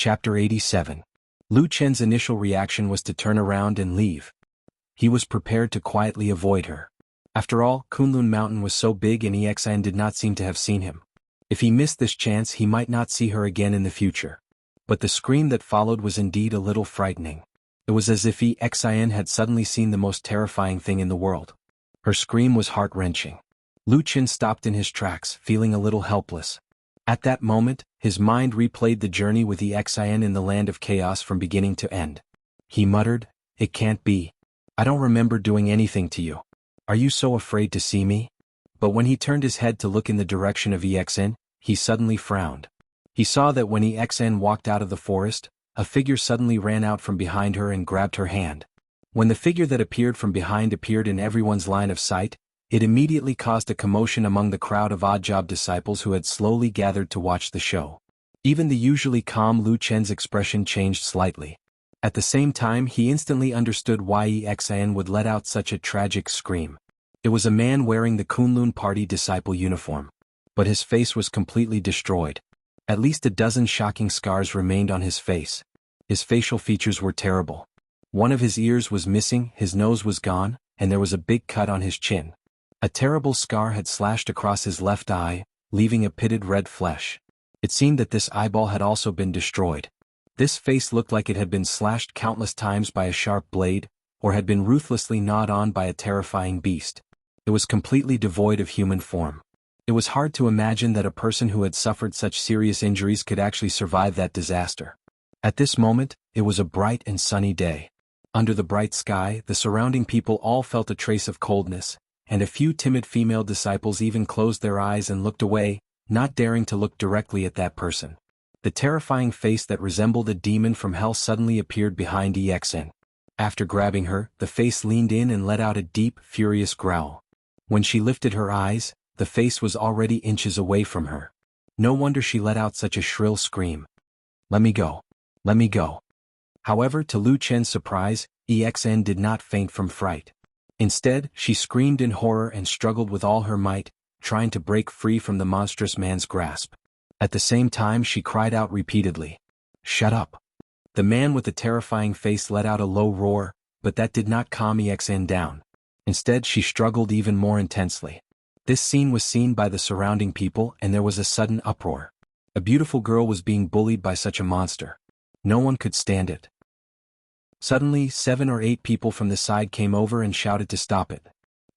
Chapter 87. Lu Chen's initial reaction was to turn around and leave. He was prepared to quietly avoid her. After all, Kunlun Mountain was so big and Exan did not seem to have seen him. If he missed this chance, he might not see her again in the future. But the scream that followed was indeed a little frightening. It was as if Exan had suddenly seen the most terrifying thing in the world. Her scream was heart-wrenching. Lu Chen stopped in his tracks, feeling a little helpless. At that moment, his mind replayed the journey with Exan in the land of chaos from beginning to end. He muttered, "It can't be. I don't remember doing anything to you. Are you so afraid to see me?" But when he turned his head to look in the direction of Exan, he suddenly frowned. He saw that when Exan walked out of the forest, a figure suddenly ran out from behind her and grabbed her hand. When the figure that appeared from behind appeared in everyone's line of sight, it immediately caused a commotion among the crowd of odd-job disciples who had slowly gathered to watch the show. Even the usually calm Lu Chen's expression changed slightly. At the same time, he instantly understood why Exan would let out such a tragic scream. It was a man wearing the Kunlun Party disciple uniform. But his face was completely destroyed. At least a dozen shocking scars remained on his face. His facial features were terrible. One of his ears was missing, his nose was gone, and there was a big cut on his chin. A terrible scar had slashed across his left eye, leaving a pitted red flesh. It seemed that this eyeball had also been destroyed. This face looked like it had been slashed countless times by a sharp blade, or had been ruthlessly gnawed on by a terrifying beast. It was completely devoid of human form. It was hard to imagine that a person who had suffered such serious injuries could actually survive that disaster. At this moment, it was a bright and sunny day. Under the bright sky, the surrounding people all felt a trace of coldness, and a few timid female disciples even closed their eyes and looked away, not daring to look directly at that person. The terrifying face that resembled a demon from hell suddenly appeared behind Exan. After grabbing her, the face leaned in and let out a deep, furious growl. When she lifted her eyes, the face was already inches away from her. No wonder she let out such a shrill scream. "Let me go. Let me go." However, to Lu Chen's surprise, Exan did not faint from fright. Instead, she screamed in horror and struggled with all her might, trying to break free from the monstrous man's grasp. At the same time, she cried out repeatedly, "Shut up." The man with the terrifying face let out a low roar, but that did not calm Exan down. Instead, she struggled even more intensely. This scene was seen by the surrounding people, and there was a sudden uproar. A beautiful girl was being bullied by such a monster. No one could stand it. Suddenly, 7 or 8 people from the side came over and shouted to stop it.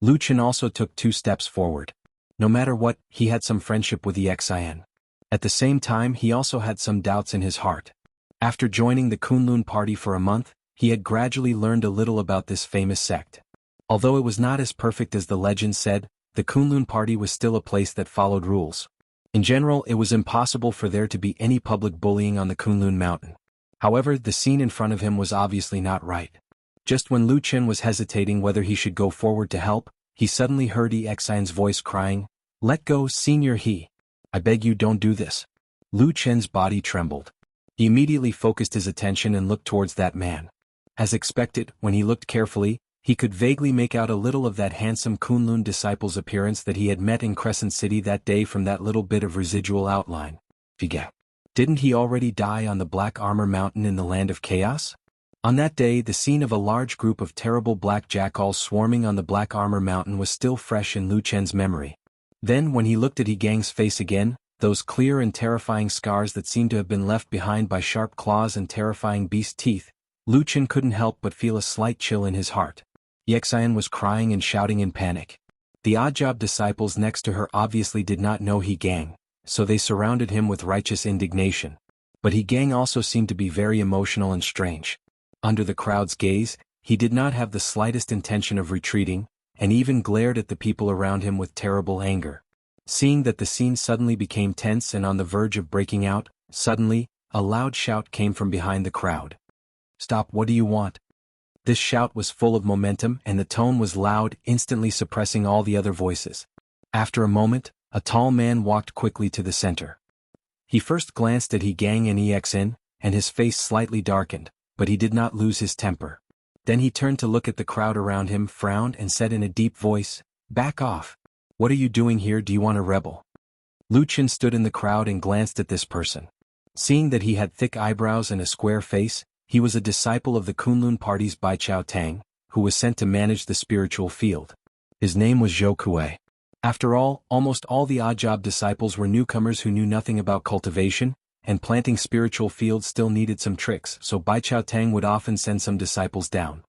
Lu Chen also took 2 steps forward. No matter what, he had some friendship with Exan. At the same time, he also had some doubts in his heart. After joining the Kunlun Party for a month, he had gradually learned a little about this famous sect. Although it was not as perfect as the legend said, the Kunlun Party was still a place that followed rules. In general, it was impossible for there to be any public bullying on the Kunlun Mountain. However, the scene in front of him was obviously not right. Just when Lu Chen was hesitating whether he should go forward to help, he suddenly heard Exan's voice crying, "Let go, Senior He. I beg you, don't do this." Lu Chen's body trembled. He immediately focused his attention and looked towards that man. As expected, when he looked carefully, he could vaguely make out a little of that handsome Kunlun disciple's appearance that he had met in Crescent City that day from that little bit of residual outline. Figa. Didn't he already die on the Black Armor Mountain in the Land of Chaos? On that day, the scene of a large group of terrible black jackals swarming on the Black Armor Mountain was still fresh in Lu Chen's memory. Then, when he looked at Gang's face again, those clear and terrifying scars that seemed to have been left behind by sharp claws and terrifying beast teeth, Lu Chen couldn't help but feel a slight chill in his heart. Exan was crying and shouting in panic. The odd-job disciples next to her obviously did not know Gang, so they surrounded him with righteous indignation. But Gang also seemed to be very emotional and strange. Under the crowd's gaze, he did not have the slightest intention of retreating, and even glared at the people around him with terrible anger. Seeing that the scene suddenly became tense and on the verge of breaking out, suddenly, a loud shout came from behind the crowd. "Stop, what do you want?" This shout was full of momentum and the tone was loud, instantly suppressing all the other voices. After a moment, a tall man walked quickly to the center. He first glanced at Gang and Exan, and his face slightly darkened, but he did not lose his temper. Then he turned to look at the crowd around him, frowned and said in a deep voice, "Back off. What are you doing here? Do you want to rebel?" Lu Chen stood in the crowd and glanced at this person. Seeing that he had thick eyebrows and a square face, he was a disciple of the Kunlun party's Bai Chao Tang, who was sent to manage the spiritual field. His name was Zhou Kuei. After all, almost all the odd job disciples were newcomers who knew nothing about cultivation, and planting spiritual fields still needed some tricks, so Bai Chao Tang would often send some disciples down.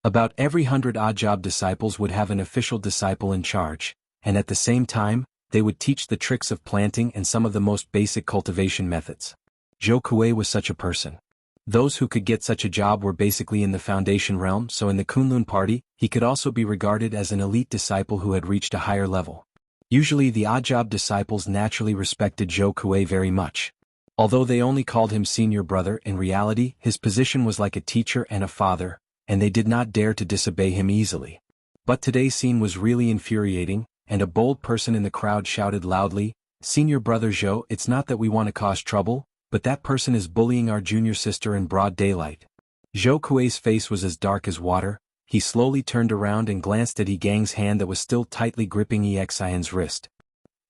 About every 100 odd job disciples would have an official disciple in charge, and at the same time, they would teach the tricks of planting and some of the most basic cultivation methods. Zhou Kuei was such a person. Those who could get such a job were basically in the foundation realm, so in the Kunlun party, he could also be regarded as an elite disciple who had reached a higher level. Usually the odd job disciples naturally respected Zhou Kuei very much. Although they only called him senior brother, in reality, his position was like a teacher and a father, and they did not dare to disobey him easily. But today's scene was really infuriating, and a bold person in the crowd shouted loudly, "Senior brother Zhou, it's not that we want to cause trouble, but that person is bullying our junior sister in broad daylight." Zhou Kuei's face was as dark as water. He slowly turned around and glanced at Yi Gang's hand that was still tightly gripping Xian's wrist.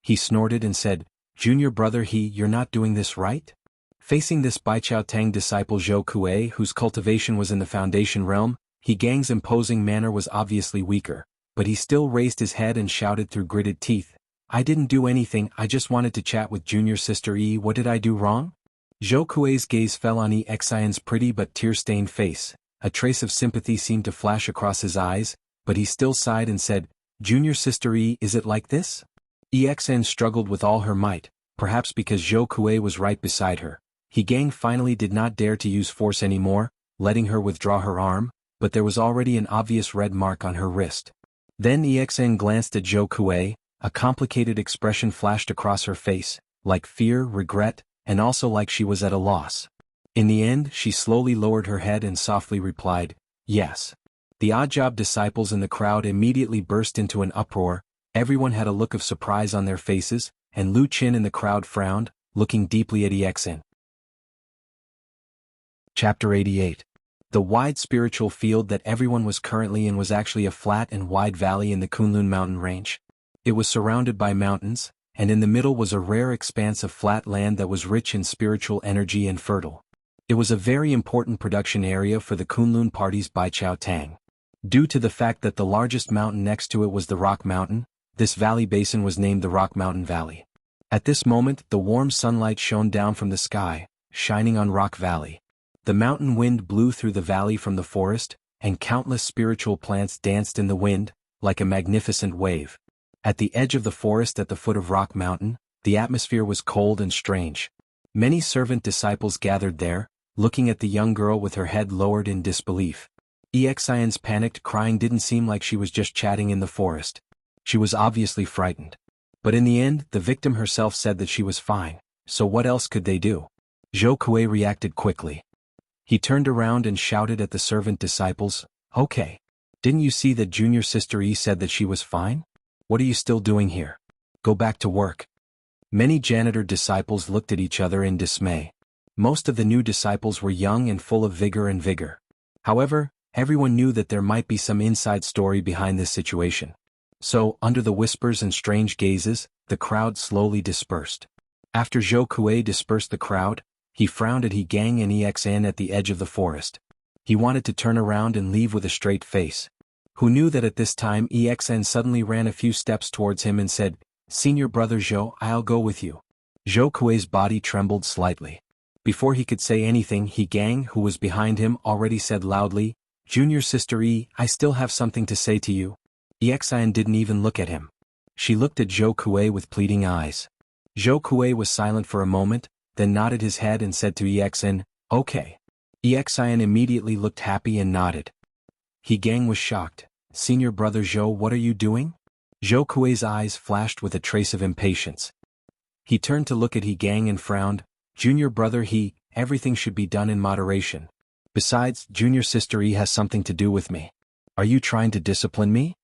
He snorted and said, "Junior brother He, you're not doing this right?" Facing this Bai Chao Tang disciple Zhou Kuei, whose cultivation was in the foundation realm, Yi Gang's imposing manner was obviously weaker, but he still raised his head and shouted through gritted teeth, "I didn't do anything, I just wanted to chat with junior sister Yi. What did I do wrong?" Zhou Kuei's gaze fell on Xian's pretty but tear-stained face. A trace of sympathy seemed to flash across his eyes, but he still sighed and said, "Junior sister Yi, is it like this?" Xian struggled with all her might, perhaps because Zhou Kuei was right beside her. Yi Gang finally did not dare to use force anymore, letting her withdraw her arm, but there was already an obvious red mark on her wrist. Then Xian glanced at Zhou Kuei, a complicated expression flashed across her face, like fear, regret, and also like she was at a loss. In the end, she slowly lowered her head and softly replied, "Yes." The odd job disciples in the crowd immediately burst into an uproar. Everyone had a look of surprise on their faces, and Lu Qin in the crowd frowned, looking deeply at Xian. Chapter 88. The wide spiritual field that everyone was currently in was actually a flat and wide valley in the Kunlun mountain range. It was surrounded by mountains, and in the middle was a rare expanse of flat land that was rich in spiritual energy and fertile. It was a very important production area for the Kunlun party's Bai Chao Tang. Due to the fact that the largest mountain next to it was the Rock Mountain, this valley basin was named the Rock Mountain Valley. At this moment, the warm sunlight shone down from the sky, shining on Rock Valley. The mountain wind blew through the valley from the forest, and countless spiritual plants danced in the wind, like a magnificent wave. At the edge of the forest at the foot of Rock Mountain, the atmosphere was cold and strange. Many servant disciples gathered there, looking at the young girl with her head lowered in disbelief. Xian's panicked crying didn't seem like she was just chatting in the forest. She was obviously frightened. But in the end, the victim herself said that she was fine, so what else could they do? Zhou Kuei reacted quickly. He turned around and shouted at the servant disciples, "Okay. Didn't you see that junior sister Yi said that she was fine? What are you still doing here? Go back to work." Many janitor disciples looked at each other in dismay. Most of the new disciples were young and full of vigor. However, everyone knew that there might be some inside story behind this situation. So, under the whispers and strange gazes, the crowd slowly dispersed. After Zhou Kuei dispersed the crowd, he frowned at Yi Gang and Xian at the edge of the forest. He wanted to turn around and leave with a straight face. Who knew that at this time Xian suddenly ran a few steps towards him and said, "Senior brother Zhou, I'll go with you." Zhou Kuei's body trembled slightly. Before he could say anything, Yi Gang, who was behind him, already said loudly, "Junior sister Yi, I still have something to say to you." Xian didn't even look at him. She looked at Zhou Kuei with pleading eyes. Zhou Kuei was silent for a moment, then nodded his head and said to Xian, "Okay." Xian immediately looked happy and nodded. Yi Gang was shocked. "Senior brother Zhou, what are you doing?" Zhou Kuei's eyes flashed with a trace of impatience. He turned to look at Yi Gang and frowned. "Junior brother He, everything should be done in moderation. Besides, junior sister Yi has something to do with me. Are you trying to discipline me?"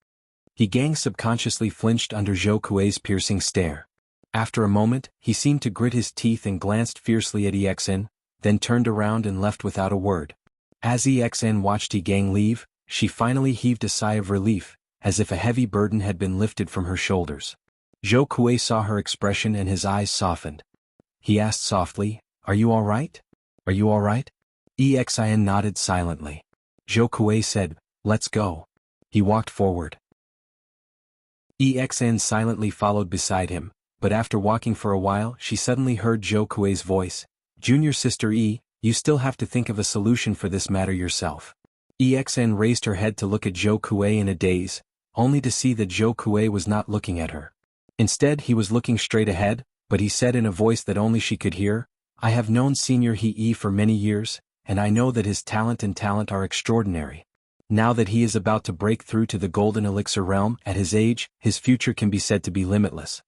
Yi Gang subconsciously flinched under Zhou Kuei's piercing stare. After a moment, he seemed to grit his teeth and glanced fiercely at Xian, then turned around and left without a word. As Xian watched Yi Gang leave, she finally heaved a sigh of relief, as if a heavy burden had been lifted from her shoulders. Zhou Kuei saw her expression and his eyes softened. he asked softly, "Are you all right? Are you all right?" Xin nodded silently. Zhou Kuei said, "Let's go." He walked forward. Xin silently followed beside him, but after walking for a while she suddenly heard Zhou Kuei's voice. "Junior sister E, you still have to think of a solution for this matter yourself." Xin raised her head to look at Zhou Kuei in a daze, only to see that Zhou Kuei was not looking at her. Instead he was looking straight ahead, but he said in a voice that only she could hear, "I have known Senior He for many years, and I know that his talent are extraordinary. Now that he is about to break through to the Golden Elixir realm at his age, his future can be said to be limitless."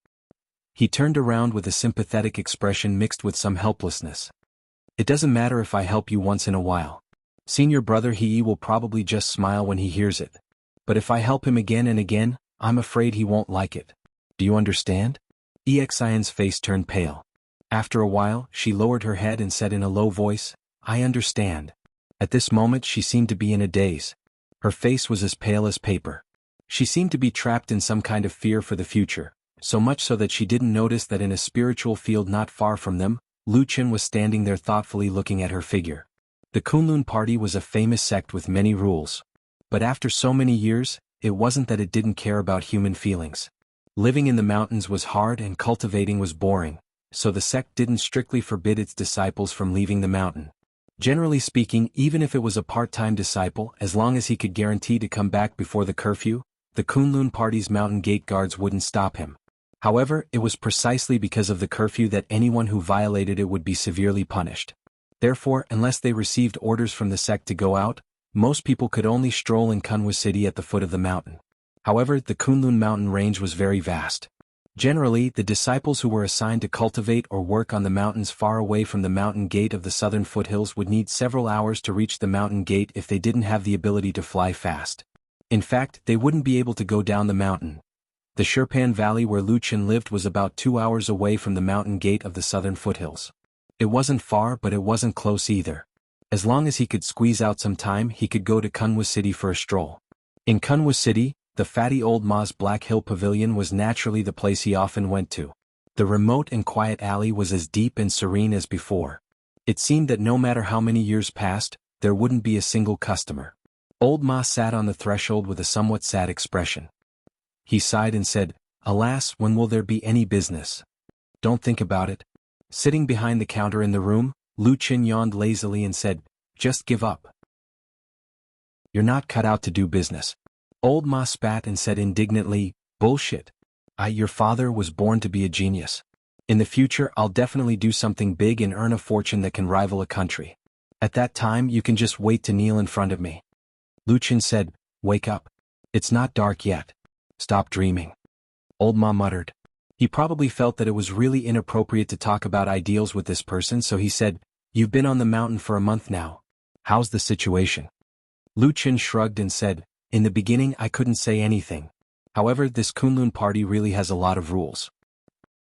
He turned around with a sympathetic expression mixed with some helplessness. "It doesn't matter if I help you once in a while. Senior brother He will probably just smile when he hears it. But if I help him again and again, I'm afraid he won't like it. Do you understand?" Xin's face turned pale. After a while, she lowered her head and said in a low voice, "I understand." At this moment she seemed to be in a daze. Her face was as pale as paper. She seemed to be trapped in some kind of fear for the future, so much so that she didn't notice that in a spiritual field not far from them, Lu Chen was standing there thoughtfully looking at her figure. The Kunlun party was a famous sect with many rules. But after so many years, it wasn't that it didn't care about human feelings. Living in the mountains was hard and cultivating was boring, so the sect didn't strictly forbid its disciples from leaving the mountain. Generally speaking, even if it was a part-time disciple, as long as he could guarantee to come back before the curfew, the Kunlun party's mountain gate guards wouldn't stop him. However, it was precisely because of the curfew that anyone who violated it would be severely punished. Therefore, unless they received orders from the sect to go out, most people could only stroll in Kunwa City at the foot of the mountain. However, the Kunlun mountain range was very vast. Generally, the disciples who were assigned to cultivate or work on the mountains far away from the mountain gate of the southern foothills would need several hours to reach the mountain gate if they didn't have the ability to fly fast. In fact, they wouldn't be able to go down the mountain. The Shirpan Valley where Lu Chen lived was about 2 hours away from the mountain gate of the southern foothills. It wasn't far, but it wasn't close either. As long as he could squeeze out some time, he could go to Kunwa City for a stroll. In Kunwa City, the fatty old Ma's Black Hill Pavilion was naturally the place he often went to. The remote and quiet alley was as deep and serene as before. It seemed that no matter how many years passed, there wouldn't be a single customer. Old Ma sat on the threshold with a somewhat sad expression. He sighed and said, "Alas, when will there be any business? Don't think about it." Sitting behind the counter in the room, Lu Chen yawned lazily and said, "Just give up. You're not cut out to do business." Old Ma spat and said indignantly, "Bullshit. Your father was born to be a genius. In the future I'll definitely do something big and earn a fortune that can rival a country. At that time you can just wait to kneel in front of me." Lu Chen said, "Wake up. It's not dark yet. Stop dreaming." Old Ma muttered. He probably felt that it was really inappropriate to talk about ideals with this person, so he said, "You've been on the mountain for a month now. How's the situation?" Lu Chen shrugged and said, "In the beginning I couldn't say anything. However, this Kunlun party really has a lot of rules.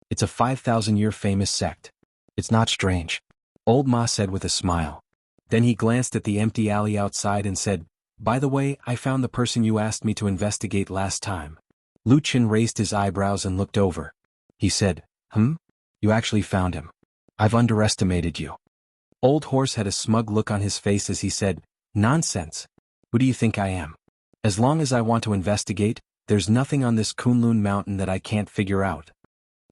It's a 5,000-year famous sect. It's not strange." Old Ma said with a smile. Then he glanced at the empty alley outside and said, "By the way, I found the person you asked me to investigate last time." Lu Chen raised his eyebrows and looked over. He said, You actually found him. I've underestimated you." Old Horse had a smug look on his face as he said, "Nonsense. Who do you think I am? As long as I want to investigate, there's nothing on this Kunlun mountain that I can't figure out."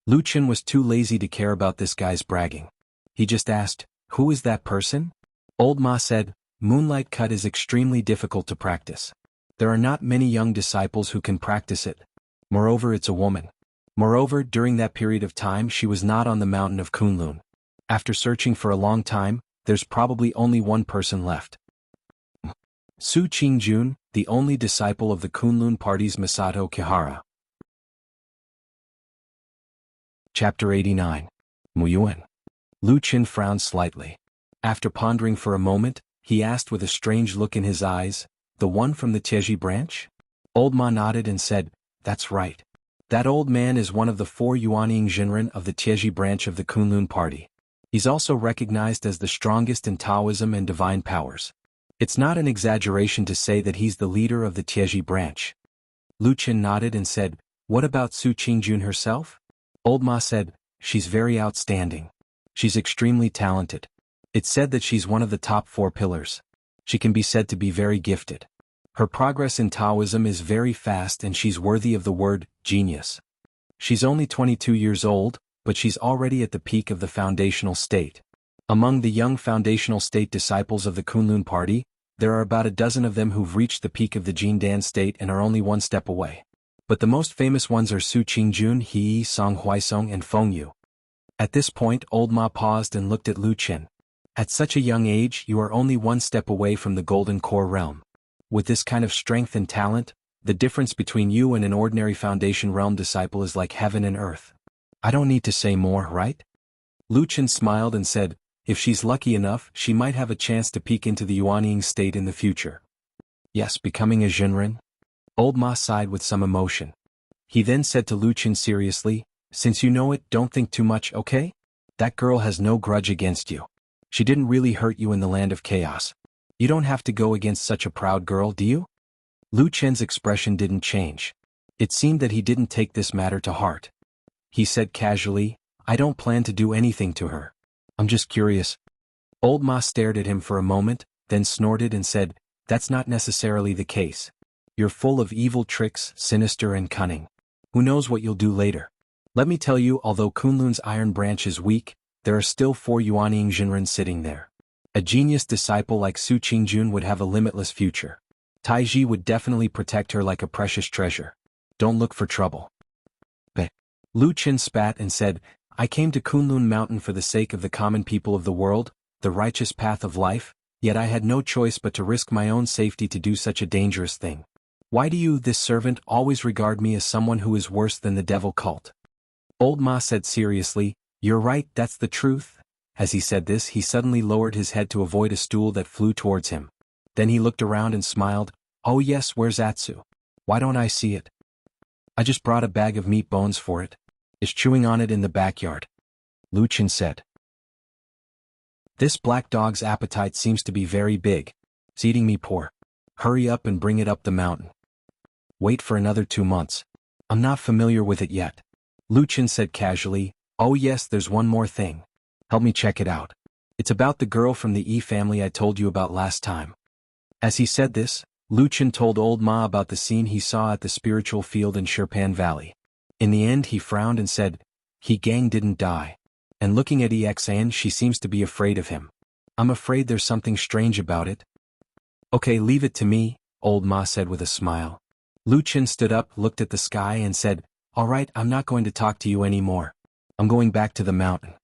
Lu Chen was too lazy to care about this guy's bragging. He just asked, "Who is that person?" Old Ma said, "Moonlight cut is extremely difficult to practice. There are not many young disciples who can practice it. Moreover, it's a woman. Moreover, during that period of time she was not on the mountain of Kunlun. After searching for a long time, there's probably only one person left. Su Qingjun, the only disciple of the Kunlun party's Masato Kihara." Chapter 89. Muyuan. Lu Chen frowned slightly. After pondering for a moment, he asked with a strange look in his eyes, "The one from the Tieji branch?" Old Ma nodded and said, "That's right. That old man is one of the 4 Yuanying Jinren of the Tieji branch of the Kunlun party. He's also recognized as the strongest in Taoism and divine powers. It's not an exaggeration to say that he's the leader of the Tieji branch." Lu Chen nodded and said, "What about Su Qingjun herself?" Old Ma said, "She's very outstanding. She's extremely talented. It's said that she's one of the top 4 pillars. She can be said to be very gifted. Her progress in Taoism is very fast and she's worthy of the word genius. She's only 22 years old, but she's already at the peak of the foundational state. Among the young foundational state disciples of the Kunlun party, there are about a dozen of them who've reached the peak of the Jindan state and are only one step away. But the most famous ones are Su Qingjun, He, Song Huaisong and Feng Yu. At this point old Ma paused and looked at Lu Qin. At such a young age you are only one step away from the Golden Core realm. With this kind of strength and talent, the difference between you and an ordinary Foundation Realm disciple is like heaven and earth. I don't need to say more, right? Lu Qin smiled and said, if she's lucky enough, she might have a chance to peek into the Yuanying state in the future. Yes, becoming a Jinren? Old Ma sighed with some emotion. He then said to Lu Qin seriously, since you know it, don't think too much, okay? That girl has no grudge against you. She didn't really hurt you in the land of chaos. You don't have to go against such a proud girl, do you? Lu Chen's expression didn't change. It seemed that he didn't take this matter to heart. He said casually, I don't plan to do anything to her. I'm just curious. Old Ma stared at him for a moment, then snorted and said, that's not necessarily the case. You're full of evil tricks, sinister and cunning. Who knows what you'll do later? Let me tell you, although Kunlun's iron branch is weak, there are still 4 Yuanying Jinren sitting there. A genius disciple like Su Qingjun would have a limitless future. Taiji would definitely protect her like a precious treasure. Don't look for trouble. But Lu Qin spat and said, I came to Kunlun Mountain for the sake of the common people of the world, the righteous path of life, yet I had no choice but to risk my own safety to do such a dangerous thing. Why do you, this servant, always regard me as someone who is worse than the devil cult? Old Ma said seriously, you're right, that's the truth. As he said this, he suddenly lowered his head to avoid a stool that flew towards him. Then he looked around and smiled, oh yes, where's Atsu? Why don't I see it? I just brought a bag of meat bones for it. It's chewing on it in the backyard. Lu Qin said. This black dog's appetite seems to be very big. It's eating me poor. Hurry up and bring it up the mountain. Wait for another 2 months. I'm not familiar with it yet. Lu Qin said casually, oh yes, there's one more thing. Help me check it out. It's about the girl from the E family I told you about last time. As he said this, Lu Qin told old Ma about the scene he saw at the spiritual field in Shirpan Valley. In the end he frowned and said, He Gang didn't die. And looking at Exan, she seems to be afraid of him. I'm afraid there's something strange about it. Okay, leave it to me, old Ma said with a smile. Lu Qin stood up, looked at the sky and said, alright, I'm not going to talk to you anymore. I'm going back to the mountain.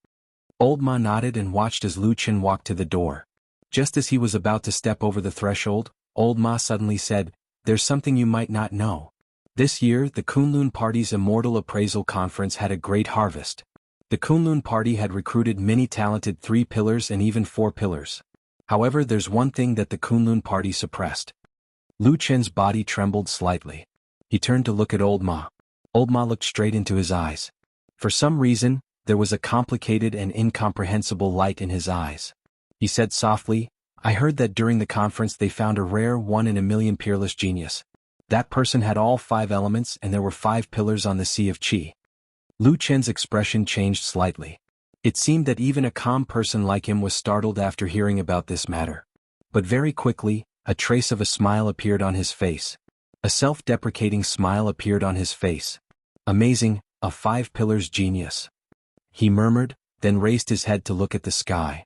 Old Ma nodded and watched as Lu Qin walked to the door. Just as he was about to step over the threshold, old Ma suddenly said, there's something you might not know. This year, the Kunlun Party's Immortal Appraisal Conference had a great harvest. The Kunlun Party had recruited many talented 3 pillars and even 4 pillars. However, there's one thing that the Kunlun Party suppressed. Lu Qin's body trembled slightly. He turned to look at old Ma. Old Ma looked straight into his eyes. For some reason, there was a complicated and incomprehensible light in his eyes. He said softly, I heard that during the conference they found a rare 1-in-a-million peerless genius. That person had all 5 elements and there were 5 pillars on the Sea of Qi. Lu Qin's expression changed slightly. It seemed that even a calm person like him was startled after hearing about this matter. But very quickly, a trace of a smile appeared on his face. A self-deprecating smile appeared on his face. Amazing, a 5 pillars genius. He murmured, then raised his head to look at the sky.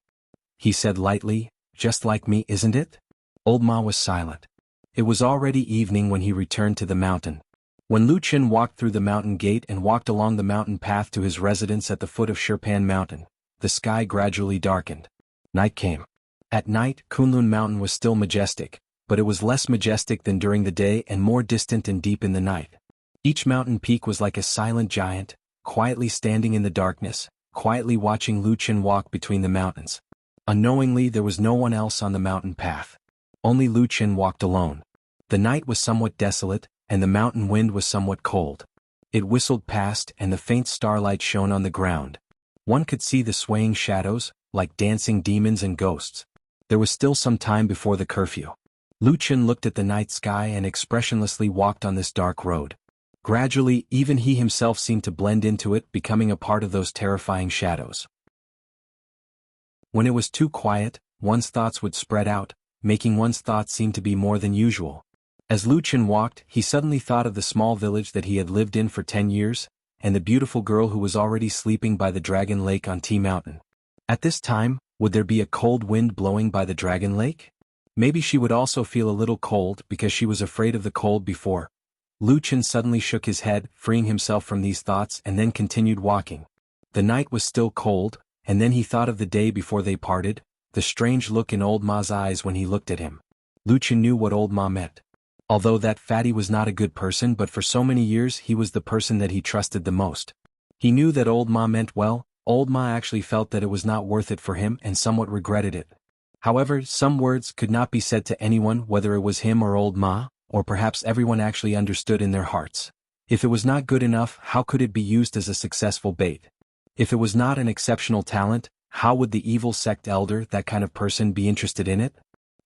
He said lightly, just like me, isn't it? Old Ma was silent. It was already evening when he returned to the mountain. When Lu Qin walked through the mountain gate and walked along the mountain path to his residence at the foot of Shirpan Mountain, the sky gradually darkened. Night came. At night, Kunlun Mountain was still majestic, but it was less majestic than during the day and more distant and deep in the night. Each mountain peak was like a silent giant, quietly standing in the darkness, quietly watching Lu Qin walk between the mountains. Unknowingly, there was no one else on the mountain path. Only Lu Qin walked alone. The night was somewhat desolate, and the mountain wind was somewhat cold. It whistled past and the faint starlight shone on the ground. One could see the swaying shadows, like dancing demons and ghosts. There was still some time before the curfew. Lu Qin looked at the night sky and expressionlessly walked on this dark road. Gradually, even he himself seemed to blend into it, becoming a part of those terrifying shadows. When it was too quiet, one's thoughts would spread out, making one's thoughts seem to be more than usual. As Lu Chen walked, he suddenly thought of the small village that he had lived in for 10 years, and the beautiful girl who was already sleeping by the Dragon Lake on Tea Mountain. At this time, would there be a cold wind blowing by the Dragon Lake? Maybe she would also feel a little cold because she was afraid of the cold before. Lu Chen suddenly shook his head, freeing himself from these thoughts, and then continued walking. The night was still cold, and then he thought of the day before they parted, the strange look in old Ma's eyes when he looked at him. Lu Chen knew what old Ma meant. Although that fatty was not a good person, but for so many years he was the person that he trusted the most. He knew that old Ma meant well. Old Ma actually felt that it was not worth it for him and somewhat regretted it. However, some words could not be said to anyone, whether it was him or old Ma, or perhaps everyone actually understood in their hearts. If it was not good enough, how could it be used as a successful bait? If it was not an exceptional talent, how would the evil sect elder, that kind of person, be interested in it?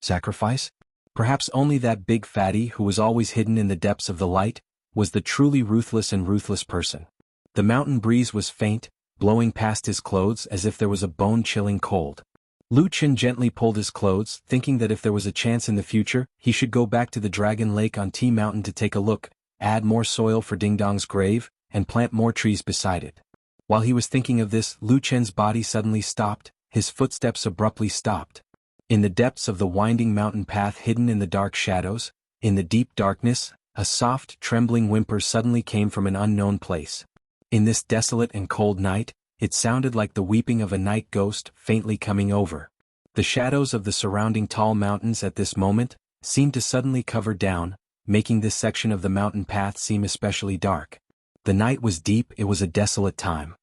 Sacrifice? Perhaps only that big fatty who was always hidden in the depths of the light, was the truly ruthless person. The mountain breeze was faint, blowing past his clothes as if there was a bone-chilling cold. Lu Chen gently pulled his clothes, thinking that if there was a chance in the future, he should go back to the Dragon Lake on Tea Mountain to take a look, add more soil for Ding Dong's grave, and plant more trees beside it. While he was thinking of this, Lu Chen's body suddenly stopped, his footsteps abruptly stopped. In the depths of the winding mountain path hidden in the dark shadows, in the deep darkness, a soft, trembling whimper suddenly came from an unknown place. In this desolate and cold night, it sounded like the weeping of a night ghost faintly coming over. The shadows of the surrounding tall mountains at this moment seemed to suddenly cover down, making this section of the mountain path seem especially dark. The night was deep, it was a desolate time.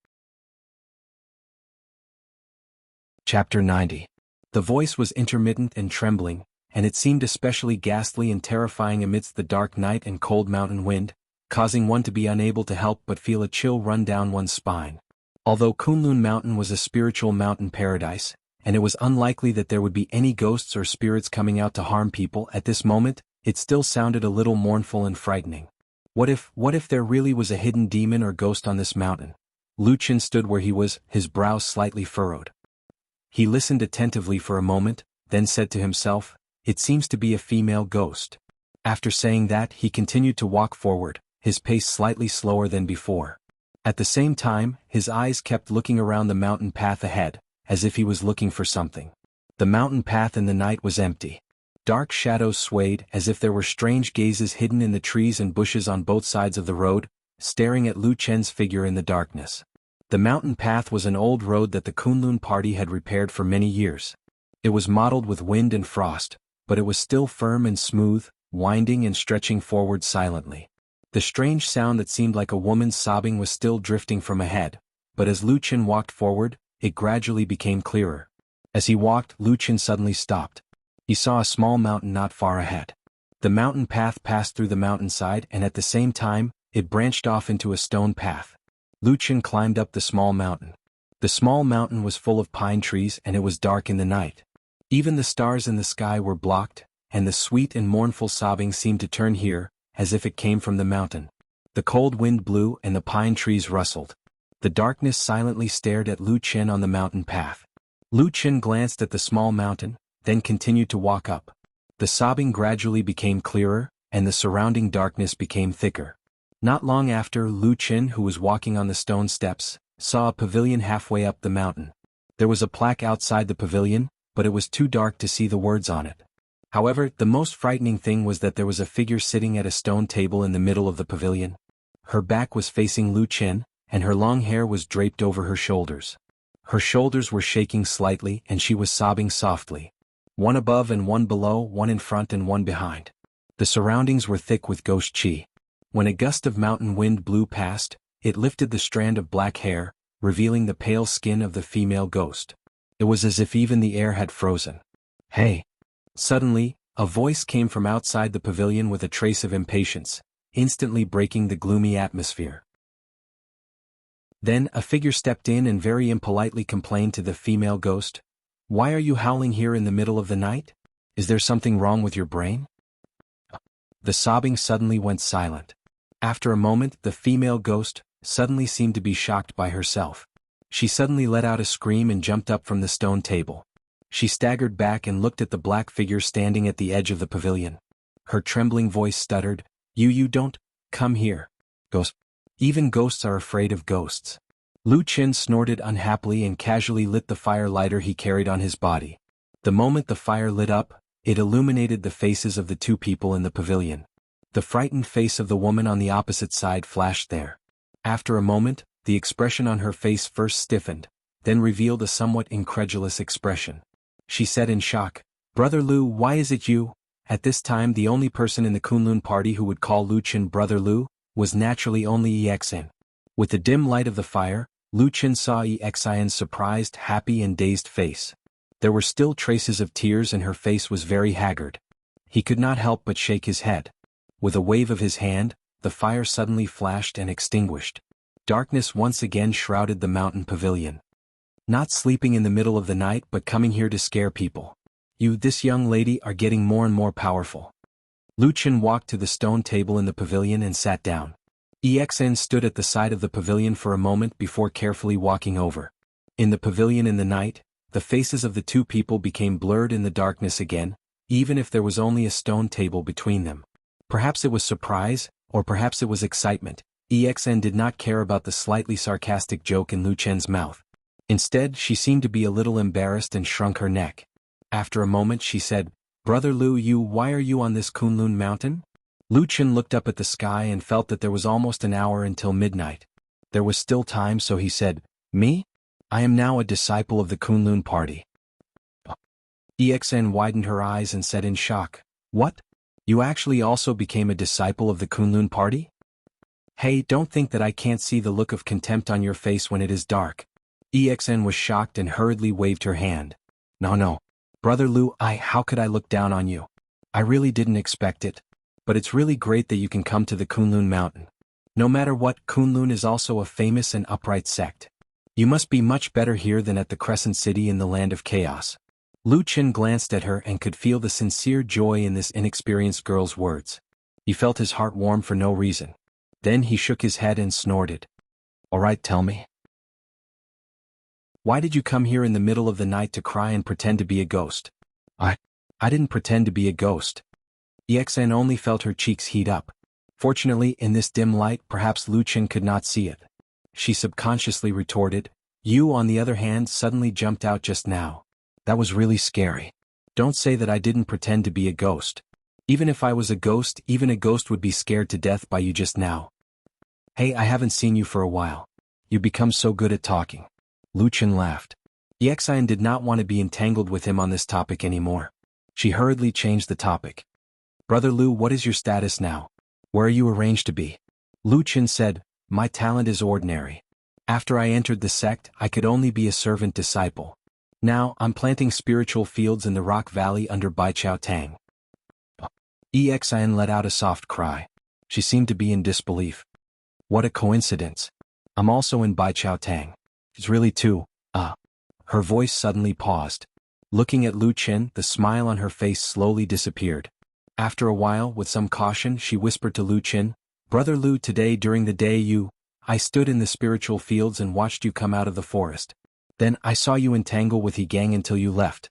Chapter 90. The voice was intermittent and trembling, and it seemed especially ghastly and terrifying amidst the dark night and cold mountain wind, causing one to be unable to help but feel a chill run down one's spine. Although Kunlun Mountain was a spiritual mountain paradise, and it was unlikely that there would be any ghosts or spirits coming out to harm people at this moment, it still sounded a little mournful and frightening. What if there really was a hidden demon or ghost on this mountain? Lu Chen stood where he was, his brows slightly furrowed. He listened attentively for a moment, then said to himself, "It seems to be a female ghost." After saying that, he continued to walk forward, his pace slightly slower than before. At the same time, his eyes kept looking around the mountain path ahead, as if he was looking for something. The mountain path in the night was empty. Dark shadows swayed as if there were strange gazes hidden in the trees and bushes on both sides of the road, staring at Lu Chen's figure in the darkness. The mountain path was an old road that the Kunlun party had repaired for many years. It was mottled with wind and frost, but it was still firm and smooth, winding and stretching forward silently. The strange sound that seemed like a woman's sobbing was still drifting from ahead, but as Lu Chen walked forward, it gradually became clearer. As he walked, Lu Chen suddenly stopped. He saw a small mountain not far ahead. The mountain path passed through the mountainside and at the same time, it branched off into a stone path. Lu Chen climbed up the small mountain. The small mountain was full of pine trees and it was dark in the night. Even the stars in the sky were blocked, and the sweet and mournful sobbing seemed to turn here, as if it came from the mountain. The cold wind blew and the pine trees rustled. The darkness silently stared at Lu Chen on the mountain path. Lu Chen glanced at the small mountain, then continued to walk up. The sobbing gradually became clearer, and the surrounding darkness became thicker. Not long after, Lu Chen, who was walking on the stone steps, saw a pavilion halfway up the mountain. There was a plaque outside the pavilion, but it was too dark to see the words on it. However, the most frightening thing was that there was a figure sitting at a stone table in the middle of the pavilion. Her back was facing Lu Chen, and her long hair was draped over her shoulders. Her shoulders were shaking slightly and she was sobbing softly. One above and one below, one in front and one behind. The surroundings were thick with ghost chi. When a gust of mountain wind blew past, it lifted the strand of black hair, revealing the pale skin of the female ghost. It was as if even the air had frozen. "Hey!" Suddenly, a voice came from outside the pavilion with a trace of impatience, instantly breaking the gloomy atmosphere. Then a figure stepped in and very impolitely complained to the female ghost, "Why are you howling here in the middle of the night? Is there something wrong with your brain?" The sobbing suddenly went silent. After a moment, the female ghost suddenly seemed to be shocked by herself. She suddenly let out a scream and jumped up from the stone table. She staggered back and looked at the black figure standing at the edge of the pavilion. Her trembling voice stuttered, You don't, come here. Ghost. Even ghosts are afraid of ghosts. Lu Qin snorted unhappily and casually lit the fire lighter he carried on his body. The moment the fire lit up, it illuminated the faces of the two people in the pavilion. The frightened face of the woman on the opposite side flashed there. After a moment, the expression on her face first stiffened, then revealed a somewhat incredulous expression. She said in shock, Brother Lu, why is it you? At this time the only person in the Kunlun party who would call Lu Qin Brother Lu was naturally only Exin. With the dim light of the fire, Lu Qin saw Exin's surprised, happy and dazed face. There were still traces of tears and her face was very haggard. He could not help but shake his head. With a wave of his hand, the fire suddenly flashed and extinguished. Darkness once again shrouded the mountain pavilion. Not sleeping in the middle of the night but coming here to scare people. You, this young lady, are getting more and more powerful. Lu Qin walked to the stone table in the pavilion and sat down. Exin stood at the side of the pavilion for a moment before carefully walking over. In the pavilion in the night, the faces of the two people became blurred in the darkness again, even if there was only a stone table between them. Perhaps it was surprise, or perhaps it was excitement. Exin did not care about the slightly sarcastic joke in Lu Qin's mouth. Instead, she seemed to be a little embarrassed and shrunk her neck. After a moment she said, Brother Lu, why are you on this Kunlun mountain? Lu Qin looked up at the sky and felt that there was almost an hour until midnight. There was still time, so he said, Me? I am now a disciple of the Kunlun party. Exin widened her eyes and said in shock, What? You actually also became a disciple of the Kunlun party? Hey, don't think that I can't see the look of contempt on your face when it is dark. Exin was shocked and hurriedly waved her hand. No. Brother Lu, how could I look down on you? I really didn't expect it. But it's really great that you can come to the Kunlun mountain. No matter what, Kunlun is also a famous and upright sect. You must be much better here than at the Crescent City in the Land of Chaos. Lu Qin glanced at her and could feel the sincere joy in this inexperienced girl's words. He felt his heart warm for no reason. Then he shook his head and snorted. All right, tell me. Why did you come here in the middle of the night to cry and pretend to be a ghost? I didn't pretend to be a ghost. Exin only felt her cheeks heat up. Fortunately, in this dim light, perhaps Lu Qin could not see it. She subconsciously retorted, You, on the other hand, suddenly jumped out just now. That was really scary. Don't say that I didn't pretend to be a ghost. Even if I was a ghost, even a ghost would be scared to death by you just now. Hey, I haven't seen you for a while. You become so good at talking. Lu Qin laughed. Exin did not want to be entangled with him on this topic anymore. She hurriedly changed the topic. Brother Lu, what is your status now? Where are you arranged to be? Lu Qin said, My talent is ordinary. After I entered the sect, I could only be a servant disciple. Now, I'm planting spiritual fields in the rock valley under Baichao Tang. Exin let out a soft cry. She seemed to be in disbelief. What a coincidence. I'm also in Baichao Tang. It's really too, Her voice suddenly paused. Looking at Lu Qin, the smile on her face slowly disappeared. After a while, with some caution, she whispered to Lu Qin, Brother Lu, today during the day I stood in the spiritual fields and watched you come out of the forest. Then I saw you entangle with He gang until you left.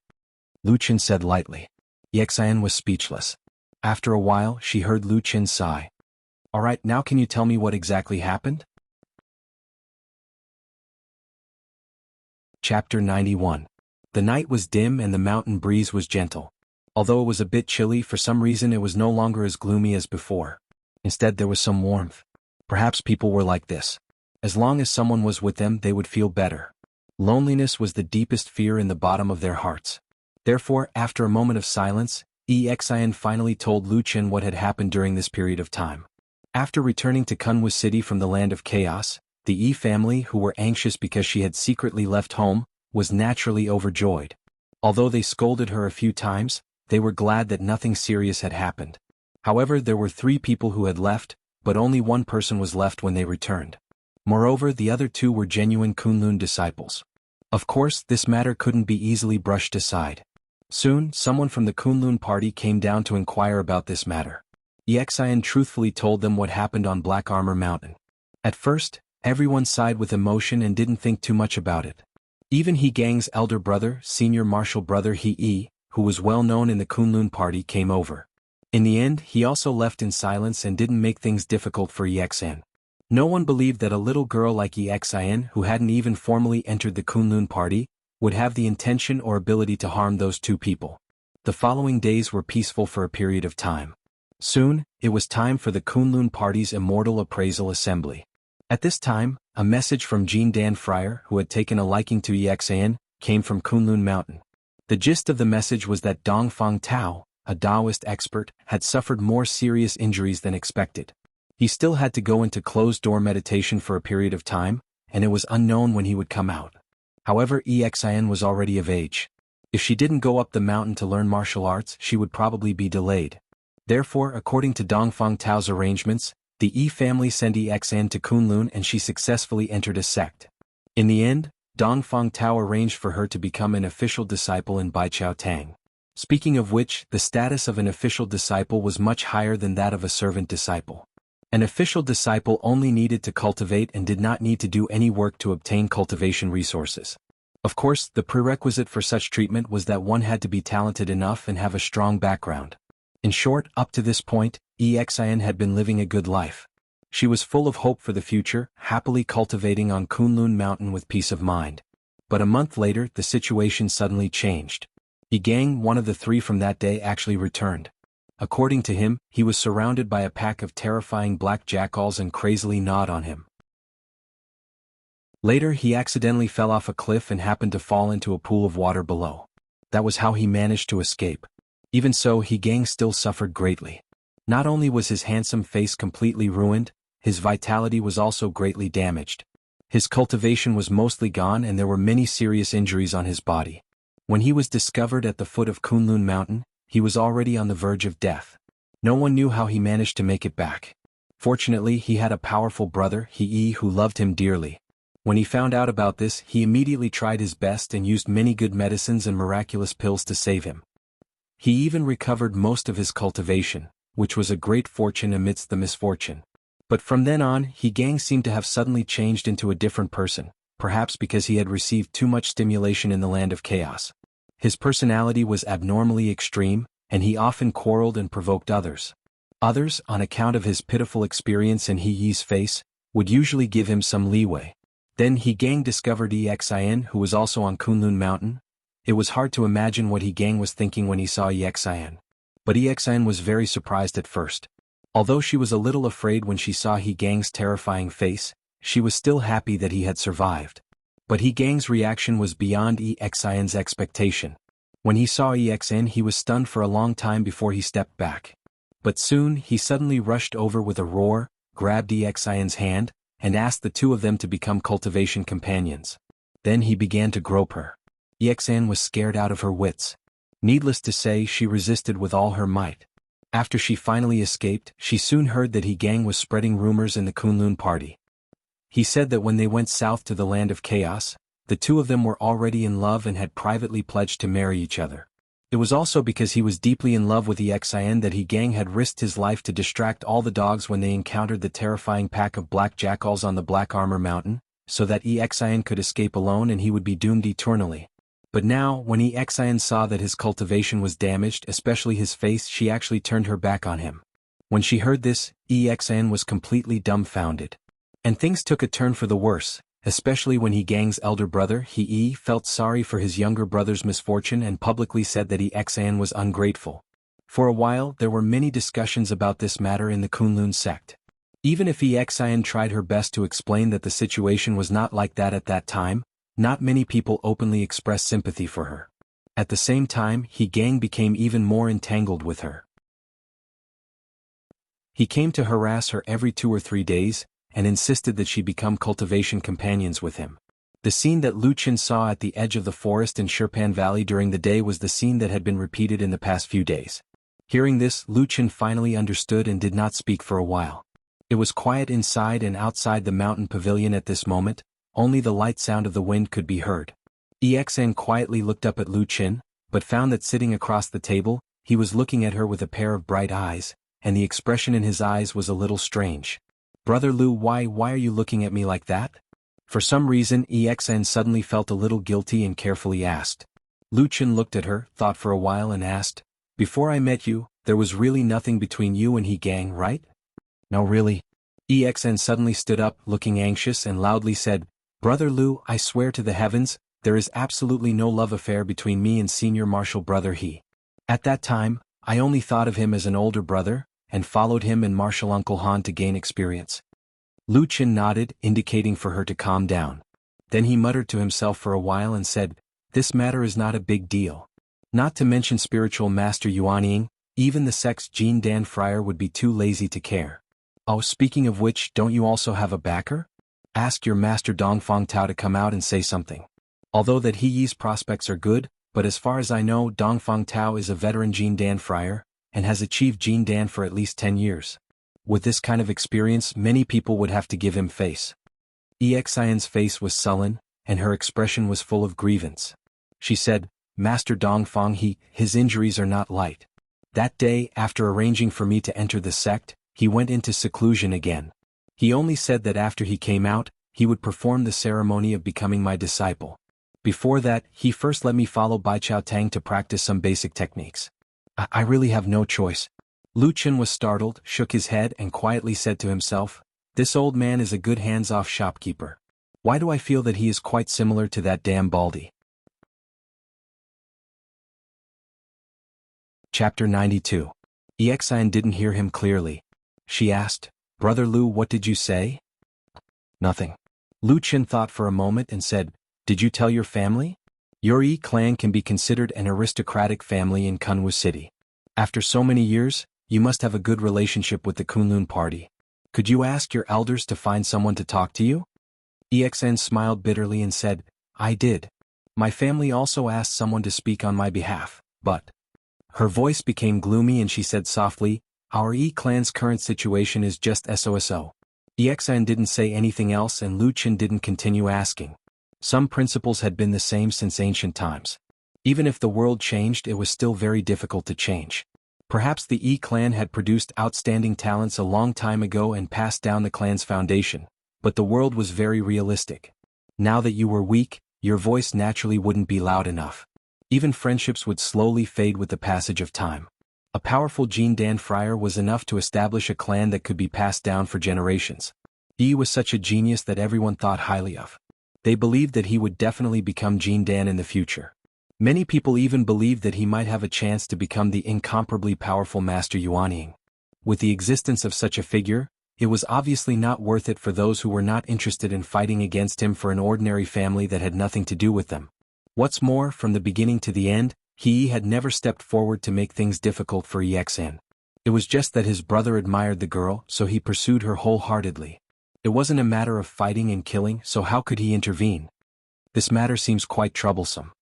Lu Qin said lightly. Exin was speechless. After a while, she heard Lu Qin sigh. All right, now can you tell me what exactly happened? Chapter 91. The night was dim and the mountain breeze was gentle. Although it was a bit chilly, for some reason it was no longer as gloomy as before. Instead, there was some warmth. Perhaps people were like this. As long as someone was with them, they would feel better. Loneliness was the deepest fear in the bottom of their hearts. Therefore, after a moment of silence, Exin finally told Lu Qin what had happened during this period of time. After returning to Kunwu City from the Land of Chaos, the Yi family, who were anxious because she had secretly left home, was naturally overjoyed. Although they scolded her a few times, they were glad that nothing serious had happened. However, there were 3 people who had left, but only one person was left when they returned. Moreover, the other 2 were genuine Kunlun disciples. Of course, this matter couldn't be easily brushed aside. Soon, someone from the Kunlun party came down to inquire about this matter. Exin truthfully told them what happened on Black Armor Mountain. At first, Everyone sighed with emotion and didn't think too much about it. Even He Gang's elder brother, senior martial brother He, who was well known in the Kunlun party, came over. In the end, he also left in silence and didn't make things difficult for Exin. No one believed that a little girl like Exin, who hadn't even formally entered the Kunlun party, would have the intention or ability to harm those two people. The following days were peaceful for a period of time. Soon, it was time for the Kunlun party's immortal appraisal assembly. At this time, a message from Jean Dan Friar, who had taken a liking to Exin, came from Kunlun Mountain. The gist of the message was that Dongfang Tao, a Taoist expert, had suffered more serious injuries than expected. He still had to go into closed-door meditation for a period of time, and it was unknown when he would come out. However, Exin was already of age. If she didn't go up the mountain to learn martial arts, she would probably be delayed. Therefore, according to Dongfang Tao's arrangements, the Yi family sent Exin to Kunlun and she successfully entered a sect. In the end, Dongfang Tao arranged for her to become an official disciple in Baichao Tang. Speaking of which, the status of an official disciple was much higher than that of a servant disciple. An official disciple only needed to cultivate and did not need to do any work to obtain cultivation resources. Of course, the prerequisite for such treatment was that one had to be talented enough and have a strong background. In short, up to this point, Exin had been living a good life. She was full of hope for the future, happily cultivating on Kunlun Mountain with peace of mind. But a month later, the situation suddenly changed. Yi Gang, one of the three from that day, actually returned. According to him, he was surrounded by a pack of terrifying black jackals and crazily gnawed on him. Later, he accidentally fell off a cliff and happened to fall into a pool of water below. That was how he managed to escape. Even so, Yi Gang still suffered greatly. Not only was his handsome face completely ruined, his vitality was also greatly damaged. His cultivation was mostly gone and there were many serious injuries on his body. When he was discovered at the foot of Kunlun Mountain, he was already on the verge of death. No one knew how he managed to make it back. Fortunately, he had a powerful brother, He, who loved him dearly. When he found out about this, he immediately tried his best and used many good medicines and miraculous pills to save him. He even recovered most of his cultivation, which was a great fortune amidst the misfortune. But from then on, Yi Gang seemed to have suddenly changed into a different person, perhaps because he had received too much stimulation in the land of chaos. His personality was abnormally extreme, and he often quarreled and provoked others. Others, on account of his pitiful experience in Yi's face, would usually give him some leeway. Then Yi Gang discovered Exin, who was also on Kunlun Mountain. It was hard to imagine what Yi Gang was thinking when he saw Exin. But Exin was very surprised at first. Although she was a little afraid when she saw Yi Gang's terrifying face, she was still happy that he had survived. But Yi Gang's reaction was beyond Exin's expectation. When he saw Exin, he was stunned for a long time before he stepped back. But soon, he suddenly rushed over with a roar, grabbed Exin's hand, and asked the two of them to become cultivation companions. Then he began to grope her. Exin was scared out of her wits. Needless to say, she resisted with all her might. After she finally escaped, she soon heard that Yi Gang was spreading rumors in the Kunlun party. He said that when they went south to the land of chaos, the two of them were already in love and had privately pledged to marry each other. It was also because he was deeply in love with Exin that Yi Gang had risked his life to distract all the dogs when they encountered the terrifying pack of black jackals on the Black Armor Mountain, so that Exin could escape alone and he would be doomed eternally. But now, when Exin saw that his cultivation was damaged, especially his face, she actually turned her back on him. When she heard this, Exin was completely dumbfounded. And things took a turn for the worse, especially when Yi Gang's elder brother, He, felt sorry for his younger brother's misfortune and publicly said that Exin was ungrateful. For a while, there were many discussions about this matter in the Kunlun sect. Even if Exin tried her best to explain that the situation was not like that at that time, not many people openly expressed sympathy for her. At the same time, Yi Gang became even more entangled with her. He came to harass her every 2 or 3 days, and insisted that she become cultivation companions with him. The scene that Lu Qin saw at the edge of the forest in Shirpan Valley during the day was the scene that had been repeated in the past few days. Hearing this, Lu Qin finally understood and did not speak for a while. It was quiet inside and outside the mountain pavilion at this moment, only the light sound of the wind could be heard. Exin quietly looked up at Lu Qin, but found that sitting across the table, he was looking at her with a pair of bright eyes, and the expression in his eyes was a little strange. Brother Lu, why are you looking at me like that? For some reason EXN suddenly felt a little guilty and carefully asked. Lu Chen looked at her, thought for a while and asked, before I met you, there was really nothing between you and he gang, right? No really. EXN suddenly stood up, looking anxious and loudly said, Brother Lu, I swear to the heavens, there is absolutely no love affair between me and Senior Marshal Brother He. At that time, I only thought of him as an older brother, and followed him and Marshal Uncle Han to gain experience. Lu Chen nodded, indicating for her to calm down. Then he muttered to himself for a while and said, this matter is not a big deal. Not to mention spiritual master Yuanying, even the sect's Jin Dan friar would be too lazy to care. Oh, speaking of which, don't you also have a backer? Ask your master Dongfang Tao to come out and say something. Although that He Yi's prospects are good, but as far as I know Dongfang Tao is a veteran Jin Dan friar, and has achieved Jin Dan for at least 10 years. With this kind of experience many people would have to give him face. Exion's face was sullen, and her expression was full of grievance. She said, Master Dongfang his injuries are not light. That day, after arranging for me to enter the sect, he went into seclusion again. He only said that after he came out, he would perform the ceremony of becoming my disciple. Before that, he first let me follow Bai Chao Tang to practice some basic techniques. I really have no choice. Lu Chen was startled, shook his head and quietly said to himself, this old man is a good hands-off shopkeeper. Why do I feel that he is quite similar to that damn Baldy? Chapter 92. Exion didn't hear him clearly. She asked, Brother Lu, what did you say? Nothing. Lu Chen thought for a moment and said, did you tell your family? Your Yi clan can be considered an aristocratic family in Kunwu City. After so many years, you must have a good relationship with the Kunlun party. Could you ask your elders to find someone to talk to you? Exn smiled bitterly and said, I did. My family also asked someone to speak on my behalf, but... Her voice became gloomy and she said softly, our Yi clan's current situation is just SOSO. Exn didn't say anything else and Lu Chen didn't continue asking. Some principles had been the same since ancient times. Even if the world changed, it was still very difficult to change. Perhaps the Yi clan had produced outstanding talents a long time ago and passed down the clan's foundation, but the world was very realistic. Now that you were weak, your voice naturally wouldn't be loud enough. Even friendships would slowly fade with the passage of time. A powerful Jin Dan friar was enough to establish a clan that could be passed down for generations. Yi was such a genius that everyone thought highly of. They believed that he would definitely become Jin Dan in the future. Many people even believed that he might have a chance to become the incomparably powerful Master Yuanying. With the existence of such a figure, it was obviously not worth it for those who were not interested in fighting against him for an ordinary family that had nothing to do with them. What's more, from the beginning to the end, he had never stepped forward to make things difficult for EXN. It was just that his brother admired the girl, so he pursued her wholeheartedly. It wasn't a matter of fighting and killing, so how could he intervene? This matter seems quite troublesome.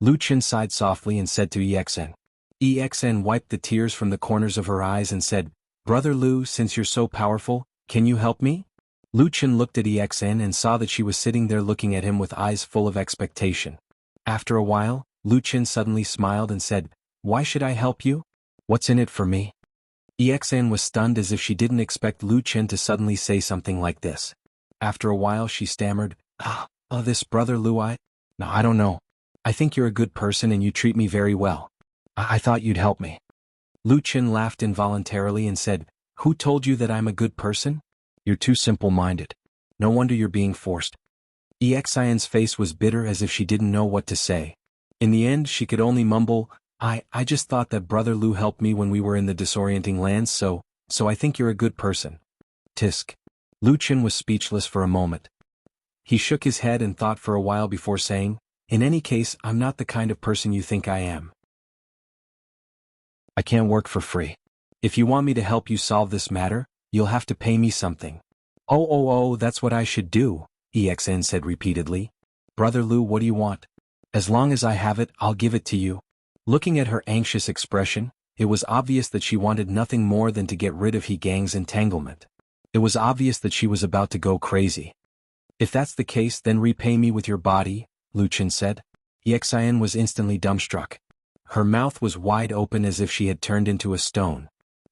Lu Chen sighed softly and said to EXN. EXN wiped the tears from the corners of her eyes and said, Brother Lu, since you're so powerful, can you help me? Lu Chen looked at EXN and saw that she was sitting there looking at him with eyes full of expectation. After a while, Lu Chen suddenly smiled and said, Why should I help you? What's in it for me? EXN was stunned as if she didn't expect Lu Chen to suddenly say something like this. After a while she stammered, this Brother Lu No, I don't know. I think you're a good person and you treat me very well. I thought you'd help me. Lu Chen laughed involuntarily and said, Who told you that I'm a good person? You're too simple-minded. No wonder you're being forced. Exion's face was bitter as if she didn't know what to say. In the end she could only mumble, I just thought that Brother Lu helped me when we were in the disorienting lands, so I think you're a good person. Tisk. Lu Chen was speechless for a moment. He shook his head and thought for a while before saying, In any case, I'm not the kind of person you think I am. I can't work for free. If you want me to help you solve this matter, you'll have to pay me something. Oh, that's what I should do, EXN said repeatedly. Brother Lu, what do you want? As long as I have it, I'll give it to you. Looking at her anxious expression, it was obvious that she wanted nothing more than to get rid of He Gang's entanglement. It was obvious that she was about to go crazy. If that's the case, then repay me with your body, Lu Chen said. Exion was instantly dumbstruck. Her mouth was wide open as if she had turned into a stone.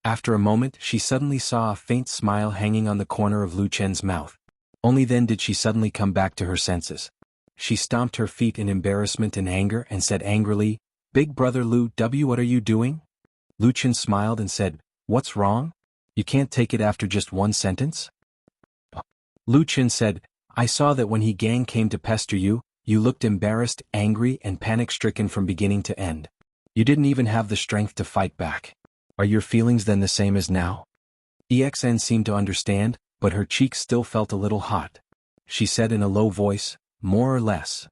After a moment she suddenly saw a faint smile hanging on the corner of Lu Chen's mouth. Only then did she suddenly come back to her senses. She stomped her feet in embarrassment and anger and said angrily, "Big brother Lu W, what are you doing?" Lu Chen smiled and said, "What's wrong? You can't take it after just one sentence?" Lu Chen said, "I saw that when he gang came to pester you, you looked embarrassed, angry and panic-stricken from beginning to end. You didn't even have the strength to fight back. Are your feelings then the same as now?" EXN seemed to understand, but her cheeks still felt a little hot. She said in a low voice, "More or less."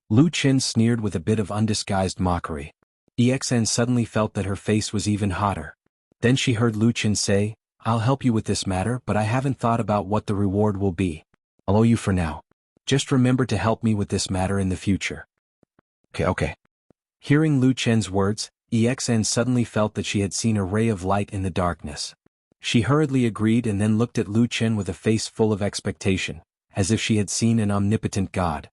Lu Chen sneered with a bit of undisguised mockery. EXN suddenly felt that her face was even hotter. Then she heard Lu Chen say, "I'll help you with this matter, but I haven't thought about what the reward will be. I'll owe you for now. Just remember to help me with this matter in the future." Okay. Hearing Lu Chen's words, EXN suddenly felt that she had seen a ray of light in the darkness. She hurriedly agreed and then looked at Lu Chen with a face full of expectation, as if she had seen an omnipotent god.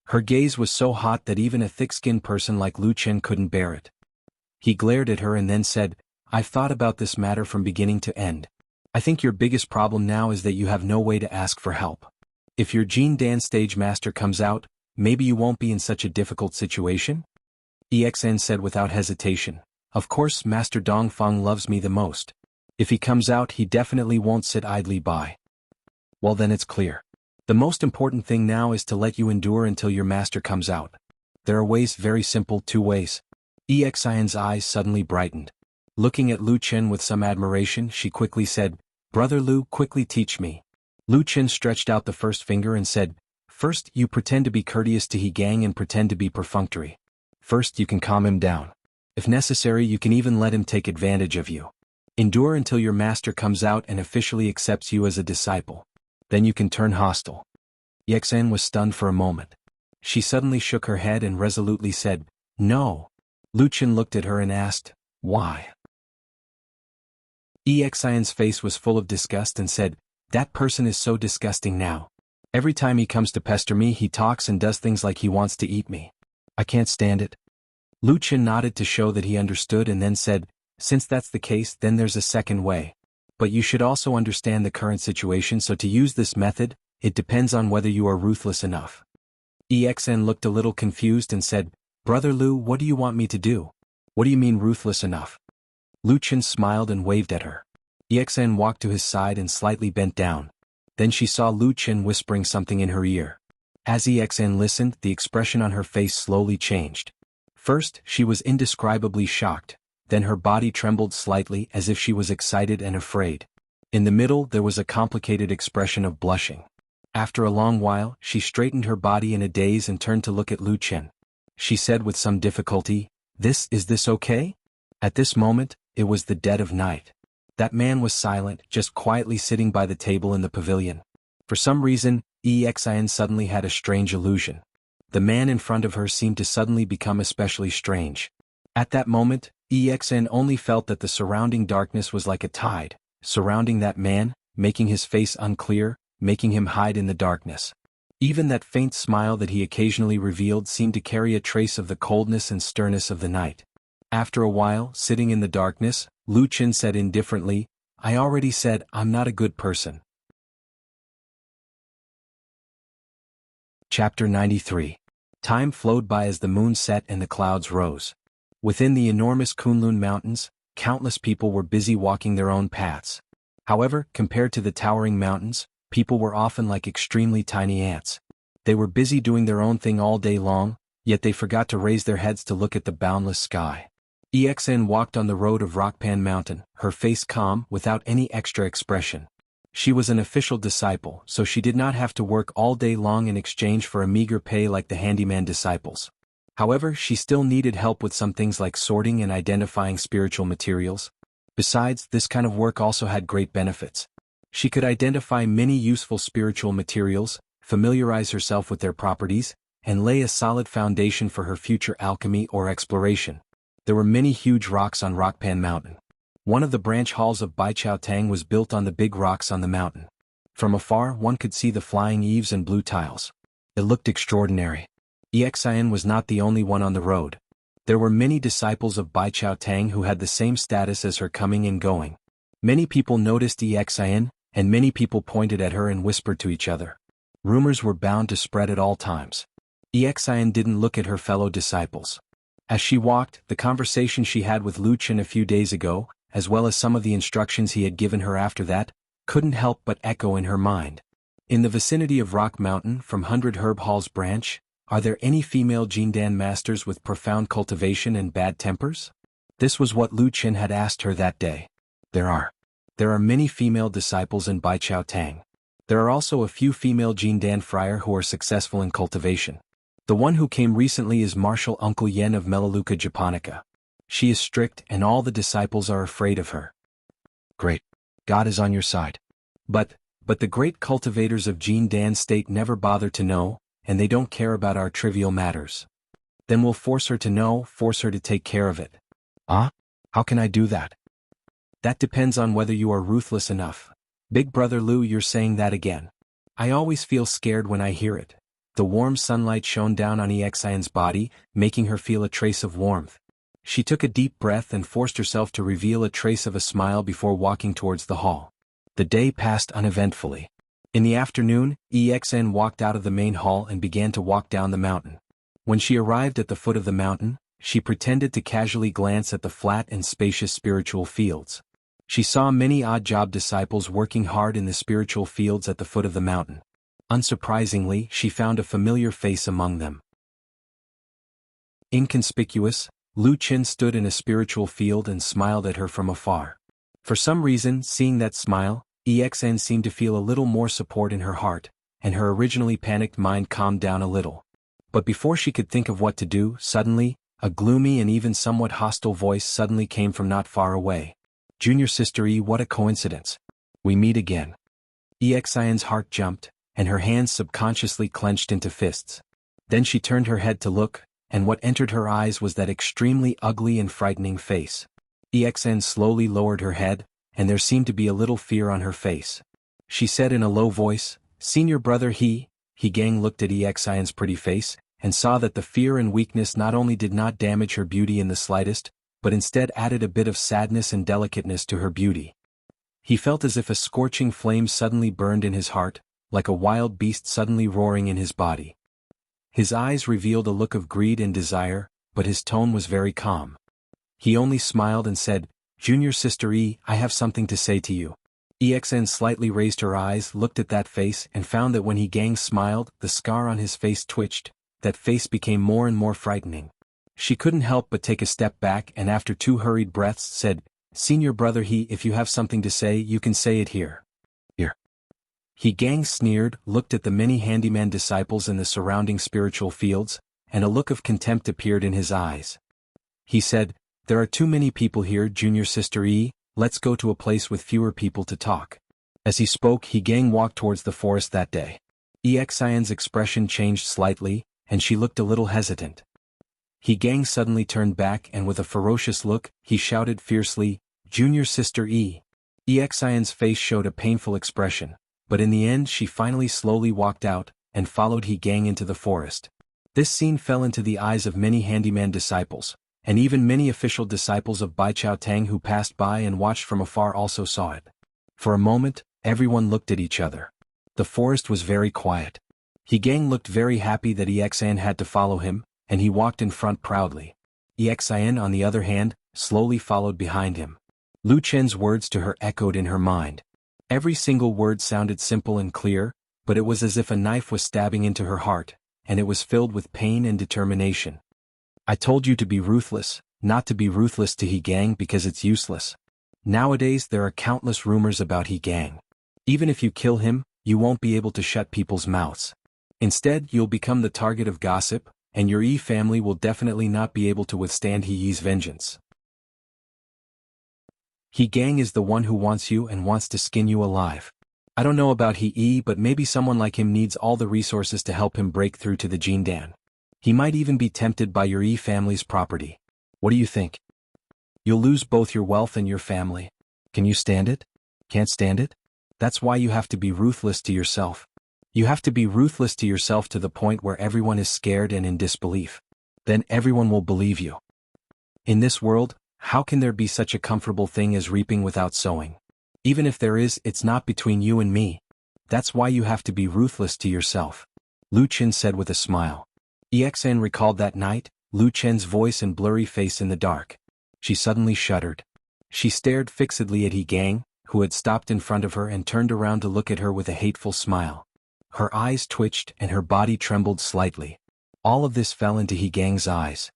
Her gaze was so hot that even a thick-skinned person like Lu Chen couldn't bear it. He glared at her and then said, "I've thought about this matter from beginning to end. I think your biggest problem now is that you have no way to ask for help. If your Jin Dan stage master comes out, maybe you won't be in such a difficult situation?" EXN said without hesitation, "Of course Master Dongfeng loves me the most. If he comes out he definitely won't sit idly by." "Well then it's clear. The most important thing now is to let you endure until your master comes out. There are ways, very simple, 2 ways. EXIN's eyes suddenly brightened. Looking at Lu Chen with some admiration, she quickly said, "Brother Lu, quickly teach me." Lu Chen stretched out the first finger and said, "First, you pretend to be courteous to He Gang and pretend to be perfunctory. First, you can calm him down. If necessary, you can even let him take advantage of you. Endure until your master comes out and officially accepts you as a disciple. Then you can turn hostile." Yexen was stunned for a moment. She suddenly shook her head and resolutely said, "No." Lu Chen looked at her and asked, "Why?" Exion's face was full of disgust and said, "That person is so disgusting now. Every time he comes to pester me he talks and does things like he wants to eat me. I can't stand it." Lu Chen nodded to show that he understood and then said, "Since that's the case, then there's a second way. But you should also understand the current situation, so to use this method, it depends on whether you are ruthless enough." EXN looked a little confused and said, "Brother Lu, what do you want me to do? What do you mean ruthless enough?" Lu Chen smiled and waved at her. EXN walked to his side and slightly bent down. Then she saw Lu Chen whispering something in her ear. As EXN listened, the expression on her face slowly changed. First, she was indescribably shocked, then her body trembled slightly as if she was excited and afraid. In the middle there was a complicated expression of blushing. After a long while, she straightened her body in a daze and turned to look at Lu Chen. She said with some difficulty, Is this okay?" At this moment, it was the dead of night. That man was silent, just quietly sitting by the table in the pavilion. For some reason, EXIN suddenly had a strange illusion. The man in front of her seemed to suddenly become especially strange. At that moment, EXN only felt that the surrounding darkness was like a tide, surrounding that man, making his face unclear, making him hide in the darkness. Even that faint smile that he occasionally revealed seemed to carry a trace of the coldness and sternness of the night. After a while, sitting in the darkness, Lu Chen said indifferently, "I already said I'm not a good person." Chapter 93. Time flowed by as the moon set and the clouds rose. Within the enormous Kunlun Mountains, countless people were busy walking their own paths. However, compared to the towering mountains, people were often like extremely tiny ants. They were busy doing their own thing all day long, yet they forgot to raise their heads to look at the boundless sky. EXN walked on the road of Rockpan Mountain, her face calm, without any extra expression. She was an official disciple, so she did not have to work all day long in exchange for a meager pay like the handyman disciples. However, she still needed help with some things like sorting and identifying spiritual materials. Besides, this kind of work also had great benefits. She could identify many useful spiritual materials, familiarize herself with their properties, and lay a solid foundation for her future alchemy or exploration. There were many huge rocks on Rockpan Mountain. One of the branch halls of Baichao Tang was built on the big rocks on the mountain. From afar one could see the flying eaves and blue tiles. It looked extraordinary. EXIN was not the only one on the road. There were many disciples of Bai Chao Tang who had the same status as her coming and going. Many people noticed Exin, and many people pointed at her and whispered to each other. Rumors were bound to spread at all times. Exin didn't look at her fellow disciples. As she walked, the conversation she had with Lu Chen a few days ago, as well as some of the instructions he had given her after that, couldn't help but echo in her mind. In the vicinity of Rock Mountain from 100 Herb Hall's branch, are there any female Jindan masters with profound cultivation and bad tempers? This was what Lu Chen had asked her that day. There are. There are many female disciples in Bai Chao Tang. There are also a few female Jindan friar who are successful in cultivation. The one who came recently is Martial Uncle Yen of Melaleuca Japonica. She is strict and all the disciples are afraid of her. Great. God is on your side. But the great cultivators of Jindan state never bother to know, and they don't care about our trivial matters. Then we'll force her to know, force her to take care of it. Ah? How can I do that? That depends on whether you are ruthless enough. Big Brother Lu, you're saying that again. I always feel scared when I hear it. The warm sunlight shone down on Exin's body, making her feel a trace of warmth. She took a deep breath and forced herself to reveal a trace of a smile before walking towards the hall. The day passed uneventfully. In the afternoon, Exin walked out of the main hall and began to walk down the mountain. When she arrived at the foot of the mountain, she pretended to casually glance at the flat and spacious spiritual fields. She saw many odd-job disciples working hard in the spiritual fields at the foot of the mountain. Unsurprisingly, she found a familiar face among them. Inconspicuous, Lu Chen stood in a spiritual field and smiled at her from afar. For some reason, seeing that smile, Exin seemed to feel a little more support in her heart, and her originally panicked mind calmed down a little. But before she could think of what to do, suddenly, a gloomy and even somewhat hostile voice suddenly came from not far away. Junior Sister E, what a coincidence. We meet again. Exin's heart jumped, and her hands subconsciously clenched into fists. Then she turned her head to look, and what entered her eyes was that extremely ugly and frightening face. Exin slowly lowered her head, and there seemed to be a little fear on her face. She said in a low voice, Senior Brother He Gang looked at Exin's pretty face, and saw that the fear and weakness not only did not damage her beauty in the slightest, but instead added a bit of sadness and delicateness to her beauty. He felt as if a scorching flame suddenly burned in his heart, like a wild beast suddenly roaring in his body. His eyes revealed a look of greed and desire, but his tone was very calm. He only smiled and said, Junior Sister E, I have something to say to you. Exin slightly raised her eyes, looked at that face, and found that when Gang smiled, the scar on his face twitched. That face became more and more frightening. She couldn't help but take a step back and after 2 hurried breaths said, Senior Brother He, if you have something to say, you can say it here. Here. Gang sneered, looked at the many handyman disciples in the surrounding spiritual fields, and a look of contempt appeared in his eyes. He said, There are too many people here, Junior Sister E, let's go to a place with fewer people to talk. As he spoke, Gang walked towards the forest that day. Exin's expression changed slightly, and she looked a little hesitant. Gang suddenly turned back and with a ferocious look, he shouted fiercely, Junior Sister E. Exin's face showed a painful expression, but in the end she finally slowly walked out, and followed Gang into the forest. This scene fell into the eyes of many handyman disciples, and even many official disciples of Bai Chao Tang who passed by and watched from afar also saw it. For a moment, everyone looked at each other. The forest was very quiet. Gang looked very happy that Exin had to follow him, and he walked in front proudly. Exin, on the other hand, slowly followed behind him. Lu Chen's words to her echoed in her mind. Every single word sounded simple and clear, but it was as if a knife was stabbing into her heart, and it was filled with pain and determination. I told you to be ruthless, not to be ruthless to Gang because it's useless. Nowadays there are countless rumors about Gang. Even if you kill him, you won't be able to shut people's mouths. Instead, you'll become the target of gossip, and your E family will definitely not be able to withstand He's vengeance. Gang is the one who wants you and wants to skin you alive. I don't know about He, but maybe someone like him needs all the resources to help him break through to the Jindan. He might even be tempted by your E family's property. What do you think? You'll lose both your wealth and your family. Can you stand it? Can't stand it? That's why you have to be ruthless to yourself. You have to be ruthless to yourself to the point where everyone is scared and in disbelief. Then everyone will believe you. In this world, how can there be such a comfortable thing as reaping without sowing? Even if there is, it's not between you and me. That's why you have to be ruthless to yourself. Lu Chen said with a smile. EXN recalled that night, Lu Chen's voice and blurry face in the dark. She suddenly shuddered. She stared fixedly at He Gang, who had stopped in front of her and turned around to look at her with a hateful smile. Her eyes twitched and her body trembled slightly. All of this fell into He Gang's eyes.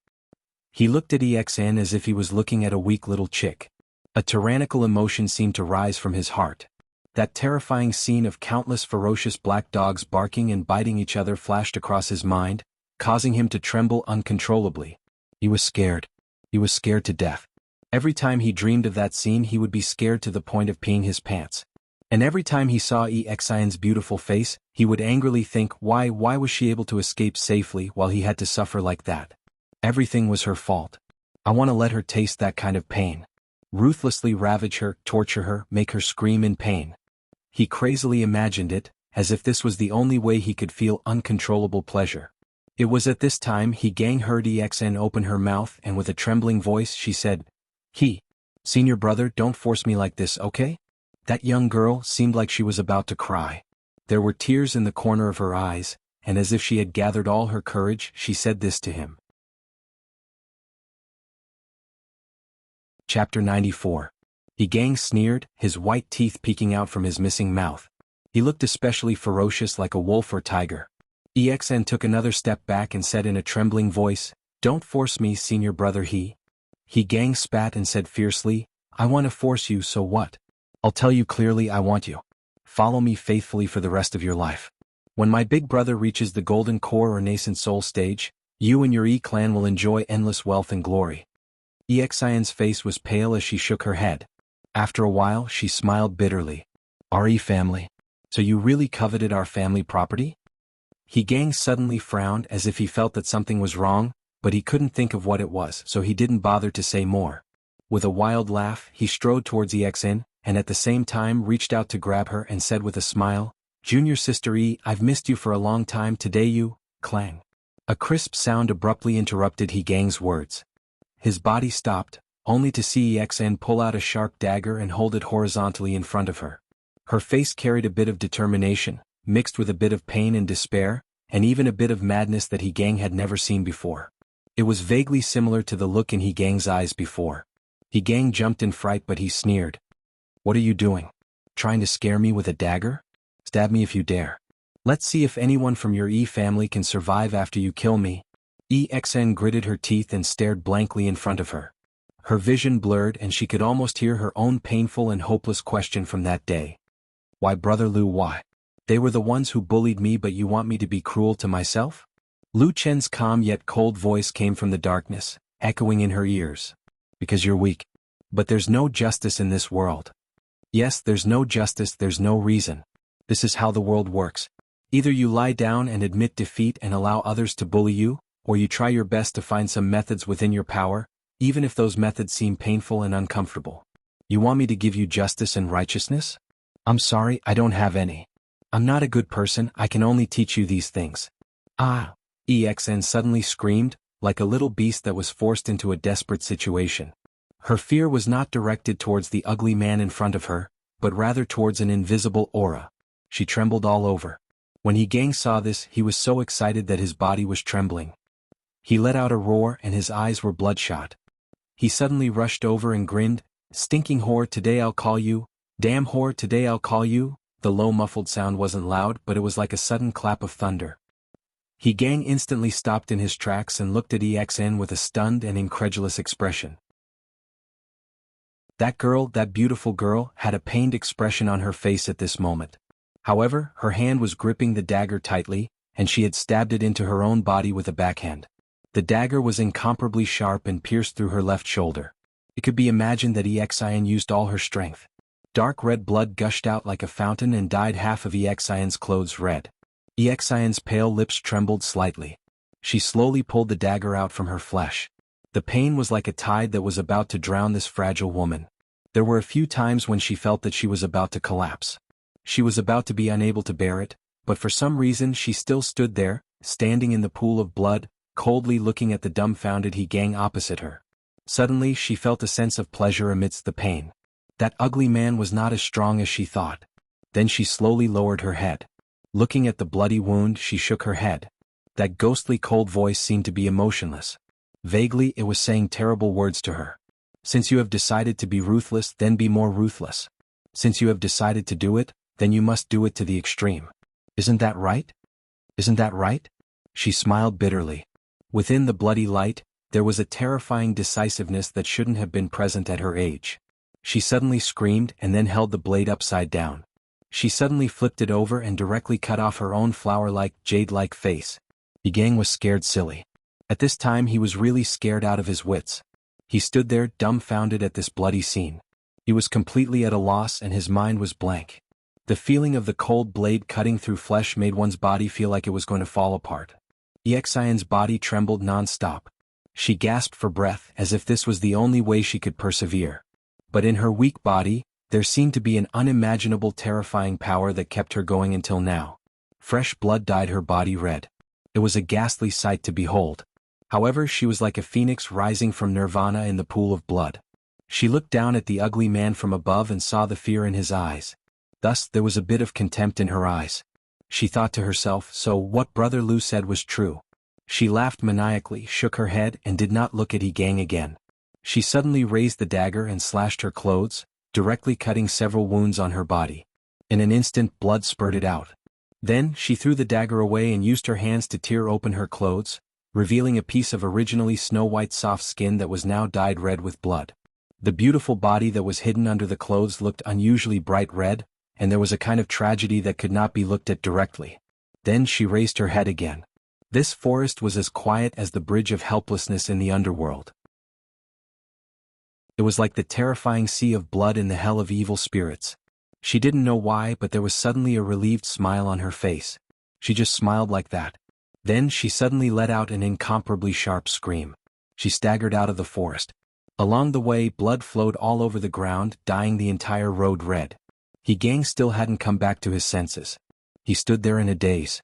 He looked at EXN as if he was looking at a weak little chick. A tyrannical emotion seemed to rise from his heart. That terrifying scene of countless ferocious black dogs barking and biting each other flashed across his mind, causing him to tremble uncontrollably. He was scared. He was scared to death. Every time he dreamed of that scene he would be scared to the point of peeing his pants. And every time he saw EXIN's beautiful face, he would angrily think, why was she able to escape safely while he had to suffer like that? Everything was her fault. I want to let her taste that kind of pain. Ruthlessly ravage her, torture her, make her scream in pain. He crazily imagined it, as if this was the only way he could feel uncontrollable pleasure. It was at this time He Gang heard EXN open her mouth and with a trembling voice she said, Senior brother, don't force me like this, okay? That young girl seemed like she was about to cry. There were tears in the corner of her eyes, and as if she had gathered all her courage, she said this to him. Chapter 94. He Gang sneered, his white teeth peeking out from his missing mouth. He looked especially ferocious, like a wolf or tiger. EXN took another step back and said in a trembling voice, Don't force me, senior brother. He Gang spat and said fiercely, I want to force you, so what? I'll tell you clearly, I want you. Follow me faithfully for the rest of your life. When my big brother reaches the golden core or nascent soul stage, you and your E-clan will enjoy endless wealth and glory. EXIN's face was pale as she shook her head. After a while she smiled bitterly. Our E-family? So you really coveted our family property? He Gang suddenly frowned as if he felt that something was wrong, but he couldn't think of what it was, so he didn't bother to say more. With a wild laugh he strode towards EXN, and at the same time reached out to grab her and said with a smile, Junior sister E, I've missed you for a long time today you, clang. A crisp sound abruptly interrupted He Gang's words. His body stopped, only to see EXN pull out a sharp dagger and hold it horizontally in front of her. Her face carried a bit of determination, mixed with a bit of pain and despair, and even a bit of madness that He Gang had never seen before. It was vaguely similar to the look in He Gang's eyes before. He Gang jumped in fright, but he sneered. What are you doing? Trying to scare me with a dagger? Stab me if you dare. Let's see if anyone from your E-family can survive after you kill me. EXN gritted her teeth and stared blankly in front of her. Her vision blurred and she could almost hear her own painful and hopeless question from that day. Why, brother Lu, why? They were the ones who bullied me, but you want me to be cruel to myself? Lu Chen's calm yet cold voice came from the darkness, echoing in her ears. Because you're weak. But there's no justice in this world. Yes, there's no justice, there's no reason. This is how the world works. Either you lie down and admit defeat and allow others to bully you, or you try your best to find some methods within your power, even if those methods seem painful and uncomfortable. You want me to give you justice and righteousness? I'm sorry, I don't have any. I'm not a good person, I can only teach you these things. Ah! EXN suddenly screamed, like a little beast that was forced into a desperate situation. Her fear was not directed towards the ugly man in front of her, but rather towards an invisible aura. She trembled all over. When He Gang saw this, he was so excited that his body was trembling. He let out a roar and his eyes were bloodshot. He suddenly rushed over and grinned, Stinking whore, today I'll call you. Damn whore, today I'll call you. The low muffled sound wasn't loud, but it was like a sudden clap of thunder. He Gang instantly stopped in his tracks and looked at EXN with a stunned and incredulous expression. That girl, that beautiful girl, had a pained expression on her face at this moment. However, her hand was gripping the dagger tightly, and she had stabbed it into her own body with a backhand. The dagger was incomparably sharp and pierced through her left shoulder. It could be imagined that EXIN used all her strength. Dark red blood gushed out like a fountain and dyed half of EXIN's clothes red. EXIN's pale lips trembled slightly. She slowly pulled the dagger out from her flesh. The pain was like a tide that was about to drown this fragile woman. There were a few times when she felt that she was about to collapse. She was about to be unable to bear it, but for some reason she still stood there, standing in the pool of blood, coldly looking at the dumbfounded He Gang opposite her. Suddenly she felt a sense of pleasure amidst the pain. That ugly man was not as strong as she thought. Then she slowly lowered her head. Looking at the bloody wound, she shook her head. That ghostly cold voice seemed to be emotionless. Vaguely it was saying terrible words to her. Since you have decided to be ruthless, then be more ruthless. Since you have decided to do it, then you must do it to the extreme. Isn't that right? Isn't that right? She smiled bitterly. Within the bloody light, there was a terrifying decisiveness that shouldn't have been present at her age. She suddenly screamed and then held the blade upside down. She suddenly flipped it over and directly cut off her own flower-like, jade-like face. Yigang was scared silly. At this time he was really scared out of his wits. He stood there dumbfounded at this bloody scene. He was completely at a loss and his mind was blank. The feeling of the cold blade cutting through flesh made one's body feel like it was going to fall apart. Xian's body trembled non-stop. She gasped for breath as if this was the only way she could persevere. But in her weak body, there seemed to be an unimaginable terrifying power that kept her going until now. Fresh blood dyed her body red. It was a ghastly sight to behold. However, she was like a phoenix rising from nirvana in the pool of blood. She looked down at the ugly man from above and saw the fear in his eyes. Thus, there was a bit of contempt in her eyes. She thought to herself, so what Brother Lu said was true. She laughed maniacally, shook her head, and did not look at Yigang again. She suddenly raised the dagger and slashed her clothes, directly cutting several wounds on her body. In an instant, blood spurted out. Then, she threw the dagger away and used her hands to tear open her clothes, revealing a piece of originally snow-white soft skin that was now dyed red with blood. The beautiful body that was hidden under the clothes looked unusually bright red, and there was a kind of tragedy that could not be looked at directly. Then she raised her head again. This forest was as quiet as the bridge of helplessness in the underworld. It was like the terrifying sea of blood in the hell of evil spirits. She didn't know why, but there was suddenly a relieved smile on her face. She just smiled like that. Then she suddenly let out an incomparably sharp scream. She staggered out of the forest. Along the way, blood flowed all over the ground, dyeing the entire road red. Yigang still hadn't come back to his senses. He stood there in a daze.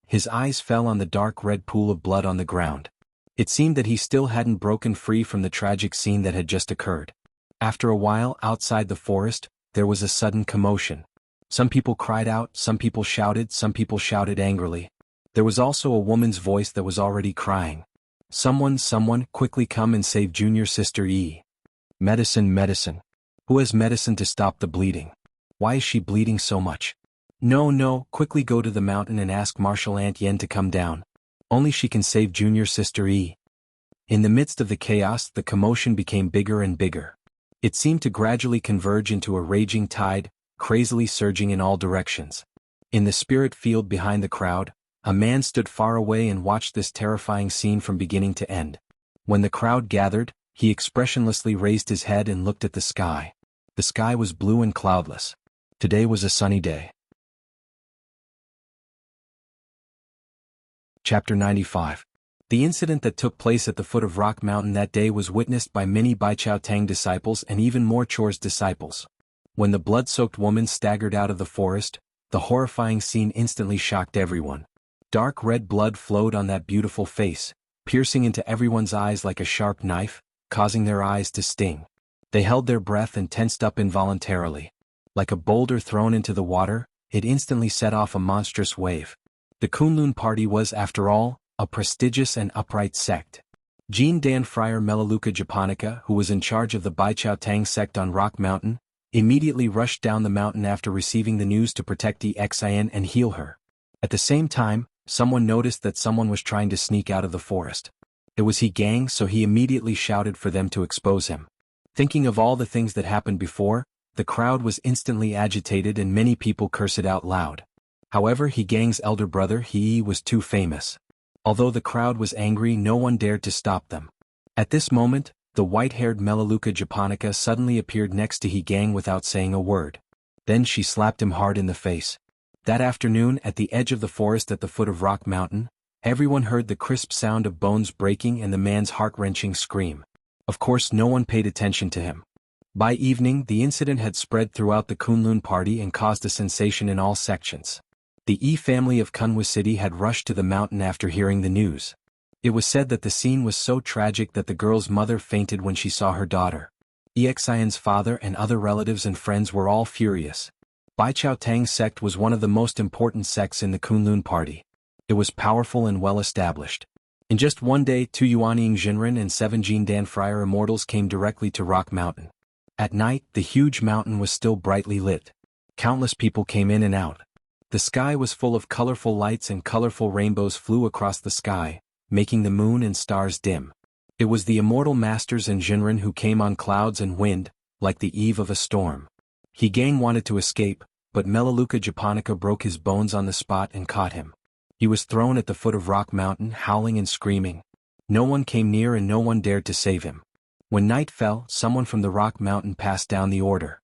His eyes fell on the dark red pool of blood on the ground. It seemed that he still hadn't broken free from the tragic scene that had just occurred. After a while, outside the forest, there was a sudden commotion. Some people cried out, some people shouted angrily. There was also a woman's voice that was already crying. Someone, quickly come and save junior sister E. Medicine. Who has medicine to stop the bleeding? Why is she bleeding so much? No, quickly go to the mountain and ask Martial Aunt Yen to come down. Only she can save junior sister E. In the midst of the chaos, the commotion became bigger and bigger. It seemed to gradually converge into a raging tide, crazily surging in all directions. In the spirit field behind the crowd, a man stood far away and watched this terrifying scene from beginning to end. When the crowd gathered, he expressionlessly raised his head and looked at the sky. The sky was blue and cloudless. Today was a sunny day. Chapter 95. The incident that took place at the foot of Rock Mountain that day was witnessed by many Baichao Tang disciples and even more Chor's disciples. When the blood-soaked woman staggered out of the forest, the horrifying scene instantly shocked everyone. Dark red blood flowed on that beautiful face, piercing into everyone's eyes like a sharp knife, causing their eyes to sting. They held their breath and tensed up involuntarily. Like a boulder thrown into the water, it instantly set off a monstrous wave. The Kunlun party was, after all, a prestigious and upright sect. Jean Dan Friar Melaleuca Japonica, who was in charge of the Baichao Tang sect on Rock Mountain, immediately rushed down the mountain after receiving the news to protect Xian and heal her. At the same time, someone noticed that someone was trying to sneak out of the forest. It was Yigang, so he immediately shouted for them to expose him. Thinking of all the things that happened before, the crowd was instantly agitated and many people cursed it out loud. However, Yigang's elder brother He was too famous. Although the crowd was angry, no one dared to stop them. At this moment, the white-haired Melaleuca Japonica suddenly appeared next to Yigang without saying a word. Then she slapped him hard in the face. That afternoon, at the edge of the forest at the foot of Rock Mountain, everyone heard the crisp sound of bones breaking and the man's heart-wrenching scream. Of course, no one paid attention to him. By evening, the incident had spread throughout the Kunlun party and caused a sensation in all sections. The family of Kunwa City had rushed to the mountain after hearing the news. It was said that the scene was so tragic that the girl's mother fainted when she saw her daughter. Xian's father and other relatives and friends were all furious. Baichao Tang's sect was one of the most important sects in the Kunlun party. It was powerful and well established. In just one day, 2 Yuanying Jinren and 7 Jindan Friar immortals came directly to Rock Mountain. At night, the huge mountain was still brightly lit. Countless people came in and out. The sky was full of colorful lights and colorful rainbows flew across the sky, making the moon and stars dim. It was the immortal masters and Jinren who came on clouds and wind, like the eve of a storm. Gang wanted to escape, but Melaleuca Japonica broke his bones on the spot and caught him. He was thrown at the foot of Rock Mountain, howling and screaming. No one came near and no one dared to save him. When night fell, someone from the Rock Mountain passed down the order.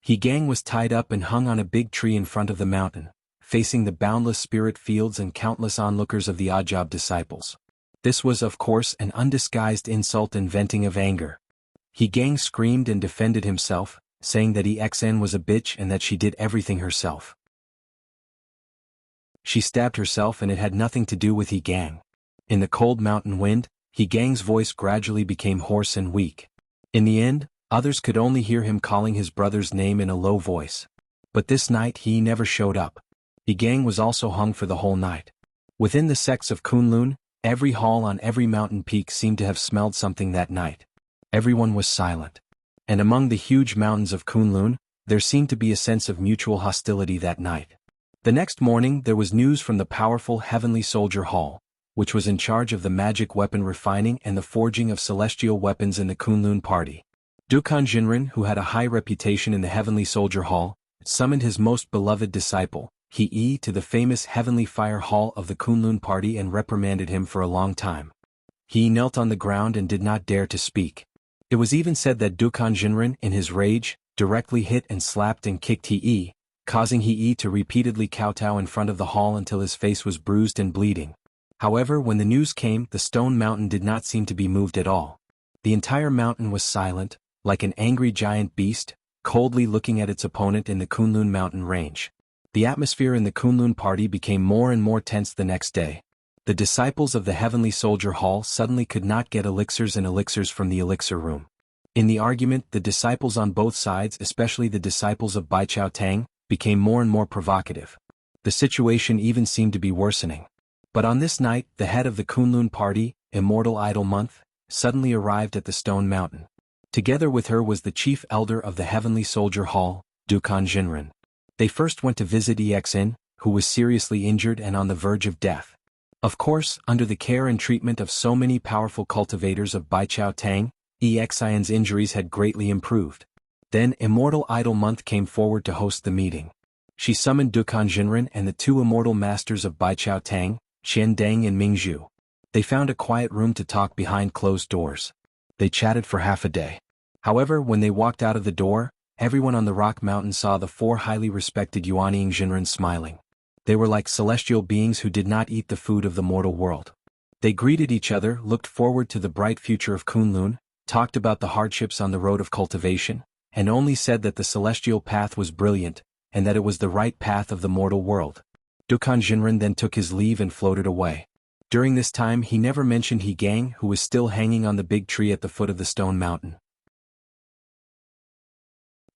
Gang was tied up and hung on a big tree in front of the mountain, facing the boundless spirit fields and countless onlookers of the Oddjob disciples. This was of course an undisguised insult and venting of anger. Gang screamed and defended himself, saying that Exn was a bitch and that she did everything herself. She stabbed herself and it had nothing to do with Gang. In the cold mountain wind, Gang's voice gradually became hoarse and weak. In the end, others could only hear him calling his brother's name in a low voice. But this night he never showed up. Gang was also hung for the whole night. Within the sects of Kunlun, every hall on every mountain peak seemed to have smelled something that night. Everyone was silent. And among the huge mountains of Kunlun, there seemed to be a sense of mutual hostility that night. The next morning there was news from the powerful Heavenly Soldier Hall, which was in charge of the magic weapon refining and the forging of celestial weapons in the Kunlun party. Dukan Jinren, who had a high reputation in the Heavenly Soldier Hall, summoned his most beloved disciple, Heir, to the famous Heavenly Fire Hall of the Kunlun party and reprimanded him for a long time. He knelt on the ground and did not dare to speak. It was even said that Dukan Jinren, in his rage, directly hit and slapped and kicked Heir, causing Heir to repeatedly kowtow in front of the hall until his face was bruised and bleeding. However, when the news came, the stone mountain did not seem to be moved at all. The entire mountain was silent, like an angry giant beast, coldly looking at its opponent in the Kunlun mountain range. The atmosphere in the Kunlun party became more and more tense the next day. The disciples of the Heavenly Soldier Hall suddenly could not get elixirs and elixirs from the elixir room. In the argument, the disciples on both sides, especially the disciples of Baichao Tang, became more and more provocative. The situation even seemed to be worsening. But on this night, the head of the Kunlun party, Immortal Idol Month, suddenly arrived at the Stone Mountain. Together with her was the chief elder of the Heavenly Soldier Hall, Dukan Jinren. They first went to visit Exn, who was seriously injured and on the verge of death. Of course, under the care and treatment of so many powerful cultivators of Baichao Tang, Exn's injuries had greatly improved. Then Immortal Idol Month came forward to host the meeting. She summoned Dukan Jinren and the 2 immortal masters of Baichao Tang, Xian Deng and Mingzhu. They found a quiet room to talk behind closed doors. They chatted for half a day. However, when they walked out of the door, everyone on the Rock Mountain saw the 4 highly respected Yuanying Jinren smiling. They were like celestial beings who did not eat the food of the mortal world. They greeted each other, looked forward to the bright future of Kunlun, talked about the hardships on the road of cultivation, and only said that the celestial path was brilliant, and that it was the right path of the mortal world. Dukan Jinren then took his leave and floated away. During this time he never mentioned Gang, who was still hanging on the big tree at the foot of the stone mountain.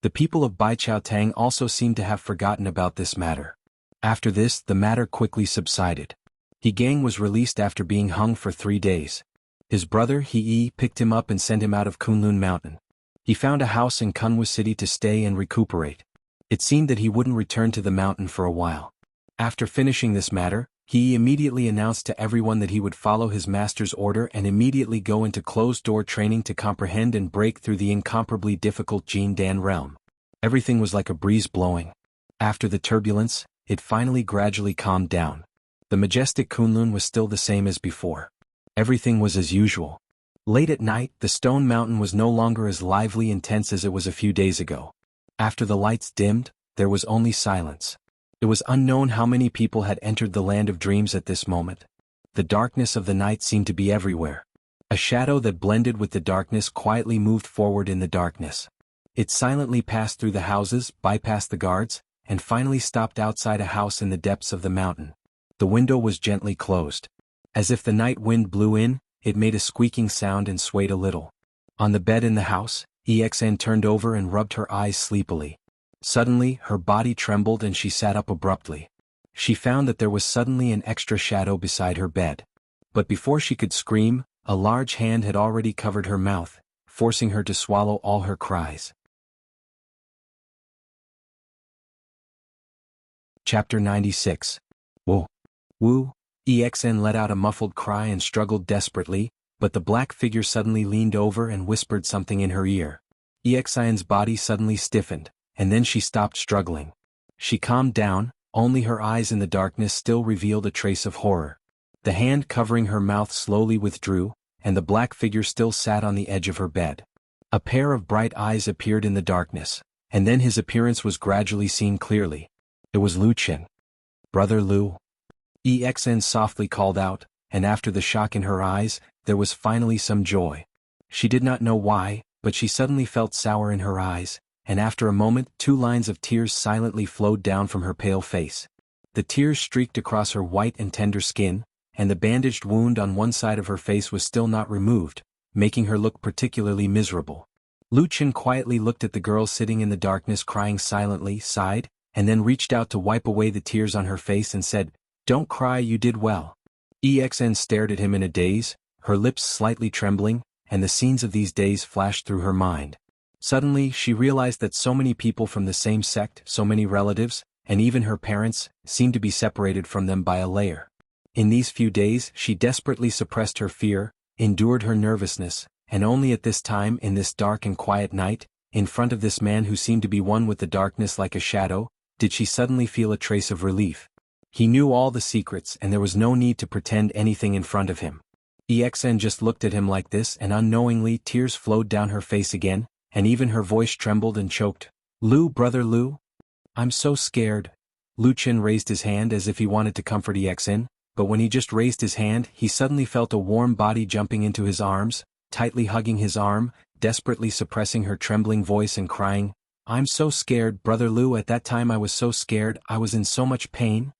The people of Baichao Tang also seemed to have forgotten about this matter. After this, the matter quickly subsided. Gang was released after being hung for 3 days. His brother Heir picked him up and sent him out of Kunlun Mountain. He found a house in Kunwu City to stay and recuperate. It seemed that he wouldn't return to the mountain for a while. After finishing this matter, he immediately announced to everyone that he would follow his master's order and immediately go into closed-door training to comprehend and break through the incomparably difficult Jin Dan realm. Everything was like a breeze blowing. After the turbulence, it finally gradually calmed down. The majestic Kunlun was still the same as before. Everything was as usual. Late at night, the stone mountain was no longer as lively and tense as it was a few days ago. After the lights dimmed, there was only silence. It was unknown how many people had entered the land of dreams at this moment. The darkness of the night seemed to be everywhere. A shadow that blended with the darkness quietly moved forward in the darkness. It silently passed through the houses, bypassed the guards, and finally stopped outside a house in the depths of the mountain. The window was gently closed. As if the night wind blew in, it made a squeaking sound and swayed a little. On the bed in the house, EXN turned over and rubbed her eyes sleepily. Suddenly, her body trembled and she sat up abruptly. She found that there was suddenly an extra shadow beside her bed. But before she could scream, a large hand had already covered her mouth, forcing her to swallow all her cries. Chapter 96. Whoa. Woo. EXN let out a muffled cry and struggled desperately, but the black figure suddenly leaned over and whispered something in her ear. EXN's body suddenly stiffened, and then she stopped struggling. She calmed down, only her eyes in the darkness still revealed a trace of horror. The hand covering her mouth slowly withdrew, and the black figure still sat on the edge of her bed. A pair of bright eyes appeared in the darkness, and then his appearance was gradually seen clearly. It was Lu Chen. "Brother Lu." EXN softly called out, and after the shock in her eyes, there was finally some joy. She did not know why, but she suddenly felt sour in her eyes, and after a moment 2 lines of tears silently flowed down from her pale face. The tears streaked across her white and tender skin, and the bandaged wound on one side of her face was still not removed, making her look particularly miserable. Lu Chen quietly looked at the girl sitting in the darkness crying silently, sighed, and then reached out to wipe away the tears on her face and said, "Don't cry, you did well." EXN stared at him in a daze, her lips slightly trembling, and the scenes of these days flashed through her mind. Suddenly she realized that so many people from the same sect, so many relatives, and even her parents, seemed to be separated from them by a layer. In these few days she desperately suppressed her fear, endured her nervousness, and only at this time in this dark and quiet night, in front of this man who seemed to be one with the darkness like a shadow, did she suddenly feel a trace of relief. He knew all the secrets and there was no need to pretend anything in front of him. EXN just looked at him like this and unknowingly tears flowed down her face again, and even her voice trembled and choked. "Lu, brother Lu? I'm so scared." Lu Chen raised his hand as if he wanted to comfort EXN, but when he just raised his hand he suddenly felt a warm body jumping into his arms, tightly hugging his arm, desperately suppressing her trembling voice and crying, "I'm so scared, brother Lu. At that time I was so scared, I was in so much pain.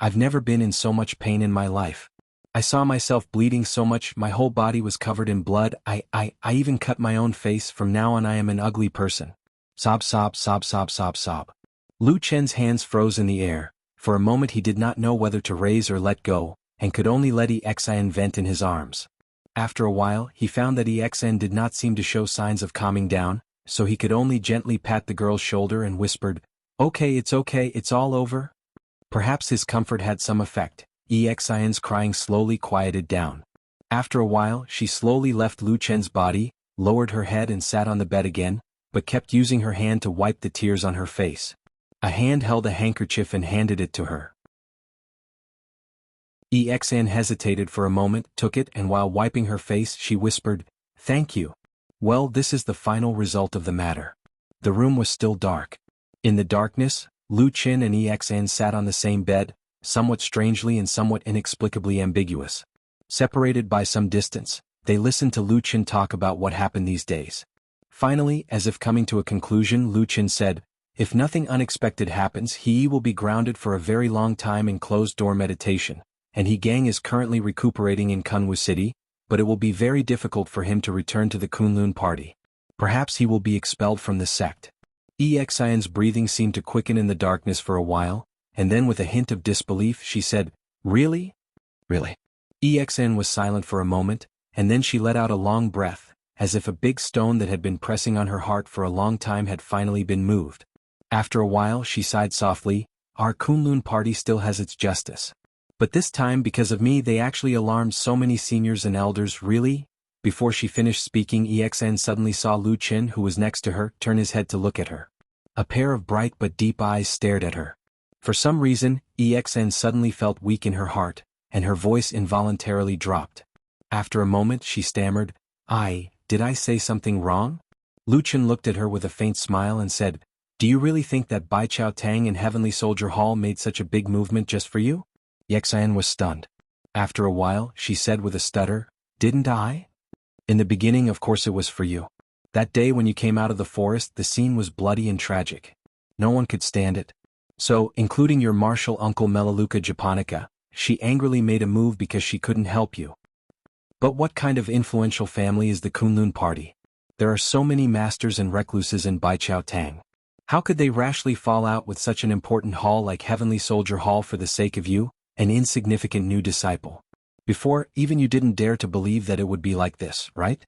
I've never been in so much pain in my life. I saw myself bleeding so much, my whole body was covered in blood, I even cut my own face. From now on I am an ugly person." Sob, sob, sob, sob, sob, sob. Lu Chen's hands froze in the air. For a moment he did not know whether to raise or let go, and could only let EXN vent in his arms. After a while he found that EXN did not seem to show signs of calming down, so he could only gently pat the girl's shoulder and whispered, okay, it's all over." Perhaps his comfort had some effect. EXN's crying slowly quieted down. After a while she slowly left Lu Chen's body, lowered her head and sat on the bed again, but kept using her hand to wipe the tears on her face. A hand held a handkerchief and handed it to her. EXN hesitated for a moment, took it, and while wiping her face she whispered, "Thank you." Well, this is the final result of the matter. The room was still dark. In the darkness, Lu Chen and EXN sat on the same bed, somewhat strangely and somewhat inexplicably ambiguous. Separated by some distance, they listened to Lu Chen talk about what happened these days. Finally, as if coming to a conclusion, Lu Chen said, "If nothing unexpected happens, he will be grounded for a very long time in closed-door meditation, and he gang is currently recuperating in Kunwu City, but it will be very difficult for him to return to the Kunlun party. Perhaps he will be expelled from the sect." EXN's breathing seemed to quicken in the darkness for a while, and then with a hint of disbelief she said, "Really? Really?" EXN was silent for a moment, and then she let out a long breath, as if a big stone that had been pressing on her heart for a long time had finally been moved. After a while she sighed softly, "Our Kunlun party still has its justice. But this time because of me they actually alarmed so many seniors and elders, really?" Before she finished speaking EXN suddenly saw Lu Chen, who was next to her, turn his head to look at her. A pair of bright but deep eyes stared at her. For some reason, EXN suddenly felt weak in her heart, and her voice involuntarily dropped. After a moment she stammered, Did I say something wrong?" Lu Chen looked at her with a faint smile and said, "Do you really think that Bai Chao Tang in Heavenly Soldier Hall made such a big movement just for you?" EXN was stunned. After a while she said with a stutter, "Didn't I? In the beginning of course it was for you. That day when you came out of the forest the scene was bloody and tragic. No one could stand it. So, including your martial uncle Melaleuca Japonica, She angrily made a move because she couldn't help you. But what kind of influential family is the Kunlun party? There are so many masters and recluses in Baichao Tang. How could they rashly fall out with such an important hall like Heavenly Soldier Hall for the sake of you, an insignificant new disciple? Before, even you didn't dare to believe that it would be like this, right?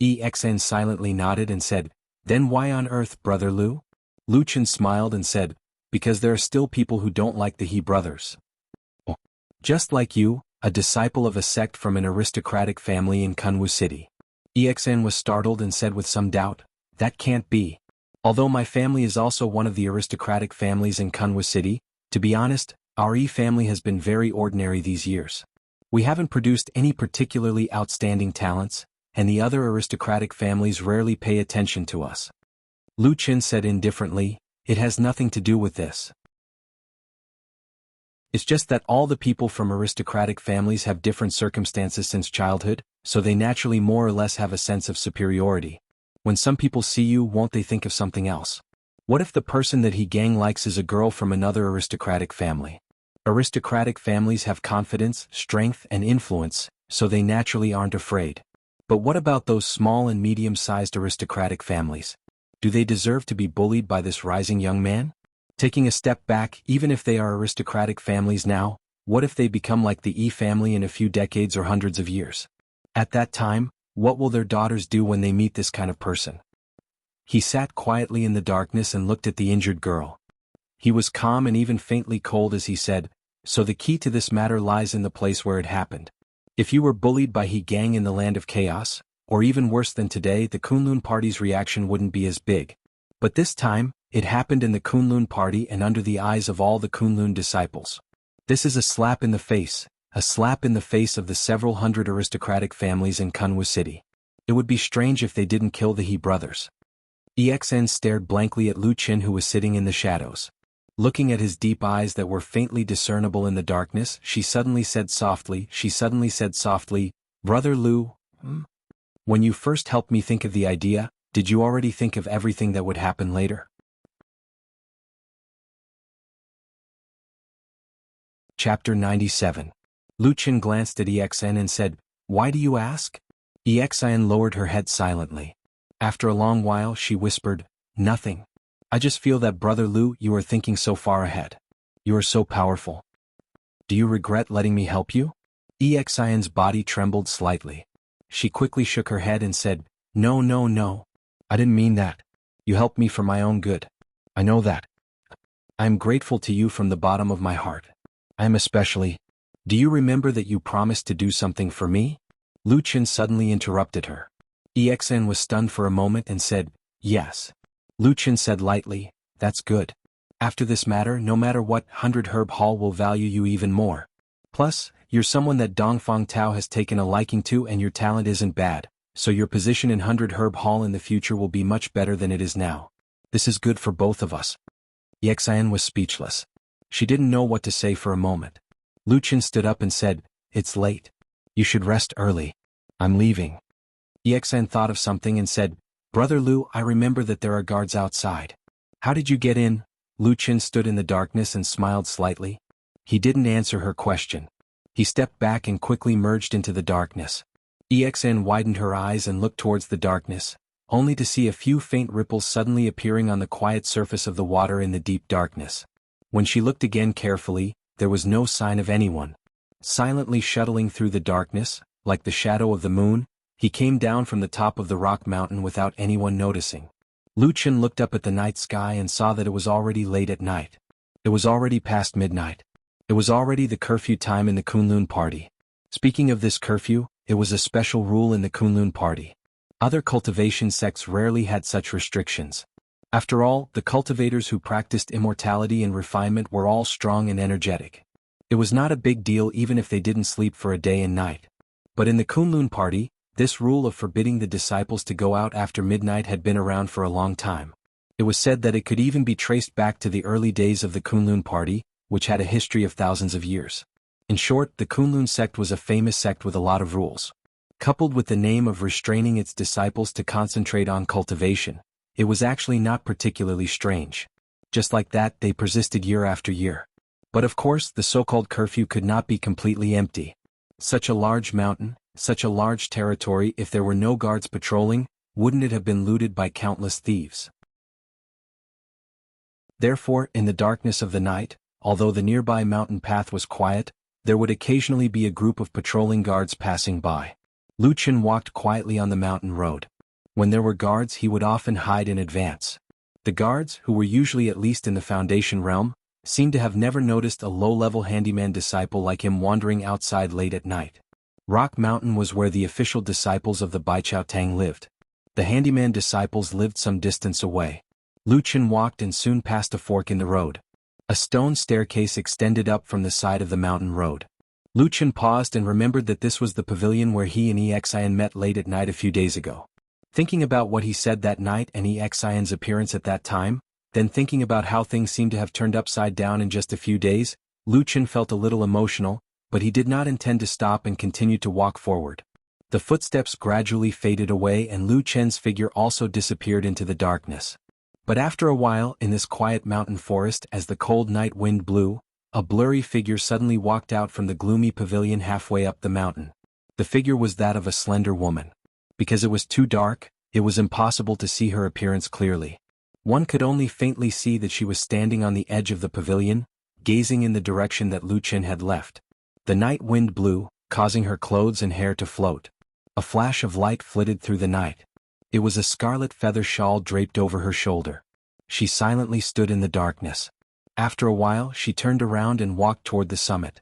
EXN silently nodded and said, then why on earth, Brother Lu? Lu Chen smiled and said, because there are still people who don't like the He brothers. Oh. Just like you, a disciple of a sect from an aristocratic family in Kunwu City. EXN was startled and said with some doubt, that can't be. Although my family is also one of the aristocratic families in Kunwu City, to be honest, our family has been very ordinary these years. We haven't produced any particularly outstanding talents, and the other aristocratic families rarely pay attention to us. Lu Chen said indifferently, it has nothing to do with this. It's just that all the people from aristocratic families have different circumstances since childhood, so they naturally more or less have a sense of superiority. When some people see you, won't they think of something else? What if the person that he gang likes is a girl from another aristocratic family? Aristocratic families have confidence, strength, and influence, so they naturally aren't afraid. But what about those small and medium-sized aristocratic families? Do they deserve to be bullied by this rising young man? Taking a step back, even if they are aristocratic families now, what if they become like the family in a few decades or hundreds of years? At that time, what will their daughters do when they meet this kind of person? He sat quietly in the darkness and looked at the injured girl. He was calm and even faintly cold as he said, so the key to this matter lies in the place where it happened. If you were bullied by He gang in the land of chaos, or even worse than today, the Kunlun party's reaction wouldn't be as big. But this time, it happened in the Kunlun party and under the eyes of all the Kunlun disciples. This is a slap in the face of the several hundred aristocratic families in Kunwu City. It would be strange if they didn't kill the He brothers. EXN stared blankly at Lu Chen, who was sitting in the shadows. Looking at his deep eyes that were faintly discernible in the darkness, she suddenly said softly, Brother Lu, when you first helped me think of the idea, did you already think of everything that would happen later? Chapter 97. Lu Chen glanced at EXN and said, why do you ask? EXN lowered her head silently. After a long while she whispered, nothing. I just feel that Brother Lu, you are thinking so far ahead. You are so powerful. Do you regret letting me help you? EXIN's body trembled slightly. She quickly shook her head and said, no. I didn't mean that. You helped me for my own good. I know that. I am grateful to you from the bottom of my heart. I am especially... Do you remember that you promised to do something for me? Lu Chen suddenly interrupted her. EXN was stunned for a moment and said, yes. Lu Chen said lightly, that's good. After this matter, no matter what, 100 Herb Hall will value you even more. Plus, you're someone that Dongfang Tao has taken a liking to and your talent isn't bad, so your position in 100 Herb Hall in the future will be much better than it is now. This is good for both of us. EXN was speechless. She didn't know what to say for a moment. Lu Chen stood up and said, it's late. You should rest early. I'm leaving. EXN thought of something and said, Brother Lu, I remember that there are guards outside. How did you get in? Lu Chen stood in the darkness and smiled slightly. He didn't answer her question. He stepped back and quickly merged into the darkness. EXN widened her eyes and looked towards the darkness, only to see a few faint ripples suddenly appearing on the quiet surface of the water in the deep darkness. When she looked again carefully, there was no sign of anyone. Silently shuttling through the darkness, like the shadow of the moon, he came down from the top of the rock mountain without anyone noticing. Lu Chen looked up at the night sky and saw that it was already late at night. It was already past midnight. It was already the curfew time in the Kunlun party. Speaking of this curfew, it was a special rule in the Kunlun party. Other cultivation sects rarely had such restrictions. After all, the cultivators who practiced immortality and refinement were all strong and energetic. It was not a big deal even if they didn't sleep for a day and night. But in the Kunlun party, this rule of forbidding the disciples to go out after midnight had been around for a long time. It was said that it could even be traced back to the early days of the Kunlun party, which had a history of thousands of years. In short, the Kunlun sect was a famous sect with a lot of rules. Coupled with the name of restraining its disciples to concentrate on cultivation, it was actually not particularly strange. Just like that, they persisted year after year. But of course the so-called curfew could not be completely empty. Such a large mountain, such a large territory, if there were no guards patrolling, wouldn't it have been looted by countless thieves? Therefore, in the darkness of the night, although the nearby mountain path was quiet, there would occasionally be a group of patrolling guards passing by. Lu Chen walked quietly on the mountain road. When there were guards, he would often hide in advance. The guards, who were usually at least in the Foundation realm, seemed to have never noticed a low-level handyman disciple like him wandering outside late at night. Rock Mountain was where the official disciples of the Baichao Tang lived. The handyman disciples lived some distance away. Lu Chen walked and soon passed a fork in the road. A stone staircase extended up from the side of the mountain road. Lu Chen paused and remembered that this was the pavilion where he and Exian met late at night a few days ago. Thinking about what he said that night and Exian's appearance at that time, then thinking about how things seemed to have turned upside down in just a few days, Lu Chen felt a little emotional, but he did not intend to stop and continued to walk forward. The footsteps gradually faded away and Lu Chen's figure also disappeared into the darkness. But after a while, in this quiet mountain forest, as the cold night wind blew, a blurry figure suddenly walked out from the gloomy pavilion halfway up the mountain. The figure was that of a slender woman. Because it was too dark, it was impossible to see her appearance clearly. One could only faintly see that she was standing on the edge of the pavilion, gazing in the direction that Lu Chen had left. The night wind blew, causing her clothes and hair to float. A flash of light flitted through the night. It was a scarlet feather shawl draped over her shoulder. She silently stood in the darkness. After a while, she turned around and walked toward the summit.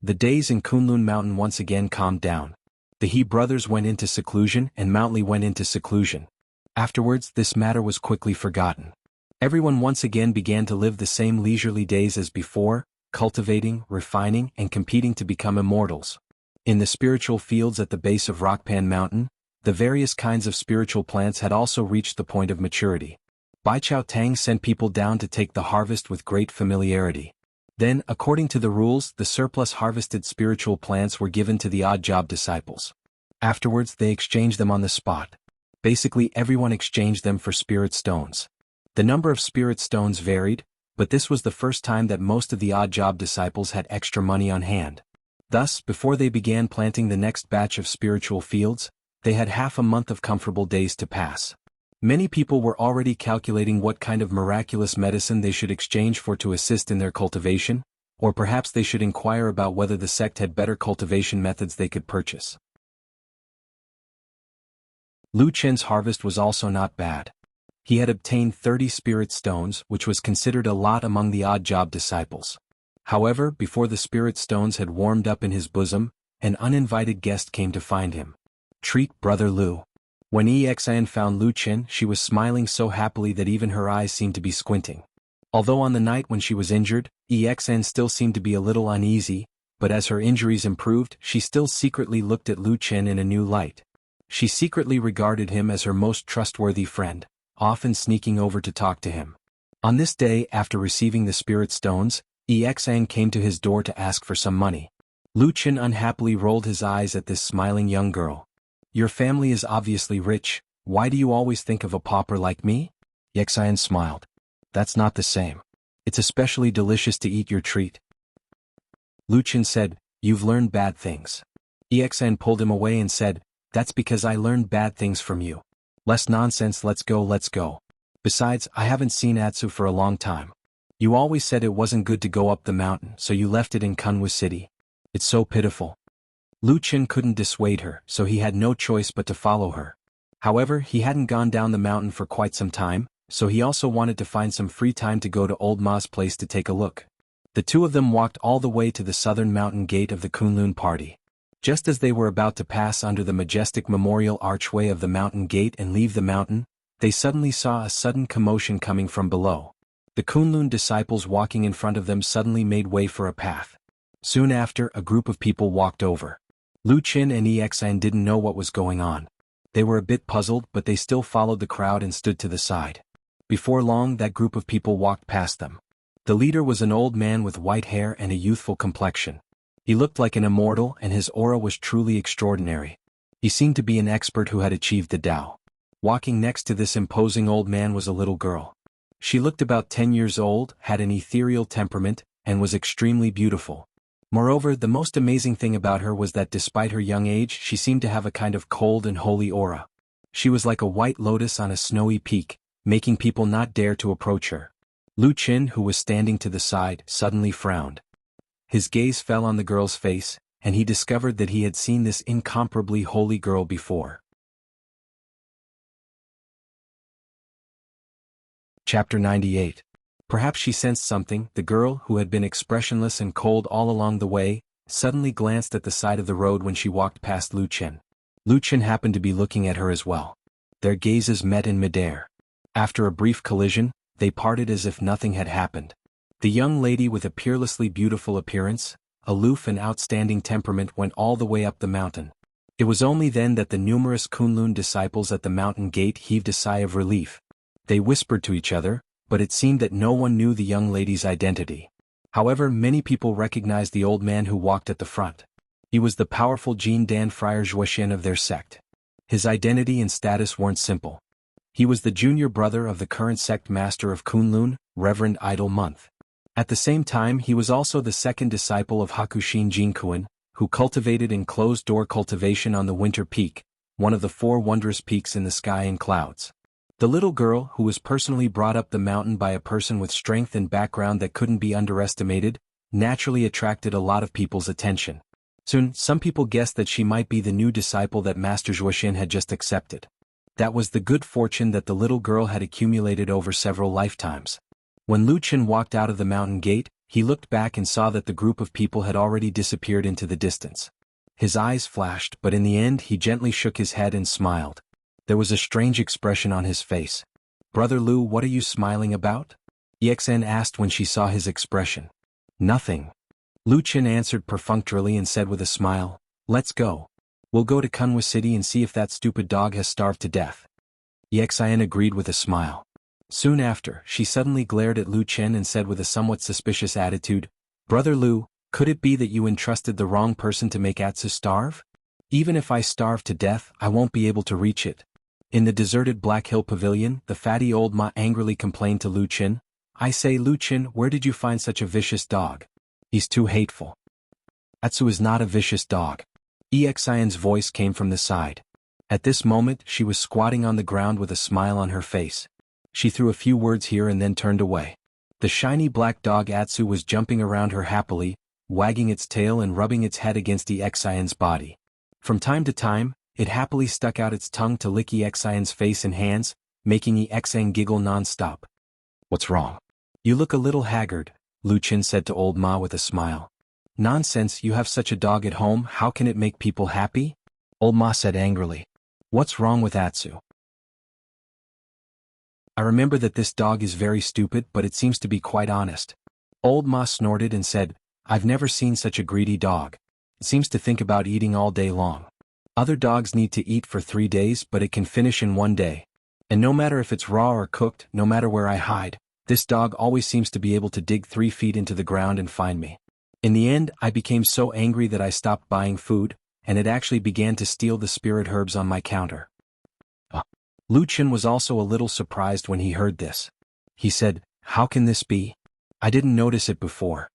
The days in Kunlun Mountain once again calmed down. The He brothers went into seclusion and Mount Li went into seclusion. Afterwards, this matter was quickly forgotten. Everyone once again began to live the same leisurely days as before, cultivating, refining, and competing to become immortals. In the spiritual fields at the base of Rockpan Mountain, the various kinds of spiritual plants had also reached the point of maturity. Baichao Tang sent people down to take the harvest with great familiarity. Then, according to the rules, the surplus harvested spiritual plants were given to the odd job disciples. Afterwards, they exchanged them on the spot. Basically, everyone exchanged them for spirit stones. The number of spirit stones varied, but this was the first time that most of the odd job disciples had extra money on hand. Thus, before they began planting the next batch of spiritual fields, they had half a month of comfortable days to pass. Many people were already calculating what kind of miraculous medicine they should exchange for to assist in their cultivation, or perhaps they should inquire about whether the sect had better cultivation methods they could purchase. Lu Chen's harvest was also not bad. He had obtained 30 spirit stones, which was considered a lot among the odd job disciples. However, before the spirit stones had warmed up in his bosom, an uninvited guest came to find him. "Treat Brother Lu." When Exian found Lu Chen, she was smiling so happily that even her eyes seemed to be squinting. Although on the night when she was injured, Exian still seemed to be a little uneasy, but as her injuries improved, she still secretly looked at Lu Chen in a new light. She secretly regarded him as her most trustworthy friend, often sneaking over to talk to him. On this day, after receiving the spirit stones, Exian came to his door to ask for some money. Lu Chen unhappily rolled his eyes at this smiling young girl. "Your family is obviously rich, why do you always think of a pauper like me?" Exian smiled. "That's not the same. It's especially delicious to eat your treat." Lu Chen said, "You've learned bad things." Exian pulled him away and said, "That's because I learned bad things from you. Less nonsense, let's go, let's go. Besides, I haven't seen Atsu for a long time. You always said it wasn't good to go up the mountain, so you left it in Kunwu City. It's so pitiful." Lu Chen couldn't dissuade her, so he had no choice but to follow her. However, he hadn't gone down the mountain for quite some time, so he also wanted to find some free time to go to Old Ma's place to take a look. The two of them walked all the way to the southern mountain gate of the Kunlun party. Just as they were about to pass under the majestic memorial archway of the mountain gate and leave the mountain, they suddenly saw a sudden commotion coming from below. The Kunlun disciples walking in front of them suddenly made way for a path. Soon after, a group of people walked over. Lu Chen and Exian didn't know what was going on. They were a bit puzzled, but they still followed the crowd and stood to the side. Before long, that group of people walked past them. The leader was an old man with white hair and a youthful complexion. He looked like an immortal and his aura was truly extraordinary. He seemed to be an expert who had achieved the Tao. Walking next to this imposing old man was a little girl. She looked about 10 years old, had an ethereal temperament, and was extremely beautiful. Moreover, the most amazing thing about her was that despite her young age she seemed to have a kind of cold and holy aura. She was like a white lotus on a snowy peak, making people not dare to approach her. Lu Qin, who was standing to the side, suddenly frowned. His gaze fell on the girl's face, and he discovered that he had seen this incomparably holy girl before. Chapter 98. Perhaps she sensed something. The girl, who had been expressionless and cold all along the way, suddenly glanced at the side of the road when she walked past Lu Qin. Lu Qin happened to be looking at her as well. Their gazes met in midair. After a brief collision, they parted as if nothing had happened. The young lady with a peerlessly beautiful appearance, aloof and outstanding temperament went all the way up the mountain. It was only then that the numerous Kunlun disciples at the mountain gate heaved a sigh of relief. They whispered to each other, but it seemed that no one knew the young lady's identity. However, many people recognized the old man who walked at the front. He was the powerful Jin Dan Friar Zhuoxian of their sect. His identity and status weren't simple. He was the junior brother of the current sect master of Kunlun, Reverend Idle Month. At the same time, he was also the second disciple of Hakushin Jinkuan, who cultivated enclosed-door cultivation on the Winter Peak, one of the 4 wondrous peaks in the sky and clouds. The little girl, who was personally brought up the mountain by a person with strength and background that couldn't be underestimated, naturally attracted a lot of people's attention. Soon, some people guessed that she might be the new disciple that Master Zhuoxian had just accepted. That was the good fortune that the little girl had accumulated over several lifetimes. When Lu Qin walked out of the mountain gate, he looked back and saw that the group of people had already disappeared into the distance. His eyes flashed, but in the end he gently shook his head and smiled. There was a strange expression on his face. "Brother Lu, what are you smiling about?" Exen asked when she saw his expression. "Nothing." Lu Qin answered perfunctorily and said with a smile, "Let's go. We'll go to Kunwa City and see if that stupid dog has starved to death." Exen agreed with a smile. Soon after, she suddenly glared at Lu Qin and said with a somewhat suspicious attitude, "Brother Lu, could it be that you entrusted the wrong person to make Atsu starve? Even if I starve to death, I won't be able to reach it." In the deserted Black Hill Pavilion, the fatty old ma angrily complained to Lu Qin, "I say, Lu Qin, where did you find such a vicious dog? He's too hateful." "Atsu is not a vicious dog." Exion's voice came from the side. At this moment, she was squatting on the ground with a smile on her face. She threw a few words here and then turned away. The shiny black dog Atsu was jumping around her happily, wagging its tail and rubbing its head against Exion's body. From time to time, it happily stuck out its tongue to lick Exion's face and hands, making Exion giggle non-stop. "What's wrong? You look a little haggard," Lu Qin said to old Ma with a smile. "Nonsense, you have such a dog at home, how can it make people happy?" Old Ma said angrily. "What's wrong with Atsu? I remember that this dog is very stupid, but it seems to be quite honest." Old Ma snorted and said, "I've never seen such a greedy dog. It seems to think about eating all day long. Other dogs need to eat for 3 days, but it can finish in 1 day. And no matter if it's raw or cooked, no matter where I hide, this dog always seems to be able to dig 3 feet into the ground and find me. In the end, I became so angry that I stopped buying food, and it actually began to steal the spirit herbs on my counter." Lu Qin was also a little surprised when he heard this. He said, "How can this be? I didn't notice it before."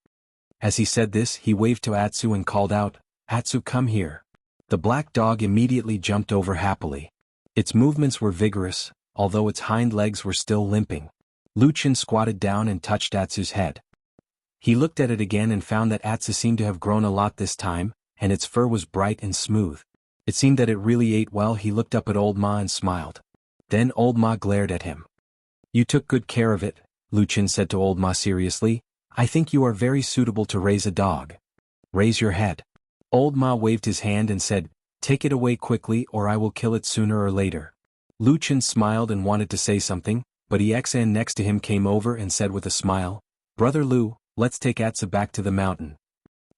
As he said this, he waved to Atsu and called out, "Atsu, come here." The black dog immediately jumped over happily. Its movements were vigorous, although its hind legs were still limping. Lu Qin squatted down and touched Atsu's head. He looked at it again and found that Atsu seemed to have grown a lot this time, and its fur was bright and smooth. It seemed that it really ate well. He looked up at old Ma and smiled. Then old Ma glared at him. "You took good care of it," Lu Qin said to old Ma seriously. "I think you are very suitable to raise a dog. Raise your head." Old Ma waved his hand and said, "Take it away quickly or I will kill it sooner or later." Lu Qin smiled and wanted to say something, but Exan next to him came over and said with a smile, "Brother Lu, let's take Atsu back to the mountain."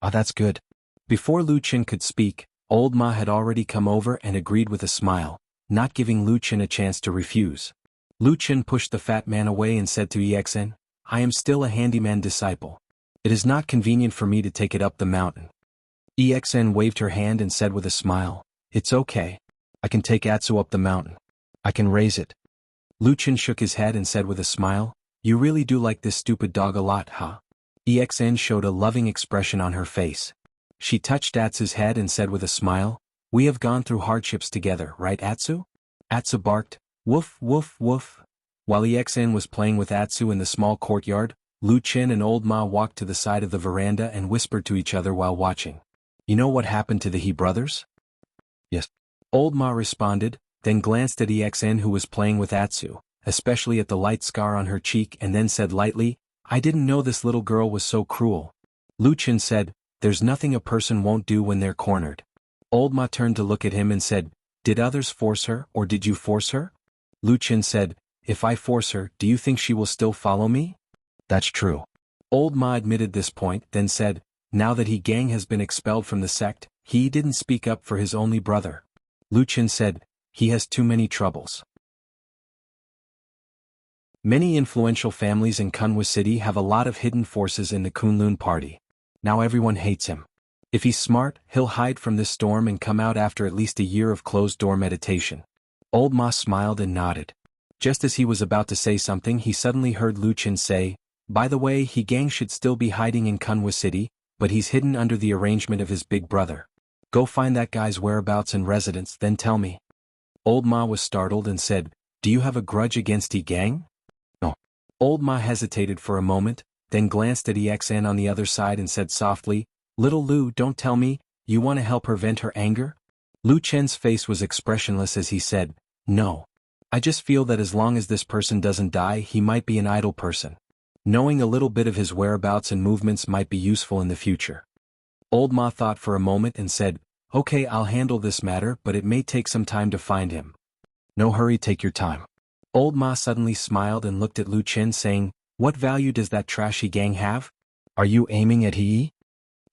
"Ah, that's good." Before Lu Qin could speak, old Ma had already come over and agreed with a smile, not giving Lu Qin a chance to refuse. Lu Qin pushed the fat man away and said to Exan, "I am still a handyman disciple. It is not convenient for me to take it up the mountain." Exan waved her hand and said with a smile, "It's okay. I can take Atsu up the mountain. I can raise it." Lu Qin shook his head and said with a smile, "You really do like this stupid dog a lot, huh?" EXN showed a loving expression on her face. She touched Atsu's head and said with a smile, "We have gone through hardships together, right Atsu?" Atsu barked, "Woof woof woof." While EXN was playing with Atsu in the small courtyard, Lu Qin and Old Ma walked to the side of the veranda and whispered to each other while watching. "You know what happened to the He brothers?" "Yes." Old Ma responded, then glanced at EXN who was playing with Atsu, especially at the light scar on her cheek, and then said lightly, "I didn't know this little girl was so cruel." Lu Qin said, "There's nothing a person won't do when they're cornered." Old Ma turned to look at him and said, "Did others force her or did you force her?" Lu Qin said, "If I force her, do you think she will still follow me?" "That's true." Old Ma admitted this point, then said, "Now that He gang has been expelled from the sect, he didn't speak up for his only brother." Lu Qin said, "He has too many troubles." Many influential families in Kunwa City have a lot of hidden forces in the Kunlun party. Now everyone hates him. If he's smart, he'll hide from this storm and come out after at least a year of closed-door meditation. Old Ma smiled and nodded. Just as he was about to say something, he suddenly heard Lu Qin say, "By the way, He gang should still be hiding in Kunwa City, but he's hidden under the arrangement of his big brother. Go find that guy's whereabouts and residence, then tell me." Old Ma was startled and said, "Do you have a grudge against He gang?" "No." Old Ma hesitated for a moment, then glanced at EXN on the other side and said softly, "Little Lu, don't tell me, you want to help her vent her anger?" Lu Chen's face was expressionless as he said, "No. I just feel that as long as this person doesn't die, he might be an idle person. Knowing a little bit of his whereabouts and movements might be useful in the future." Old Ma thought for a moment and said, "Okay, I'll handle this matter, but it may take some time to find him." "No hurry, take your time." Old Ma suddenly smiled and looked at Lu Chen saying, "What value does that trashy gang have? Are you aiming at He?"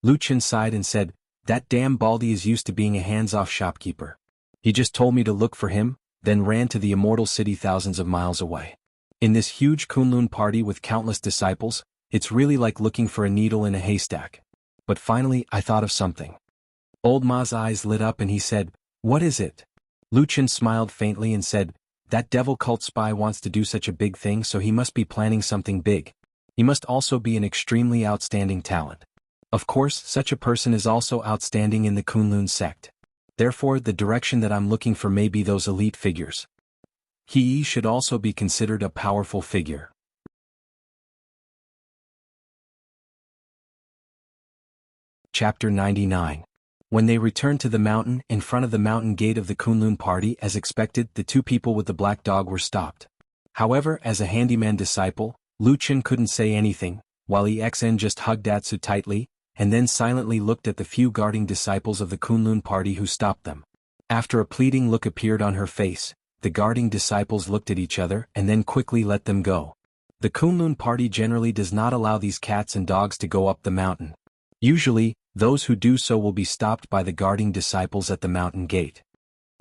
Lu Chen sighed and said, "That damn Baldy is used to being a hands-off shopkeeper. He just told me to look for him, then ran to the immortal city thousands of miles away. In this huge Kunlun party with countless disciples, it's really like looking for a needle in a haystack. But finally I thought of something." Old Ma's eyes lit up and he said, "What is it?" Lu Chen smiled faintly and said, "That devil cult spy wants to do such a big thing, so he must be planning something big. He must also be an extremely outstanding talent. Of course, such a person is also outstanding in the Kunlun sect. Therefore, the direction that I'm looking for may be those elite figures. He should also be considered a powerful figure." Chapter 99. When they returned to the mountain, in front of the mountain gate of the Kunlun party, as expected, the two people with the black dog were stopped. However, as a handyman disciple, Lu Chen couldn't say anything, while EXN just hugged Atsu tightly, and then silently looked at the few guarding disciples of the Kunlun party who stopped them. After a pleading look appeared on her face, the guarding disciples looked at each other and then quickly let them go. The Kunlun party generally does not allow these cats and dogs to go up the mountain. Usually, those who do so will be stopped by the guarding disciples at the mountain gate.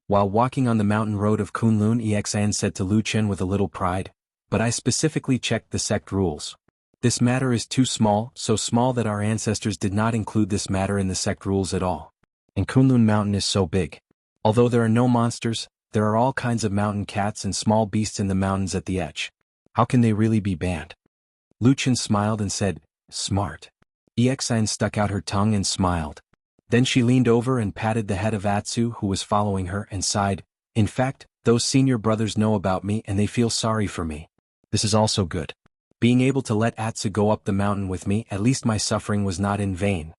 While walking on the mountain road of Kunlun, EXN said to Lu Chen with a little pride, "But I specifically checked the sect rules. This matter is too small, so small that our ancestors did not include this matter in the sect rules at all. And Kunlun Mountain is so big. Although there are no monsters, there are all kinds of mountain cats and small beasts in the mountains at the edge. How can they really be banned?" Lu Chen smiled and said, "Smart." EXN stuck out her tongue and smiled. Then she leaned over and patted the head of Atsu, who was following her, and sighed, "In fact, those senior brothers know about me and they feel sorry for me. This is also good. Being able to let Atsu go up the mountain with me, at least my suffering was not in vain."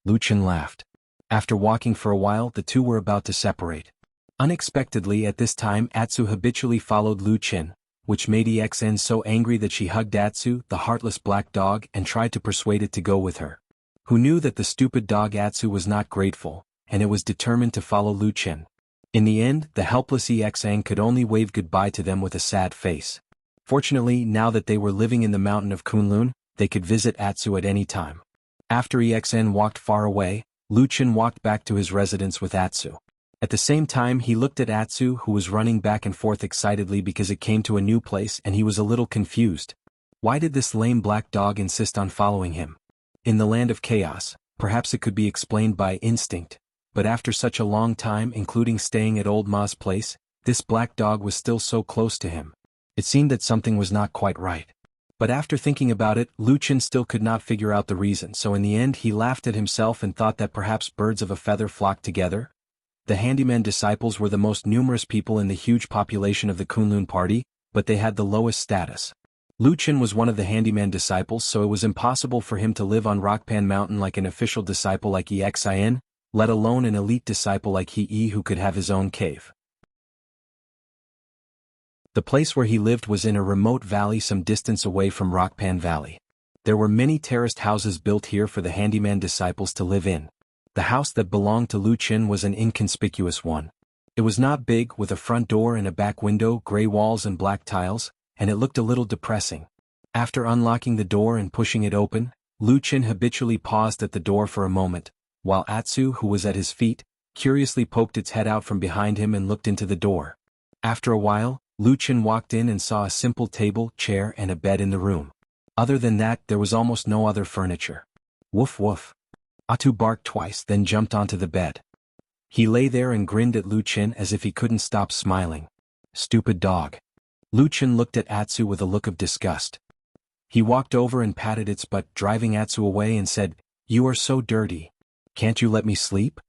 Lu Chen laughed. After walking for a while, the two were about to separate. Unexpectedly at this time, Atsu habitually followed Lu Chen, which made EXN so angry that she hugged Atsu, the heartless black dog, and tried to persuade it to go with her. Who knew that the stupid dog Atsu was not grateful, and it was determined to follow Lu Chen. In the end, the helpless EXN could only wave goodbye to them with a sad face. Fortunately, now that they were living in the mountain of Kunlun, they could visit Atsu at any time. After EXN walked far away, Lu Chen walked back to his residence with Atsu. At the same time, he looked at Atsu, who was running back and forth excitedly because it came to a new place, and he was a little confused. Why did this lame black dog insist on following him? In the land of chaos, perhaps it could be explained by instinct, but after such a long time, including staying at Old Ma's place, this black dog was still so close to him. It seemed that something was not quite right. But after thinking about it, Lucien still could not figure out the reason, so in the end he laughed at himself and thought that perhaps birds of a feather flocked together. The handyman disciples were the most numerous people in the huge population of the Kunlun party, but they had the lowest status. Lucien was one of the handyman disciples, so it was impossible for him to live on Rockpan Mountain like an official disciple like Xin, let alone an elite disciple like He who could have his own cave. The place where he lived was in a remote valley some distance away from Rockpan Valley. There were many terraced houses built here for the handyman disciples to live in. The house that belonged to Lucien was an inconspicuous one. It was not big, with a front door and a back window, gray walls and black tiles, and it looked a little depressing. After unlocking the door and pushing it open, Lucien habitually paused at the door for a moment, while Atsu, who was at his feet, curiously poked its head out from behind him and looked into the door. After a while, Lucien walked in and saw a simple table, chair and a bed in the room. Other than that, there was almost no other furniture. Woof woof. Atsu barked twice, then jumped onto the bed. He lay there and grinned at Lucien as if he couldn't stop smiling. Stupid dog. Lucien looked at Atsu with a look of disgust. He walked over and patted its butt, driving Atsu away, and said, "You are so dirty. Can't you let me sleep?"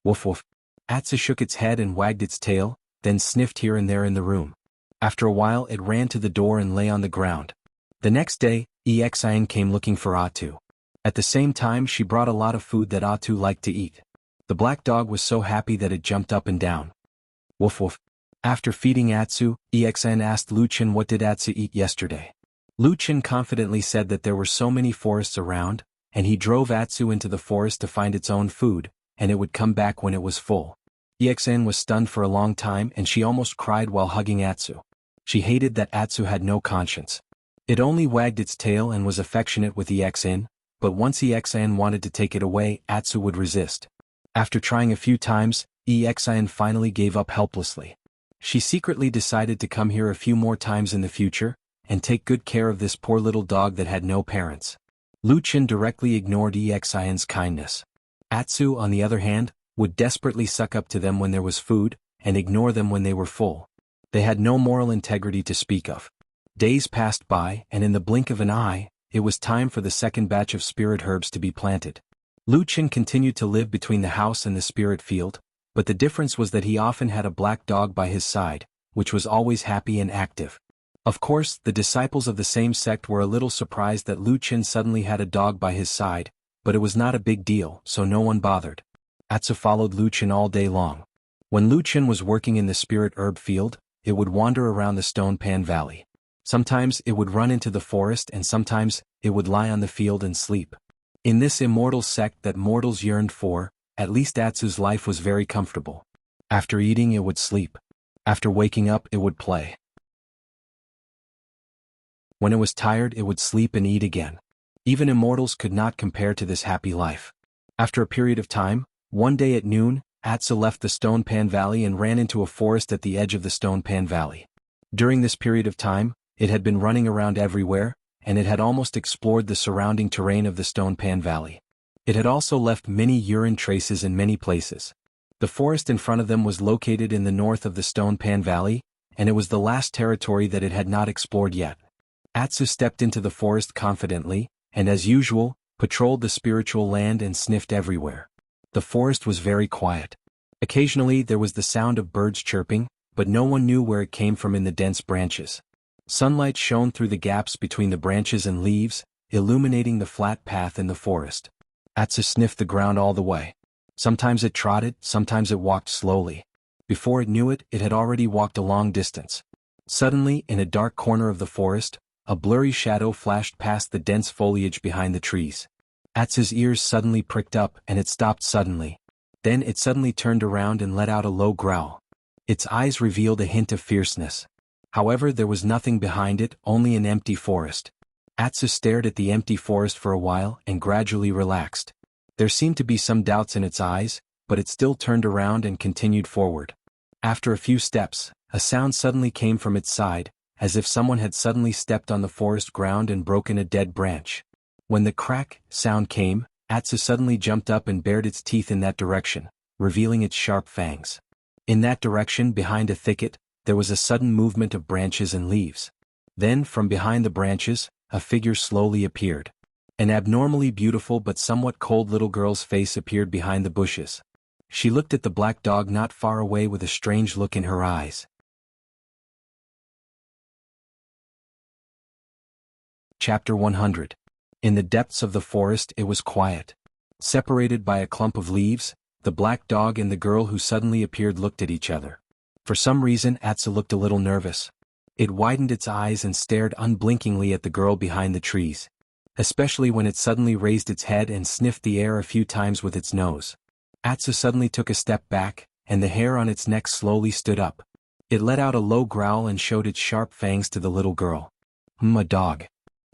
Woof woof. Atsu shook its head and wagged its tail, then sniffed here and there in the room. After a while it ran to the door and lay on the ground. The next day, Xin came looking for Atsu. At the same time she brought a lot of food that Atsu liked to eat. The black dog was so happy that it jumped up and down. Woof woof. After feeding Atsu, Xin asked Lucien what did Atsu eat yesterday. Lucien confidently said that there were so many forests around, and he drove Atsu into the forest to find its own food, and it would come back when it was full. Xin was stunned for a long time and she almost cried while hugging Atsu. She hated that Atsu had no conscience. It only wagged its tail and was affectionate with Xin, but once Xin wanted to take it away, Atsu would resist. After trying a few times, Xin finally gave up helplessly. She secretly decided to come here a few more times in the future, and take good care of this poor little dog that had no parents. Lucien directly ignored Xin's kindness. Atsu, on the other hand, would desperately suck up to them when there was food, and ignore them when they were full. They had no moral integrity to speak of. Days passed by, and in the blink of an eye, it was time for the second batch of spirit herbs to be planted. Lucien continued to live between the house and the spirit field, but the difference was that he often had a black dog by his side, which was always happy and active. Of course, the disciples of the same sect were a little surprised that Lucien suddenly had a dog by his side, but it was not a big deal, so no one bothered. Atsu followed Lucien all day long. When Lucien was working in the spirit herb field, it would wander around the Stone Pan Valley. Sometimes it would run into the forest and sometimes it would lie on the field and sleep. In this immortal sect that mortals yearned for, at least Atsu's life was very comfortable. After eating it would sleep. After waking up it would play. When it was tired it would sleep and eat again. Even immortals could not compare to this happy life. After a period of time, one day at noon, Atsu left the Stone Pan Valley and ran into a forest at the edge of the Stone Pan Valley. During this period of time, it had been running around everywhere, and it had almost explored the surrounding terrain of the Stone Pan Valley. It had also left many urine traces in many places. The forest in front of them was located in the north of the Stone Pan Valley, and it was the last territory that it had not explored yet. Atsu stepped into the forest confidently, and as usual, patrolled the spiritual land and sniffed everywhere. The forest was very quiet. Occasionally there was the sound of birds chirping, but no one knew where it came from in the dense branches. Sunlight shone through the gaps between the branches and leaves, illuminating the flat path in the forest. Atsu sniffed the ground all the way. Sometimes it trotted, sometimes it walked slowly. Before it knew it, it had already walked a long distance. Suddenly, in a dark corner of the forest, a blurry shadow flashed past the dense foliage behind the trees. Atsu's ears suddenly pricked up and it stopped suddenly. Then it suddenly turned around and let out a low growl. Its eyes revealed a hint of fierceness. However, there was nothing behind it, only an empty forest. Atsu stared at the empty forest for a while and gradually relaxed. There seemed to be some doubts in its eyes, but it still turned around and continued forward. After a few steps, a sound suddenly came from its side, as if someone had suddenly stepped on the forest ground and broken a dead branch. When the crack sound came, Atsu suddenly jumped up and bared its teeth in that direction, revealing its sharp fangs. In that direction, behind a thicket, there was a sudden movement of branches and leaves. Then, from behind the branches, a figure slowly appeared. An abnormally beautiful but somewhat cold little girl's face appeared behind the bushes. She looked at the black dog not far away with a strange look in her eyes. Chapter 100. In the depths of the forest it was quiet. Separated by a clump of leaves, the black dog and the girl who suddenly appeared looked at each other. For some reason Atsu looked a little nervous. It widened its eyes and stared unblinkingly at the girl behind the trees. Especially when it suddenly raised its head and sniffed the air a few times with its nose. Atsu suddenly took a step back, and the hair on its neck slowly stood up. It let out a low growl and showed its sharp fangs to the little girl. A dog.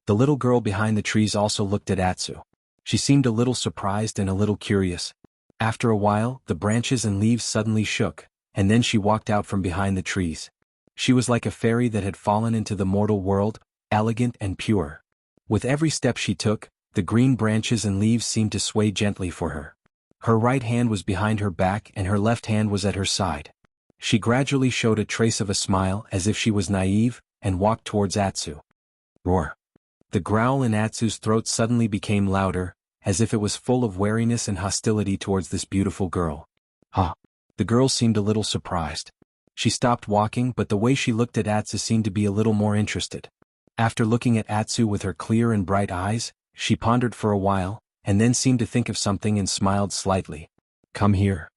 The little girl behind the trees also looked at Atsu. She seemed a little surprised and a little curious. After a while, the branches and leaves suddenly shook, and then she walked out from behind the trees. She was like a fairy that had fallen into the mortal world, elegant and pure. With every step she took, the green branches and leaves seemed to sway gently for her. Her right hand was behind her back and her left hand was at her side. She gradually showed a trace of a smile as if she was naive, and walked towards Atsu. Roar. The growl in Atsu's throat suddenly became louder, as if it was full of wariness and hostility towards this beautiful girl. The girl seemed a little surprised. She stopped walking, but the way she looked at Atsu seemed to be a little more interested. After looking at Atsu with her clear and bright eyes, she pondered for a while, and then seemed to think of something and smiled slightly. Come here.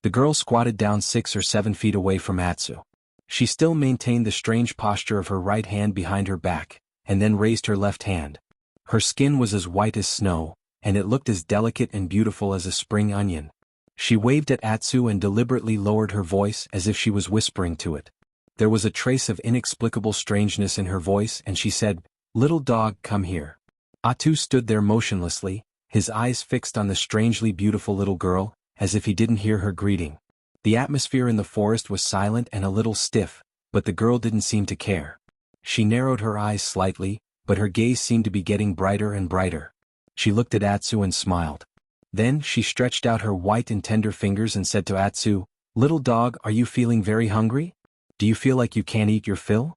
The girl squatted down 6 or 7 feet away from Atsu. She still maintained the strange posture of her right hand behind her back, and then raised her left hand. Her skin was as white as snow, and it looked as delicate and beautiful as a spring onion. She waved at Atsu and deliberately lowered her voice as if she was whispering to it. There was a trace of inexplicable strangeness in her voice and she said, "Little dog, come here." Atsu stood there motionlessly, his eyes fixed on the strangely beautiful little girl, as if he didn't hear her greeting. The atmosphere in the forest was silent and a little stiff, but the girl didn't seem to care. She narrowed her eyes slightly, but her gaze seemed to be getting brighter and brighter. She looked at Atsu and smiled. Then she stretched out her white and tender fingers and said to Atsu, "Little dog, are you feeling very hungry? Do you feel like you can't eat your fill?"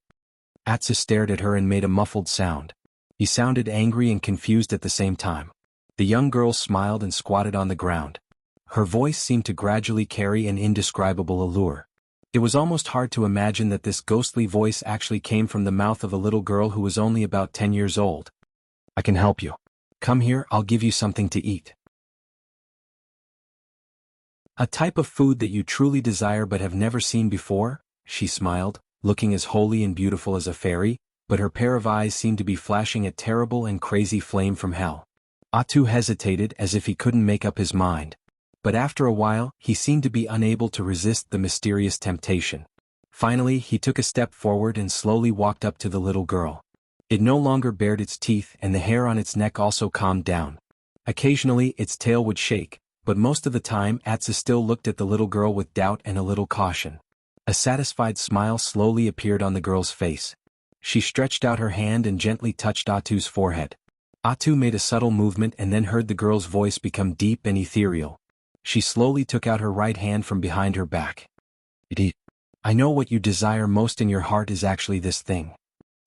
Atsu stared at her and made a muffled sound. He sounded angry and confused at the same time. The young girl smiled and squatted on the ground. Her voice seemed to gradually carry an indescribable allure. It was almost hard to imagine that this ghostly voice actually came from the mouth of a little girl who was only about 10 years old. "I can help you. Come here, I'll give you something to eat. A type of food that you truly desire but have never seen before?" She smiled, looking as holy and beautiful as a fairy, but her pair of eyes seemed to be flashing a terrible and crazy flame from hell. Atsu hesitated as if he couldn't make up his mind. But after a while, he seemed to be unable to resist the mysterious temptation. Finally, he took a step forward and slowly walked up to the little girl. It no longer bared its teeth and the hair on its neck also calmed down. Occasionally, its tail would shake, but most of the time Atsu still looked at the little girl with doubt and a little caution. A satisfied smile slowly appeared on the girl's face. She stretched out her hand and gently touched Atsu's forehead. Atsu made a subtle movement and then heard the girl's voice become deep and ethereal. She slowly took out her right hand from behind her back. "I know what you desire most in your heart is actually this thing,"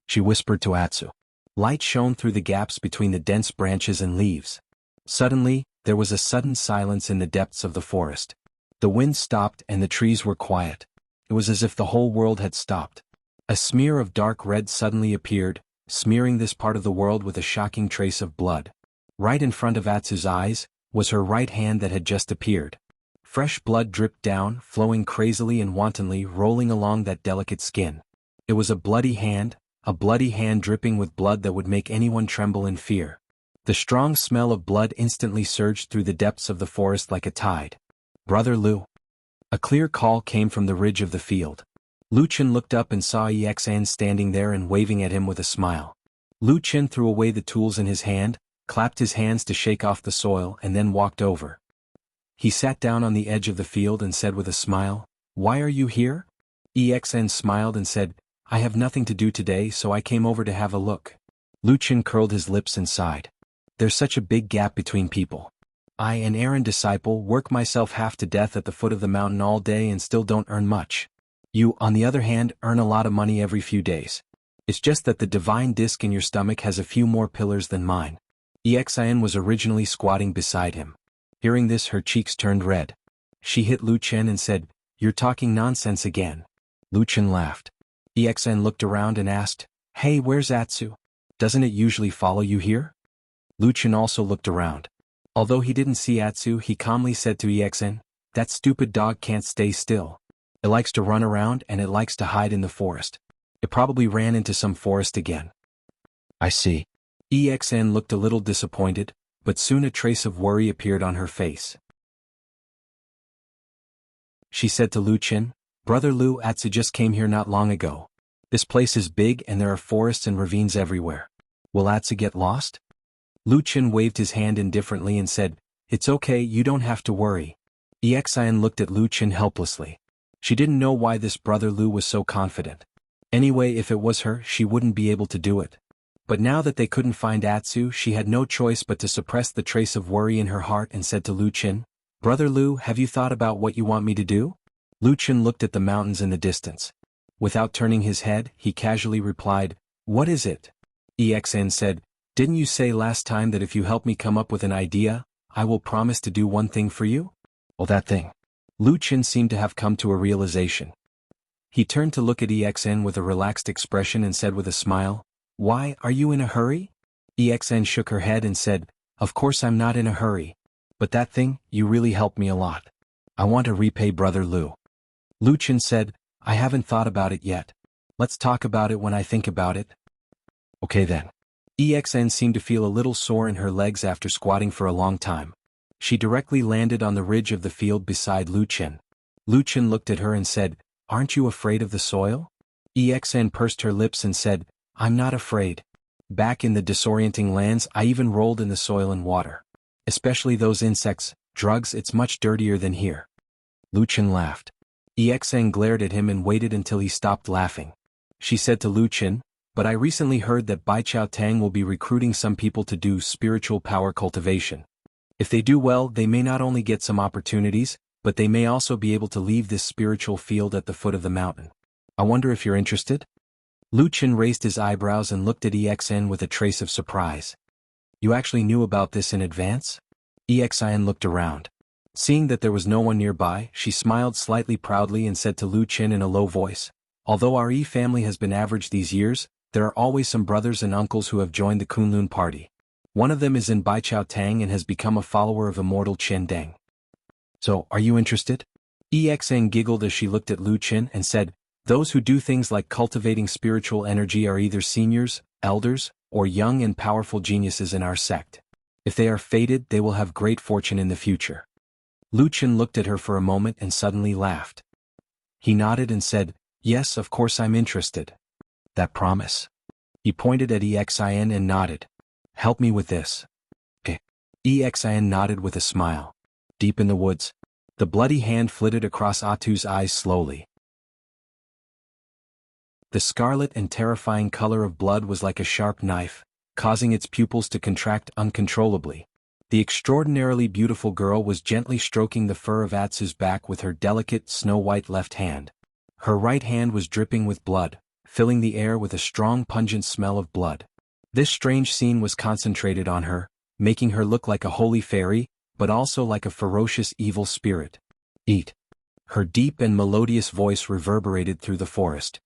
she whispered to Atsu. Light shone through the gaps between the dense branches and leaves. Suddenly, there was a sudden silence in the depths of the forest. The wind stopped and the trees were quiet. It was as if the whole world had stopped. A smear of dark red suddenly appeared, smearing this part of the world with a shocking trace of blood. Right in front of Atsu's eyes was her right hand that had just appeared. Fresh blood dripped down, flowing crazily and wantonly, rolling along that delicate skin. It was a bloody hand dripping with blood that would make anyone tremble in fear. The strong smell of blood instantly surged through the depths of the forest like a tide. "Brother Lu." A clear call came from the ridge of the field. Lu Chen looked up and saw Exan standing there and waving at him with a smile. Lu Chen threw away the tools in his hand, clapped his hands to shake off the soil and then walked over. He sat down on the edge of the field and said with a smile, "Why are you here?" Exan smiled and said, "I have nothing to do today so I came over to have a look." Lu Chen curled his lips and sighed. "There's such a big gap between people. I, an errand disciple, work myself half to death at the foot of the mountain all day and still don't earn much. You, on the other hand, earn a lot of money every few days. It's just that the divine disc in your stomach has a few more pillars than mine. Exin was originally squatting beside him. Hearing this, her cheeks turned red. She hit Lu Chen and said, "You're talking nonsense again." Lu Chen laughed. Exin looked around and asked, "Hey, where's Atsu? Doesn't it usually follow you here?" Lu Chen also looked around. Although he didn't see Atsu, he calmly said to Exin, "That stupid dog can't stay still. It likes to run around and it likes to hide in the forest. It probably ran into some forest again." "I see." Exin looked a little disappointed, but soon a trace of worry appeared on her face. She said to Lu Chen, "Brother Lu, Atsu just came here not long ago. This place is big and there are forests and ravines everywhere. Will Atsu get lost?" Lu Chen waved his hand indifferently and said, "It's okay, you don't have to worry." Exin looked at Lu Chen helplessly. She didn't know why this brother Lu was so confident. Anyway, if it was her, she wouldn't be able to do it. But now that they couldn't find Atsu, she had no choice but to suppress the trace of worry in her heart and said to Lu Chen, "Brother Lu, have you thought about what you want me to do?" Lu Chen looked at the mountains in the distance. Without turning his head, he casually replied, "What is it?" Exin said, "Didn't you say last time that if you help me come up with an idea, I will promise to do one thing for you?" "Well, that thing." Lu Chen seemed to have come to a realization. He turned to look at Exin with a relaxed expression and said with a smile, "Why, are you in a hurry?" Exin shook her head and said, "Of course I'm not in a hurry. But that thing, you really helped me a lot. I want to repay Brother Lu." Lu Chen said, "I haven't thought about it yet. Let's talk about it when I think about it." "Okay then." Exin seemed to feel a little sore in her legs after squatting for a long time. She directly landed on the ridge of the field beside Lu Chen. Lu Chen looked at her and said, "Aren't you afraid of the soil?" Exin pursed her lips and said, "I'm not afraid. Back in the disorienting lands, I even rolled in the soil and water. Especially those insects, drugs, it's much dirtier than here." Lu Chen laughed. Exin glared at him and waited until he stopped laughing. She said to Lu Chen, "But I recently heard that Baichao Tang will be recruiting some people to do spiritual power cultivation. If they do well, they may not only get some opportunities, but they may also be able to leave this spiritual field at the foot of the mountain. I wonder if you're interested?" Lu Chen raised his eyebrows and looked at Exin with a trace of surprise. "You actually knew about this in advance?" Exin looked around. Seeing that there was no one nearby, she smiled slightly proudly and said to Lu Chen in a low voice, "Although our family has been average these years, there are always some brothers and uncles who have joined the Kunlun party. One of them is in Baichao Tang and has become a follower of immortal Chen Deng. So, are you interested?" Exin giggled as she looked at Lu Chen and said, "Those who do things like cultivating spiritual energy are either seniors, elders, or young and powerful geniuses in our sect. If they are fated, they will have great fortune in the future." Lu Chen looked at her for a moment and suddenly laughed. He nodded and said, "Yes, of course I'm interested. That promise?" He pointed at Exin and nodded. "Help me with this." "Eh." Exin nodded with a smile. Deep in the woods, the bloody hand flitted across Atu's eyes slowly. The scarlet and terrifying color of blood was like a sharp knife, causing its pupils to contract uncontrollably. The extraordinarily beautiful girl was gently stroking the fur of Atsu's back with her delicate, snow-white left hand. Her right hand was dripping with blood, filling the air with a strong pungent smell of blood. This strange scene was concentrated on her, making her look like a holy fairy, but also like a ferocious evil spirit. "Eat." Her deep and melodious voice reverberated through the forest.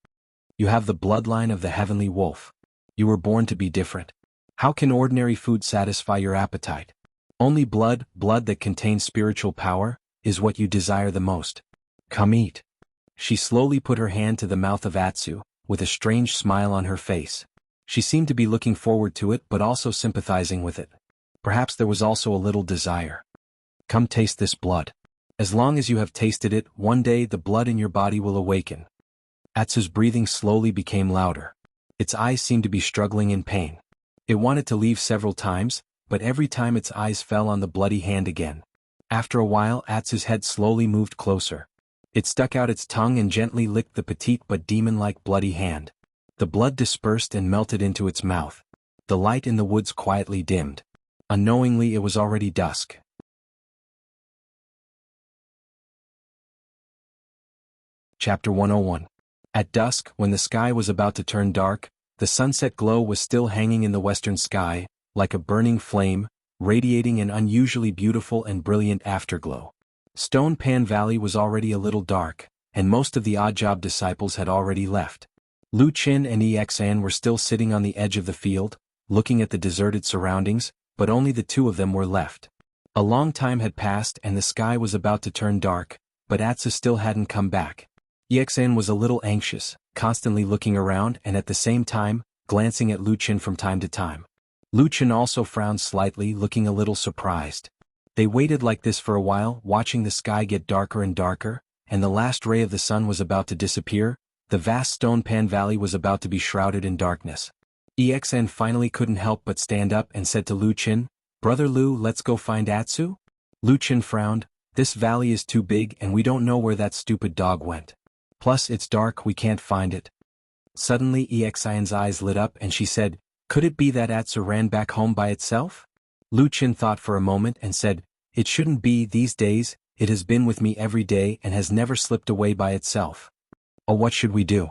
"You have the bloodline of the heavenly wolf. You were born to be different. How can ordinary food satisfy your appetite? Only blood that contains spiritual power, is what you desire the most. Come eat." She slowly put her hand to the mouth of Atsu, with a strange smile on her face. She seemed to be looking forward to it but also sympathizing with it. Perhaps there was also a little desire. "Come taste this blood. As long as you have tasted it, one day the blood in your body will awaken." Atsu's breathing slowly became louder. Its eyes seemed to be struggling in pain. It wanted to leave several times, but every time its eyes fell on the bloody hand again. After a while, Atsu's head slowly moved closer. It stuck out its tongue and gently licked the petite but demon-like bloody hand. The blood dispersed and melted into its mouth. The light in the woods quietly dimmed. Unknowingly, it was already dusk. Chapter 101. At dusk, when the sky was about to turn dark, The sunset glow was still hanging in the western sky, like a burning flame, radiating an unusually beautiful and brilliant afterglow. Stone Pan Valley was already a little dark, and most of the Oddjob disciples had already left. Lu Qin and Exan were still sitting on the edge of the field, looking at the deserted surroundings, but only the two of them were left. A long time had passed and the sky was about to turn dark, but Atsu still hadn't come back. Exan was a little anxious, constantly looking around and at the same time, glancing at Lu Qin from time to time. Lu Qin also frowned slightly, looking a little surprised. They waited like this for a while, watching the sky get darker and darker, and the last ray of the sun was about to disappear. The vast Stone Pan Valley was about to be shrouded in darkness. Exan finally couldn't help but stand up and said to Lu Qin, "Brother Lu, let's go find Atsu?" Lu Qin frowned. "This valley is too big and we don't know where that stupid dog went. Plus it's dark, we can't find it." Suddenly Exan's eyes lit up and she said, "Could it be that Atsu ran back home by itself?" Lu Qin thought for a moment and said, "It shouldn't be these days, it has been with me every day and has never slipped away by itself. Oh, what should we do?"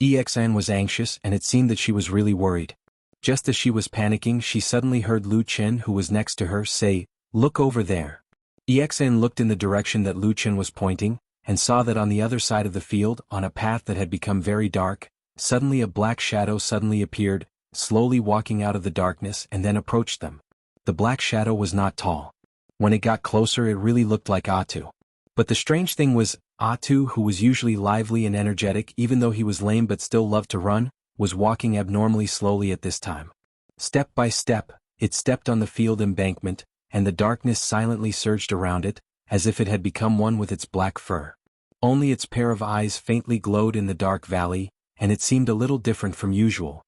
Exan was anxious and it seemed that she was really worried. Just as she was panicking, she suddenly heard Lu Qin, who was next to her, say, "Look over there." Exan looked in the direction that Lu Qin was pointing, and saw that on the other side of the field, on a path that had become very dark, suddenly a black shadow suddenly appeared, slowly walking out of the darkness and then approached them. The black shadow was not tall. When it got closer it really looked like Atu. But the strange thing was, Atu, who was usually lively and energetic even though he was lame but still loved to run, was walking abnormally slowly at this time. Step by step, it stepped on the field embankment, and the darkness silently surged around it, as if it had become one with its black fur. Only its pair of eyes faintly glowed in the dark valley, and it seemed a little different from usual.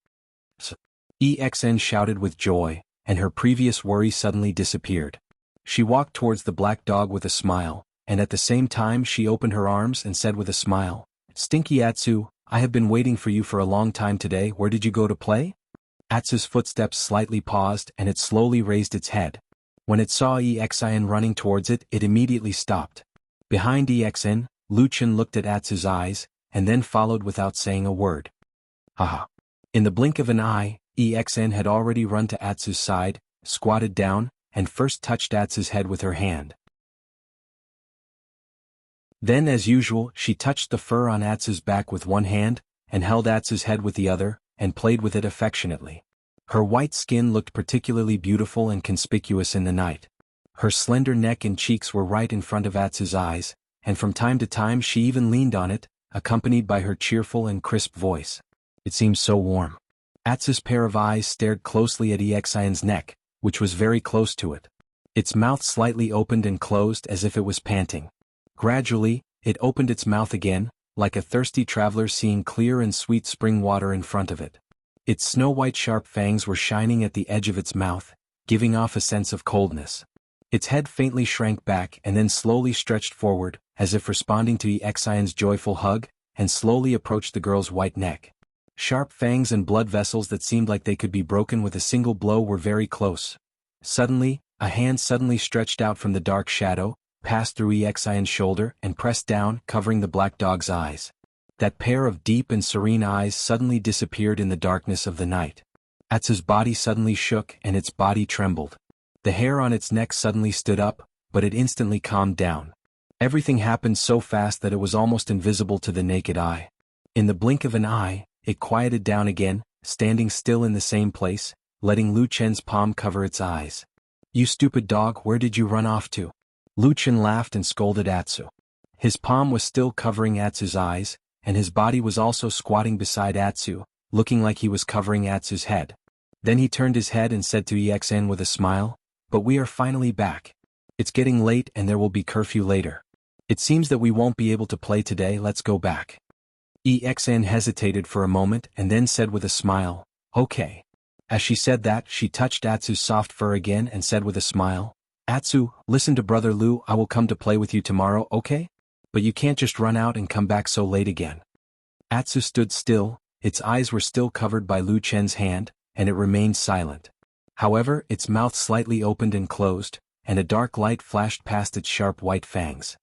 Exn shouted with joy, and her previous worry suddenly disappeared. She walked towards the black dog with a smile, and at the same time she opened her arms and said with a smile, "Stinky Atsu, I have been waiting for you for a long time today. Where did you go to play?" Atsu's footsteps slightly paused and it slowly raised its head. When it saw Exin running towards it, it immediately stopped. Behind Exin, Lu Qin looked at Atsu's eyes, and then followed without saying a word. Haha. In the blink of an eye, Exin had already run to Atsu's side, squatted down, and first touched Atsu's head with her hand. Then as usual, she touched the fur on Atsu's back with one hand, and held Atsu's head with the other, and played with it affectionately. Her white skin looked particularly beautiful and conspicuous in the night. Her slender neck and cheeks were right in front of Atsu's eyes, and from time to time she even leaned on it, accompanied by her cheerful and crisp voice. It seemed so warm. Atsu's pair of eyes stared closely at Exin's neck, which was very close to it. Its mouth slightly opened and closed as if it was panting. Gradually, it opened its mouth again, like a thirsty traveler seeing clear and sweet spring water in front of it. Its snow-white sharp fangs were shining at the edge of its mouth, giving off a sense of coldness. Its head faintly shrank back and then slowly stretched forward, as if responding to Exin's joyful hug, and slowly approached the girl's white neck. Sharp fangs and blood vessels that seemed like they could be broken with a single blow were very close. Suddenly, a hand suddenly stretched out from the dark shadow, passed through Exin's shoulder and pressed down, covering the black dog's eyes. That pair of deep and serene eyes suddenly disappeared in the darkness of the night. Atsu's body suddenly shook and its body trembled. The hair on its neck suddenly stood up, but it instantly calmed down. Everything happened so fast that it was almost invisible to the naked eye. In the blink of an eye, it quieted down again, standing still in the same place, letting Lu Chen's palm cover its eyes. "You stupid dog, where did you run off to?" Lu Chen laughed and scolded Atsu. His palm was still covering Atsu's eyes, and his body was also squatting beside Atsu, looking like he was covering Atsu's head. Then he turned his head and said to Exin with a smile, "But we are finally back. It's getting late and there will be curfew later. It seems that we won't be able to play today, let's go back." Exin hesitated for a moment and then said with a smile, "Okay." As she said that, she touched Atsu's soft fur again and said with a smile, "Atsu, listen to Brother Lu, I will come to play with you tomorrow, okay? But you can't just run out and come back so late again." Atsu stood still, its eyes were still covered by Lu Chen's hand, and it remained silent. However, its mouth slightly opened and closed, and a dark light flashed past its sharp white fangs.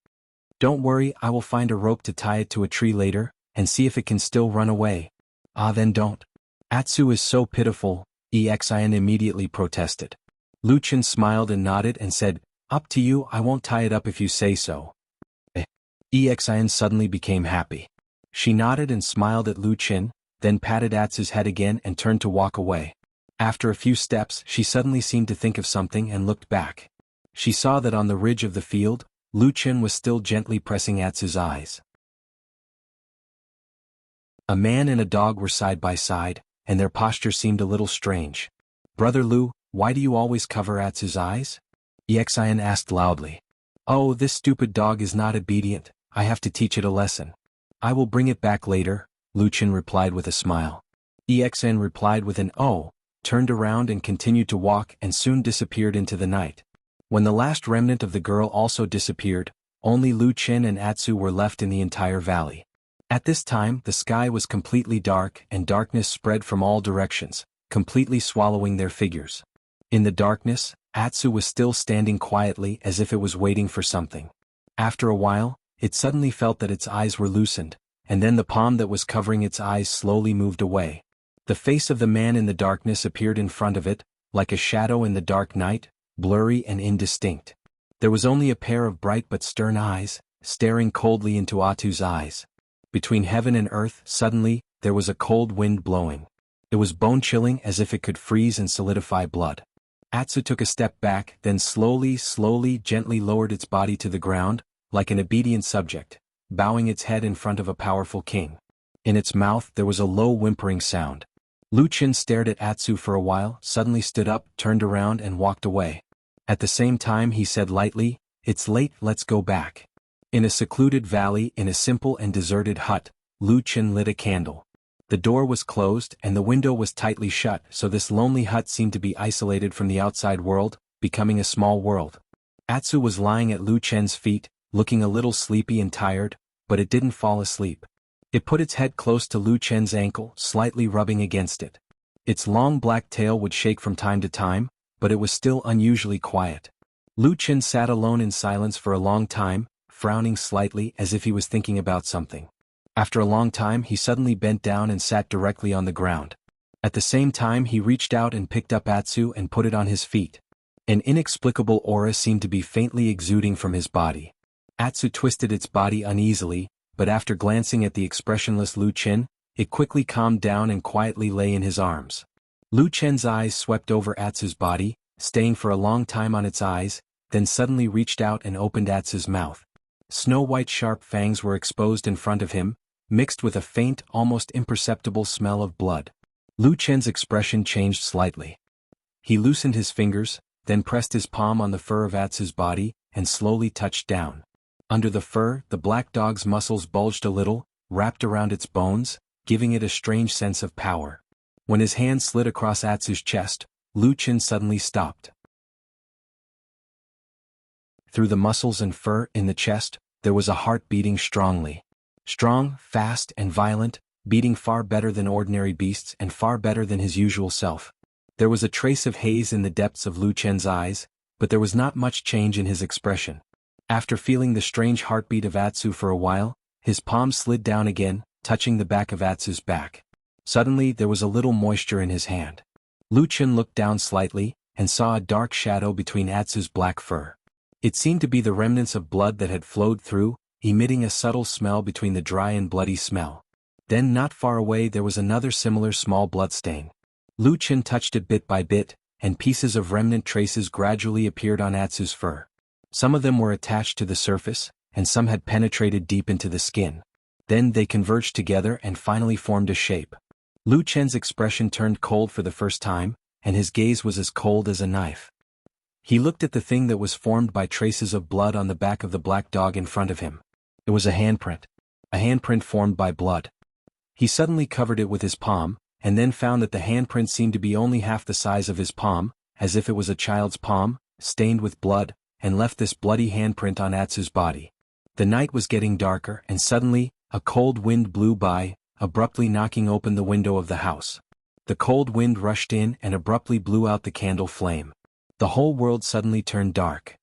"Don't worry, I will find a rope to tie it to a tree later, and see if it can still run away." "Ah, then don't." Atsu is so pitiful, Exin immediately protested. Luchin smiled and nodded and said, "Up to you, I won't tie it up if you say so." Exin suddenly became happy. She nodded and smiled at Luchin, then patted Atsu's head again and turned to walk away. After a few steps, she suddenly seemed to think of something and looked back. She saw that on the ridge of the field, Luchin was still gently pressing Atsu's eyes. A man and a dog were side by side, and their posture seemed a little strange. "Brother Lu, why do you always cover Atsu's eyes?" Exin asked loudly. "Oh, this stupid dog is not obedient, I have to teach it a lesson. I will bring it back later," Luchin replied with a smile. Exin replied with an "oh," turned around and continued to walk and soon disappeared into the night. When the last remnant of the girl also disappeared, only Luchin and Atsu were left in the entire valley. At this time, the sky was completely dark and darkness spread from all directions, completely swallowing their figures. In the darkness, Atsu was still standing quietly as if it was waiting for something. After a while, it suddenly felt that its eyes were loosened, and then the palm that was covering its eyes slowly moved away. The face of the man in the darkness appeared in front of it, like a shadow in the dark night, blurry and indistinct. There was only a pair of bright but stern eyes, staring coldly into Atsu's eyes. Between heaven and earth, suddenly, there was a cold wind blowing. It was bone-chilling as if it could freeze and solidify blood. Atsu took a step back, then slowly, gently lowered its body to the ground, like an obedient subject, bowing its head in front of a powerful king. In its mouth there was a low whimpering sound. Luchin stared at Atsu for a while, suddenly stood up, turned around and walked away. At the same time he said lightly, "It's late, let's go back." In a secluded valley in a simple and deserted hut, Luchin lit a candle. The door was closed and the window was tightly shut, so this lonely hut seemed to be isolated from the outside world, becoming a small world. Atsu was lying at Luchin's feet, looking a little sleepy and tired, but it didn't fall asleep. It put its head close to Luchin's ankle, slightly rubbing against it. Its long black tail would shake from time to time, but it was still unusually quiet. Luchin sat alone in silence for a long time, frowning slightly as if he was thinking about something. After a long time he suddenly bent down and sat directly on the ground. At the same time he reached out and picked up Atsu and put it on his feet. An inexplicable aura seemed to be faintly exuding from his body. Atsu twisted its body uneasily, but after glancing at the expressionless Luchin, it quickly calmed down and quietly lay in his arms. Luchin's eyes swept over Atsu's body, staying for a long time on its eyes, then suddenly reached out and opened Atsu's mouth. Snow-white sharp fangs were exposed in front of him, mixed with a faint, almost imperceptible smell of blood. Luchin's expression changed slightly. He loosened his fingers, then pressed his palm on the fur of Atsu's body, and slowly touched down. Under the fur, the black dog's muscles bulged a little, wrapped around its bones, giving it a strange sense of power. When his hand slid across Atsu's chest, Luchin suddenly stopped. Through the muscles and fur in the chest, there was a heart beating strongly. Strong, fast, and violent, beating far better than ordinary beasts and far better than his usual self. There was a trace of haze in the depths of Luchin's eyes, but there was not much change in his expression. After feeling the strange heartbeat of Atsu for a while, his palm slid down again, touching the back of Atsu's back. Suddenly there was a little moisture in his hand. Luchin looked down slightly, and saw a dark shadow between Atsu's black fur. It seemed to be the remnants of blood that had flowed through, emitting a subtle smell between the dry and bloody smell. Then not far away there was another similar small bloodstain. Luchin touched it bit by bit, and pieces of remnant traces gradually appeared on Atsu's fur. Some of them were attached to the surface, and some had penetrated deep into the skin. Then they converged together and finally formed a shape. Luchin's expression turned cold for the first time, and his gaze was as cold as a knife. He looked at the thing that was formed by traces of blood on the back of the black dog in front of him. It was a handprint. A handprint formed by blood. He suddenly covered it with his palm, and then found that the handprint seemed to be only half the size of his palm, as if it was a child's palm, stained with blood, and left this bloody handprint on Atsu's body. The night was getting darker and suddenly, a cold wind blew by, abruptly knocking open the window of the house. The cold wind rushed in and abruptly blew out the candle flame. The whole world suddenly turned dark.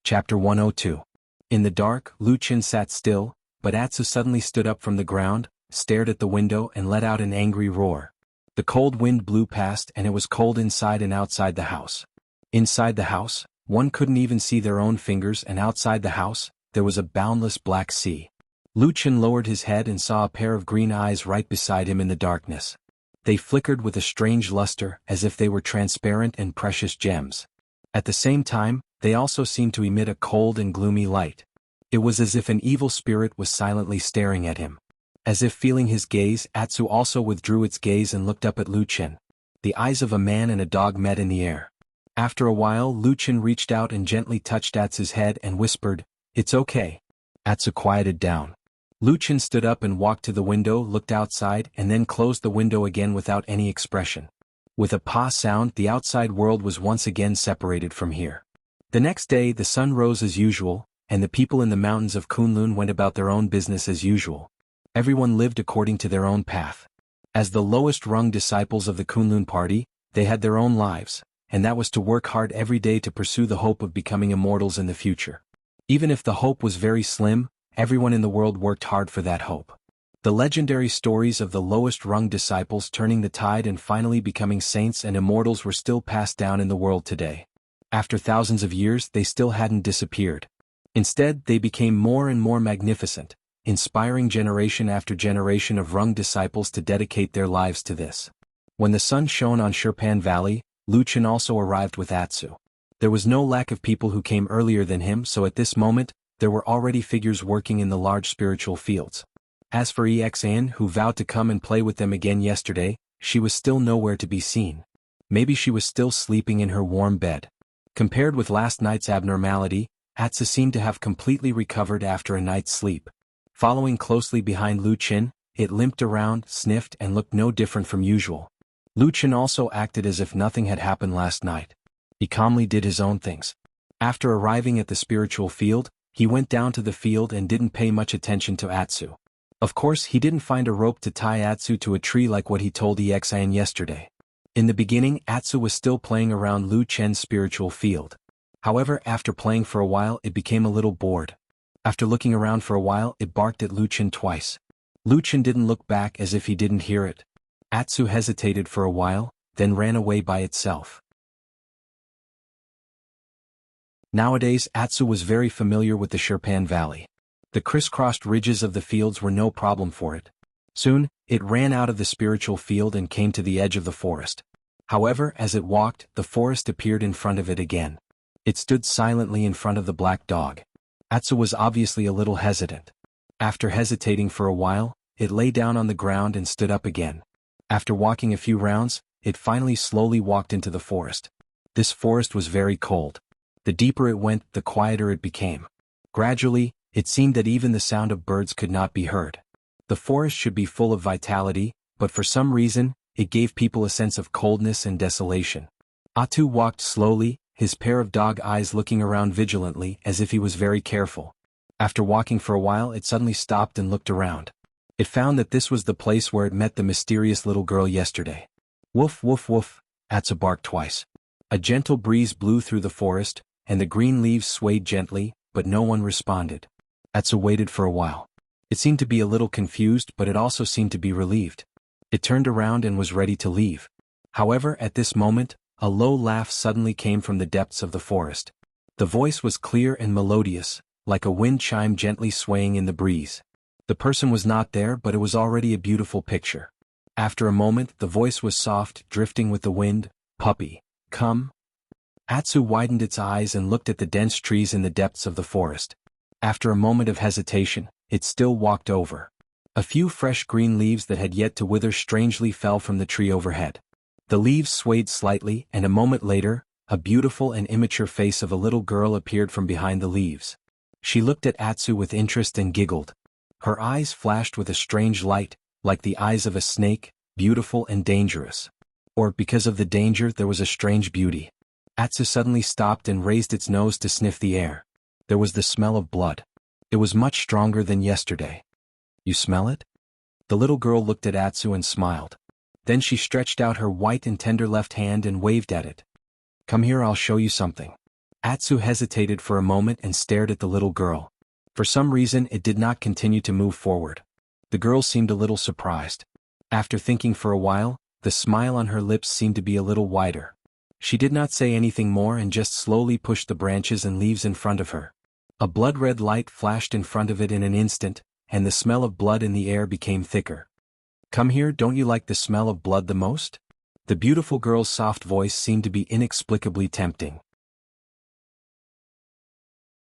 Chapter 102. In the dark, Luchin sat still, but Atsu suddenly stood up from the ground, stared at the window and let out an angry roar. The cold wind blew past and it was cold inside and outside the house. Inside the house, one couldn't even see their own fingers, and outside the house, there was a boundless black sea. Lucian lowered his head and saw a pair of green eyes right beside him in the darkness. They flickered with a strange luster, as if they were transparent and precious gems. At the same time, they also seemed to emit a cold and gloomy light. It was as if an evil spirit was silently staring at him. As if feeling his gaze, Atsu also withdrew its gaze and looked up at Lucian. The eyes of a man and a dog met in the air. After a while, Lucian reached out and gently touched Atsu's head and whispered, "It's okay." Atsu quieted down. Lucian stood up and walked to the window, looked outside, and then closed the window again without any expression. With a pa sound, the outside world was once again separated from here. The next day, the sun rose as usual, and the people in the mountains of Kunlun went about their own business as usual. Everyone lived according to their own path. As the lowest-rung disciples of the Kunlun party, they had their own lives, and that was to work hard every day to pursue the hope of becoming immortals in the future. Even if the hope was very slim, everyone in the world worked hard for that hope. The legendary stories of the lowest-rung disciples turning the tide and finally becoming saints and immortals were still passed down in the world today. After thousands of years, they still hadn't disappeared. Instead, they became more and more magnificent, inspiring generation after generation of rung disciples to dedicate their lives to this. When the sun shone on Shurpan Valley, Lucian also arrived with Atsu. There was no lack of people who came earlier than him, so at this moment, there were already figures working in the large spiritual fields. As for Exan, who vowed to come and play with them again yesterday, she was still nowhere to be seen. Maybe she was still sleeping in her warm bed. Compared with last night's abnormality, Atsu seemed to have completely recovered after a night's sleep. Following closely behind Lucian, it limped around, sniffed, and looked no different from usual. Lucian also acted as if nothing had happened last night. He calmly did his own things. After arriving at the spiritual field, he went down to the field and didn't pay much attention to Atsu. Of course, he didn't find a rope to tie Atsu to a tree like what he told Exan yesterday. In the beginning, Atsu was still playing around Lu Chen's spiritual field. However, after playing for a while, it became a little bored. After looking around for a while, it barked at Lucian twice. Lucian didn't look back as if he didn't hear it. Atsu hesitated for a while, then ran away by itself. Nowadays, Atsu was very familiar with the Shurpan Valley. The crisscrossed ridges of the fields were no problem for it. Soon, it ran out of the spiritual field and came to the edge of the forest. However, as it walked, the forest appeared in front of it again. It stood silently in front of the black dog. Atsu was obviously a little hesitant. After hesitating for a while, it lay down on the ground and stood up again. After walking a few rounds, it finally slowly walked into the forest. This forest was very cold. The deeper it went, the quieter it became. Gradually, it seemed that even the sound of birds could not be heard. The forest should be full of vitality, but for some reason, it gave people a sense of coldness and desolation. Atsu walked slowly, his pair of dog eyes looking around vigilantly as if he was very careful. After walking for a while, it suddenly stopped and looked around. It found that this was the place where it met the mysterious little girl yesterday. Woof woof woof, Atsu barked twice. A gentle breeze blew through the forest, and the green leaves swayed gently, but no one responded. Atsu waited for a while. It seemed to be a little confused, but it also seemed to be relieved. It turned around and was ready to leave. However, at this moment, a low laugh suddenly came from the depths of the forest. The voice was clear and melodious, like a wind chime gently swaying in the breeze. The person was not there, but it was already a beautiful picture. After a moment, the voice was soft, drifting with the wind. "Puppy, come." Atsu widened its eyes and looked at the dense trees in the depths of the forest. After a moment of hesitation, it still walked over. A few fresh green leaves that had yet to wither strangely fell from the tree overhead. The leaves swayed slightly, and a moment later, a beautiful and immature face of a little girl appeared from behind the leaves. She looked at Atsu with interest and giggled. Her eyes flashed with a strange light, like the eyes of a snake, beautiful and dangerous. Or, because of the danger, there was a strange beauty. Atsu suddenly stopped and raised its nose to sniff the air. There was the smell of blood. It was much stronger than yesterday. "You smell it?" The little girl looked at Atsu and smiled. Then she stretched out her white and tender left hand and waved at it. "Come here, I'll show you something." Atsu hesitated for a moment and stared at the little girl. For some reason it did not continue to move forward. The girl seemed a little surprised. After thinking for a while, the smile on her lips seemed to be a little wider. She did not say anything more and just slowly pushed the branches and leaves in front of her. A blood-red light flashed in front of it in an instant, and the smell of blood in the air became thicker. "Come here, don't you like the smell of blood the most?" The beautiful girl's soft voice seemed to be inexplicably tempting.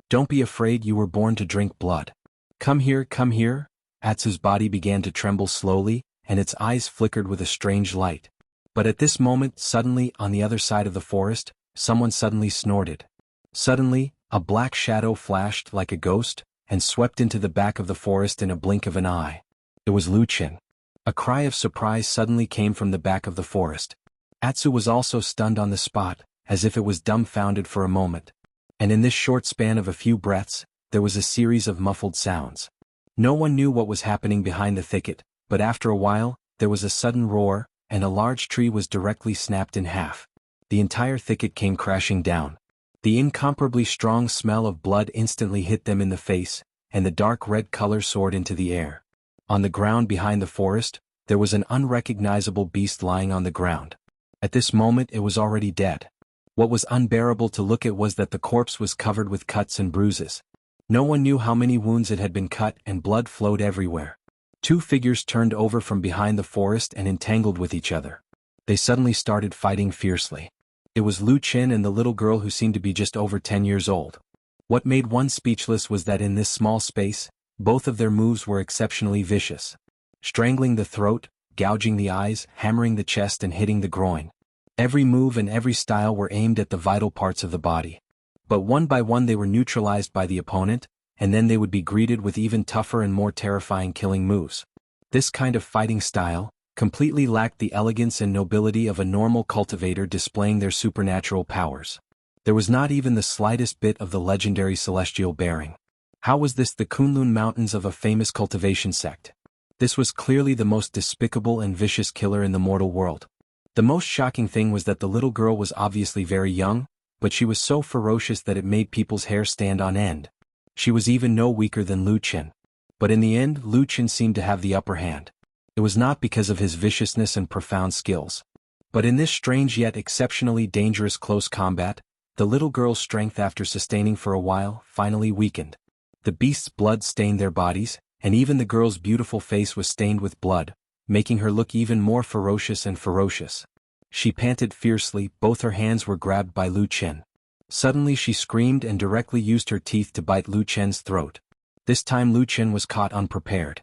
"Don't be afraid, you were born to drink blood. Come here, come here." Atsu's body began to tremble slowly, and its eyes flickered with a strange light. But at this moment, suddenly, on the other side of the forest, someone suddenly snorted. Suddenly, a black shadow flashed like a ghost, and swept into the back of the forest in a blink of an eye. It was Luchin. A cry of surprise suddenly came from the back of the forest. Atsu was also stunned on the spot, as if it was dumbfounded for a moment. And in this short span of a few breaths, there was a series of muffled sounds. No one knew what was happening behind the thicket, but after a while, there was a sudden roar, and a large tree was directly snapped in half. The entire thicket came crashing down. The incomparably strong smell of blood instantly hit them in the face, and the dark red color soared into the air. On the ground behind the forest, there was an unrecognizable beast lying on the ground. At this moment it was already dead. What was unbearable to look at was that the corpse was covered with cuts and bruises. No one knew how many wounds it had been cut, and blood flowed everywhere. Two figures turned over from behind the forest and entangled with each other. They suddenly started fighting fiercely. It was Lu Qin and the little girl who seemed to be just over 10 years old. What made one speechless was that in this small space, both of their moves were exceptionally vicious. Strangling the throat, gouging the eyes, hammering the chest and hitting the groin. Every move and every style were aimed at the vital parts of the body. But one by one they were neutralized by the opponent, and then they would be greeted with even tougher and more terrifying killing moves. This kind of fighting style completely lacked the elegance and nobility of a normal cultivator displaying their supernatural powers. There was not even the slightest bit of the legendary celestial bearing. How was this the Kunlun Mountains of a famous cultivation sect? This was clearly the most despicable and vicious killer in the mortal world. The most shocking thing was that the little girl was obviously very young, but she was so ferocious that it made people's hair stand on end. She was even no weaker than Lu Qin. But in the end, Lu Qin seemed to have the upper hand. It was not because of his viciousness and profound skills. But in this strange yet exceptionally dangerous close combat, the little girl's strength after sustaining for a while finally weakened. The beast's blood stained their bodies, and even the girl's beautiful face was stained with blood, making her look even more ferocious and ferocious. She panted fiercely, both her hands were grabbed by Lu Qin. Suddenly she screamed and directly used her teeth to bite Lu Qin's throat. This time Lu Qin was caught unprepared.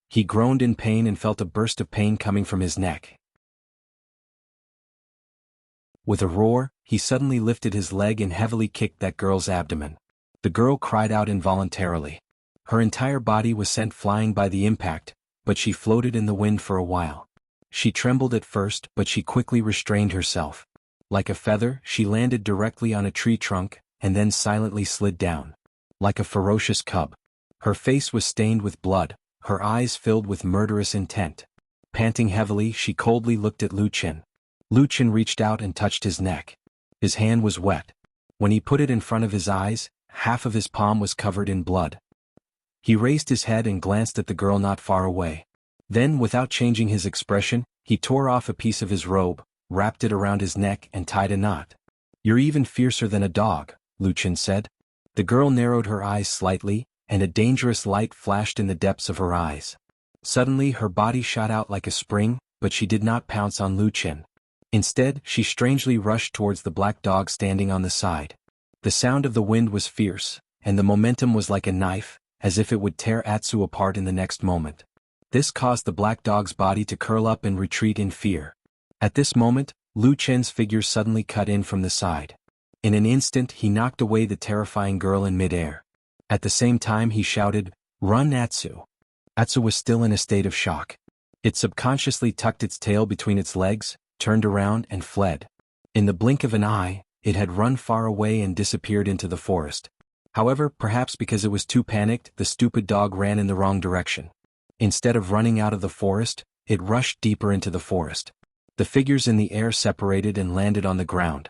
He groaned in pain and felt a burst of pain coming from his neck. With a roar, he suddenly lifted his leg and heavily kicked that girl's abdomen. The girl cried out involuntarily. Her entire body was sent flying by the impact, but she floated in the wind for a while. She trembled at first, but she quickly restrained herself. Like a feather, she landed directly on a tree trunk, and then silently slid down. Like a ferocious cub. Her face was stained with blood, her eyes filled with murderous intent. Panting heavily, she coldly looked at Lu Qin. Lu Qin reached out and touched his neck. His hand was wet. When he put it in front of his eyes, half of his palm was covered in blood. He raised his head and glanced at the girl not far away. Then, without changing his expression, he tore off a piece of his robe, wrapped it around his neck and tied a knot. "You're even fiercer than a dog," Lu Qin said. The girl narrowed her eyes slightly, and a dangerous light flashed in the depths of her eyes. Suddenly her body shot out like a spring, but she did not pounce on Lu Qin. Instead, she strangely rushed towards the black dog standing on the side. The sound of the wind was fierce, and the momentum was like a knife, as if it would tear Atsu apart in the next moment. This caused the black dog's body to curl up and retreat in fear. At this moment, Lu Qin's figure suddenly cut in from the side. In an instant he knocked away the terrifying girl in midair. At the same time he shouted, "Run, Atsu!" Atsu was still in a state of shock. It subconsciously tucked its tail between its legs, turned around and fled. In the blink of an eye, it had run far away and disappeared into the forest. However, perhaps because it was too panicked, the stupid dog ran in the wrong direction. Instead of running out of the forest, it rushed deeper into the forest. The figures in the air separated and landed on the ground.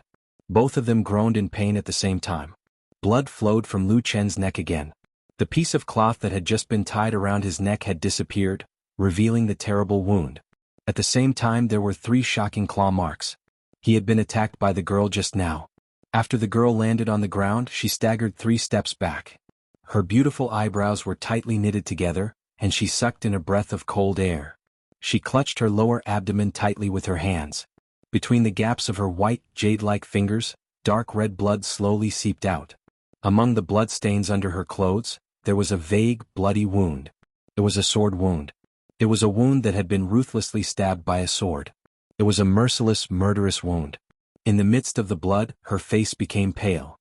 Both of them groaned in pain at the same time. Blood flowed from Lu Chen's neck again. The piece of cloth that had just been tied around his neck had disappeared, revealing the terrible wound. At the same time there were 3 shocking claw marks. He had been attacked by the girl just now. After the girl landed on the ground, she staggered 3 steps back. Her beautiful eyebrows were tightly knitted together, and she sucked in a breath of cold air. She clutched her lower abdomen tightly with her hands. Between the gaps of her white, jade-like fingers, dark red blood slowly seeped out. Among the bloodstains under her clothes, there was a vague, bloody wound. It was a sword wound. It was a wound that had been ruthlessly stabbed by a sword. It was a merciless, murderous wound. In the midst of the blood, her face became pale.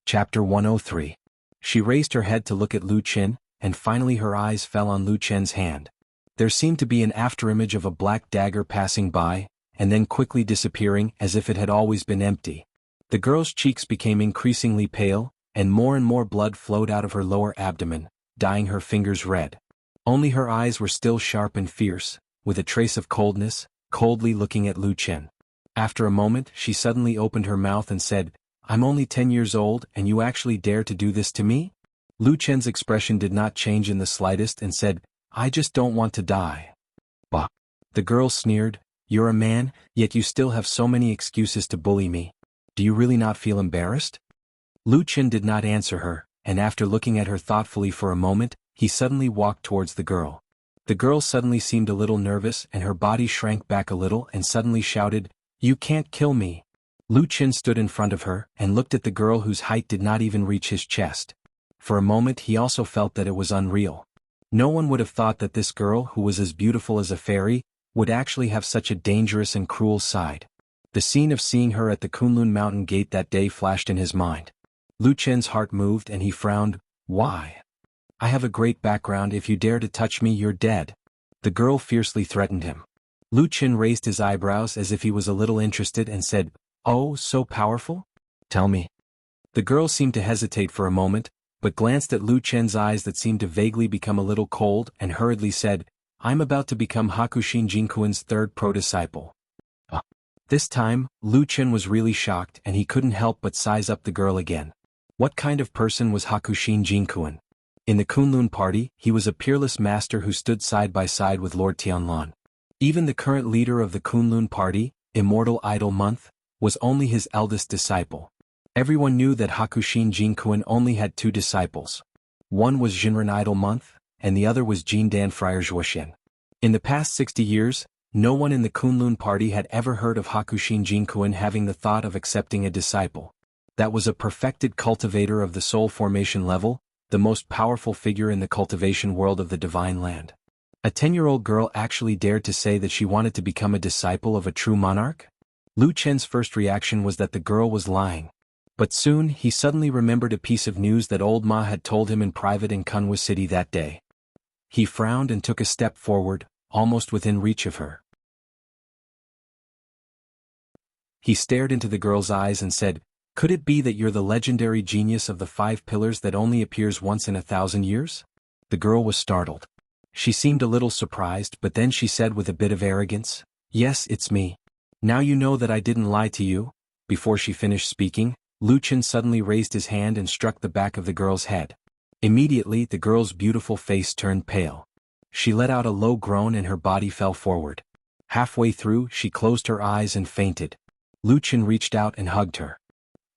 Chapter 103. She raised her head to look at Lu Qin, and finally her eyes fell on Lu Chen's hand. There seemed to be an afterimage of a black dagger passing by, and then quickly disappearing as if it had always been empty. The girl's cheeks became increasingly pale, and more blood flowed out of her lower abdomen, dyeing her fingers red. Only her eyes were still sharp and fierce, with a trace of coldness, coldly looking at Lu Chen. After a moment she suddenly opened her mouth and said, "I'm only 10 years old and you actually dare to do this to me?" Lu Chen's expression did not change in the slightest and said, "I just don't want to die." Bah! The girl sneered, "You're a man, yet you still have so many excuses to bully me. Do you really not feel embarrassed?" Lu Chen did not answer her, and after looking at her thoughtfully for a moment, he suddenly walked towards the girl. The girl suddenly seemed a little nervous and her body shrank back a little and suddenly shouted, "You can't kill me." Lu Chen stood in front of her and looked at the girl whose height did not even reach his chest. For a moment he also felt that it was unreal. No one would have thought that this girl, who was as beautiful as a fairy, would actually have such a dangerous and cruel side. The scene of seeing her at the Kunlun mountain gate that day flashed in his mind. Lu Chen's heart moved and he frowned. "Why? I have a great background. If you dare to touch me, you're dead." The girl fiercely threatened him. Lu Chen raised his eyebrows as if he was a little interested and said, "Oh, so powerful? Tell me." The girl seemed to hesitate for a moment, but glanced at Lu Chen's eyes that seemed to vaguely become a little cold and hurriedly said, "I'm about to become Hakushin Jinkuin's 3rd pro-disciple." This time, Lu Chen was really shocked and he couldn't help but size up the girl again. What kind of person was Hakushin Jinkuin? In the Kunlun party, he was a peerless master who stood side by side with Lord Tianlan. Even the current leader of the Kunlun party, Immortal Idol Month, was only his eldest disciple. Everyone knew that Hakushin Jinkuin only had 2 disciples. One was Jinren Idol Month, and the other was Jindan Friar Zhuoxian. In the past 60 years, no one in the Kunlun party had ever heard of Hakushin Jinkuin having the thought of accepting a disciple. That was a perfected cultivator of the soul formation level, the most powerful figure in the cultivation world of the Divine Land. A 10-year-old girl actually dared to say that she wanted to become a disciple of a true monarch? Lu Chen's first reaction was that the girl was lying. But soon he suddenly remembered a piece of news that old Ma had told him in private in Kunwa City that day. He frowned and took a step forward, almost within reach of her. He stared into the girl's eyes and said, "Could it be that you're the legendary genius of the 5 pillars that only appears once in 1,000 years?" The girl was startled. She seemed a little surprised, but then she said with a bit of arrogance, "Yes, it's me. Now you know that I didn't lie to you." Before she finished speaking, Lu Chen suddenly raised his hand and struck the back of the girl's head. Immediately the girl's beautiful face turned pale. She let out a low groan and her body fell forward. Halfway through, she closed her eyes and fainted. Lu Chen reached out and hugged her.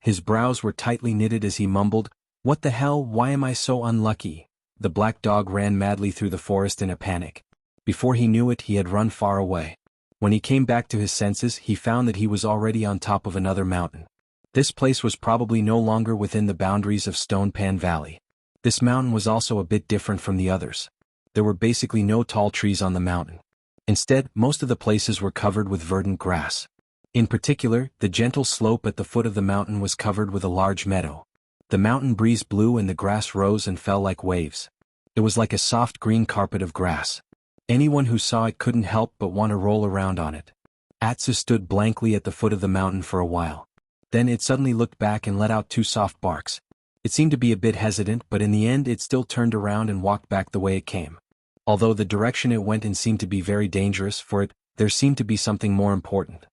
His brows were tightly knitted as he mumbled, "What the hell, why am I so unlucky?" The black dog ran madly through the forest in a panic. Before he knew it, he had run far away. When he came back to his senses, he found that he was already on top of another mountain. This place was probably no longer within the boundaries of Stone Pan Valley. This mountain was also a bit different from the others. There were basically no tall trees on the mountain. Instead, most of the places were covered with verdant grass. In particular, the gentle slope at the foot of the mountain was covered with a large meadow. The mountain breeze blew and the grass rose and fell like waves. It was like a soft green carpet of grass. Anyone who saw it couldn't help but want to roll around on it. Atsu stood blankly at the foot of the mountain for a while. Then it suddenly looked back and let out 2 soft barks. It seemed to be a bit hesitant, but in the end it still turned around and walked back the way it came. Although the direction it went in seemed to be very dangerous, for it, there seemed to be something more important.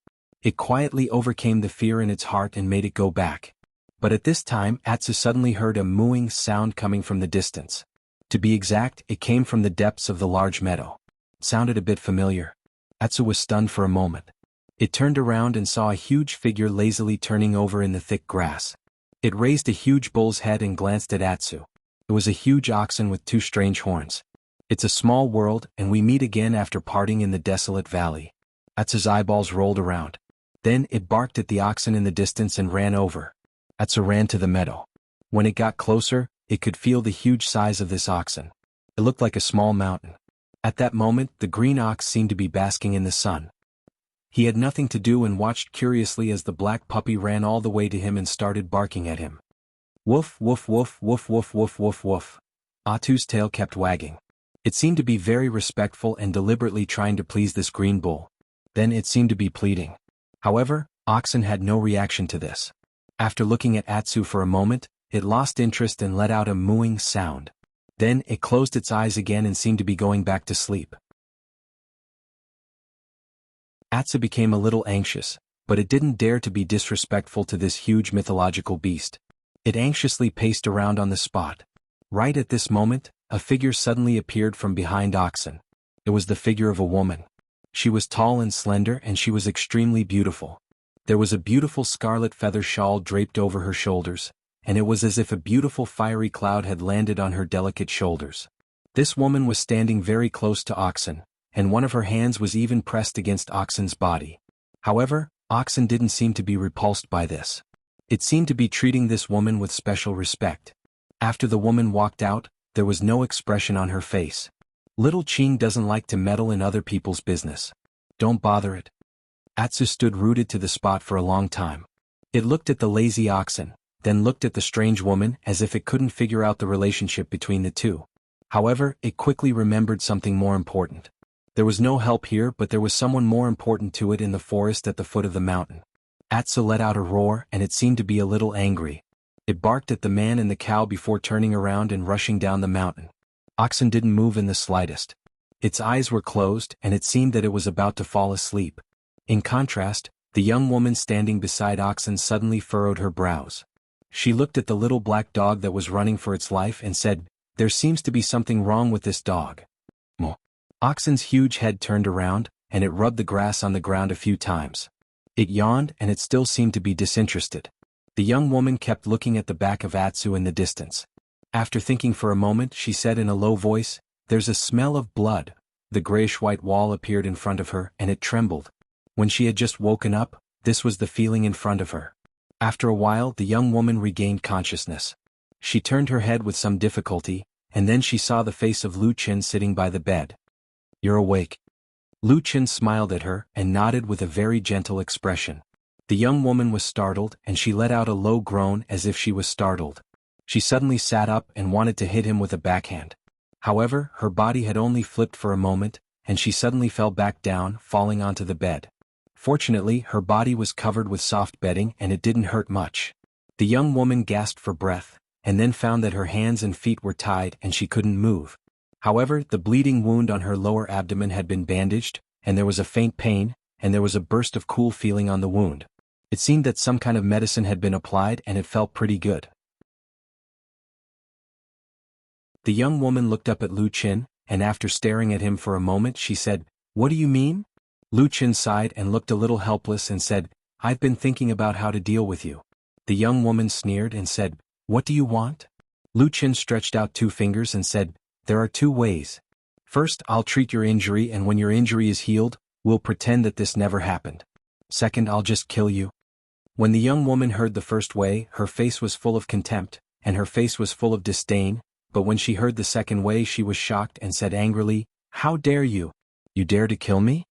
It quietly overcame the fear in its heart and made it go back. But at this time Atsu suddenly heard a mooing sound coming from the distance. To be exact, it came from the depths of the large meadow. Sounded a bit familiar. Atsu was stunned for a moment. It turned around and saw a huge figure lazily turning over in the thick grass. It raised a huge bull's head and glanced at Atsu. It was a huge oxen with two strange horns. It's a small world, and we meet again after parting in the desolate valley. Atsu's eyeballs rolled around. Then it barked at the oxen in the distance and ran over. Atsu ran to the meadow. When it got closer, it could feel the huge size of this oxen. It looked like a small mountain. At that moment, the green ox seemed to be basking in the sun. He had nothing to do and watched curiously as the black puppy ran all the way to him and started barking at him. Woof, woof, woof, woof, woof, woof, woof, woof. Atsu's tail kept wagging. It seemed to be very respectful and deliberately trying to please this green bull. Then it seemed to be pleading. However, oxen had no reaction to this. After looking at Atsu for a moment, it lost interest and let out a mooing sound. Then it closed its eyes again and seemed to be going back to sleep. Atsu became a little anxious, but it didn't dare to be disrespectful to this huge mythological beast. It anxiously paced around on the spot. Right at this moment, a figure suddenly appeared from behind oxen. It was the figure of a woman. She was tall and slender and she was extremely beautiful. There was a beautiful scarlet feather shawl draped over her shoulders, and it was as if a beautiful fiery cloud had landed on her delicate shoulders. This woman was standing very close to Oxen, and one of her hands was even pressed against Oxen's body. However, Oxen didn't seem to be repulsed by this. It seemed to be treating this woman with special respect. After the woman walked out, there was no expression on her face. Little Ching doesn't like to meddle in other people's business. Don't bother it. Atsu stood rooted to the spot for a long time. It looked at the lazy oxen, then looked at the strange woman as if it couldn't figure out the relationship between the two. However, it quickly remembered something more important. There was no help here, but there was someone more important to it in the forest at the foot of the mountain. Atsu let out a roar and it seemed to be a little angry. It barked at the man and the cow before turning around and rushing down the mountain. Oxen didn't move in the slightest. Its eyes were closed and it seemed that it was about to fall asleep. In contrast, the young woman standing beside Oxen suddenly furrowed her brows. She looked at the little black dog that was running for its life and said, "There seems to be something wrong with this dog." Mo. Oxen's huge head turned around, and it rubbed the grass on the ground a few times. It yawned and it still seemed to be disinterested. The young woman kept looking at the back of Atsu in the distance. After thinking for a moment, she said in a low voice, "There's a smell of blood." The grayish-white wall appeared in front of her and it trembled. When she had just woken up, this was the feeling in front of her. After a while, the young woman regained consciousness. She turned her head with some difficulty, and then she saw the face of Lu Qin sitting by the bed. "You're awake." Lu Qin smiled at her and nodded with a very gentle expression. The young woman was startled and she let out a low groan as if she was startled. She suddenly sat up and wanted to hit him with a backhand. However, her body had only flipped for a moment, and she suddenly fell back down, falling onto the bed. Fortunately, her body was covered with soft bedding and it didn't hurt much. The young woman gasped for breath, and then found that her hands and feet were tied and she couldn't move. However, the bleeding wound on her lower abdomen had been bandaged, and there was a faint pain, and there was a burst of cool feeling on the wound. It seemed that some kind of medicine had been applied and it felt pretty good. The young woman looked up at Lu Qin, and after staring at him for a moment she said, "What do you mean?" Lu Qin sighed and looked a little helpless and said, "I've been thinking about how to deal with you." The young woman sneered and said, "What do you want?" Lu Qin stretched out two fingers and said, "There are two ways. First, I'll treat your injury, and when your injury is healed, we'll pretend that this never happened. Second, I'll just kill you." When the young woman heard the first way, her face was full of contempt, and her face was full of disdain, but when she heard the second way she was shocked and said angrily, "How dare you? You dare to kill me?"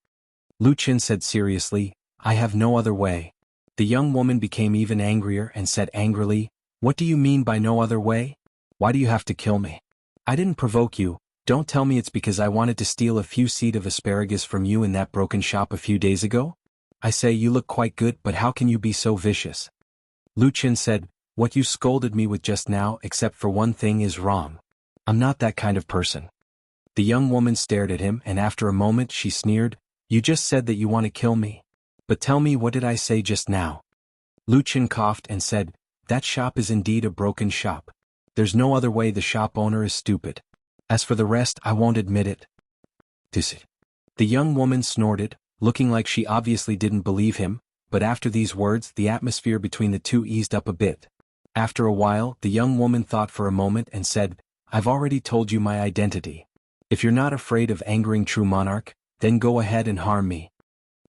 Lu Qin said seriously, "I have no other way." The young woman became even angrier and said angrily, "What do you mean by no other way? Why do you have to kill me? I didn't provoke you. Don't tell me it's because I wanted to steal a few seed of asparagus from you in that broken shop a few days ago? I say you look quite good, but how can you be so vicious?" Lu Qin said, "What you scolded me with just now, except for one thing, is wrong. I'm not that kind of person." The young woman stared at him and after a moment she sneered, "You just said that you want to kill me. But tell me, what did I say just now? Lu Chen coughed and said, that shop is indeed a broken shop. There's no other way. The shop owner is stupid. As for the rest, I won't admit it. The young woman snorted, looking like she obviously didn't believe him, but after these words the atmosphere between the two eased up a bit. After a while, the young woman thought for a moment and said, I've already told you my identity. If you're not afraid of angering true monarch, then go ahead and harm me.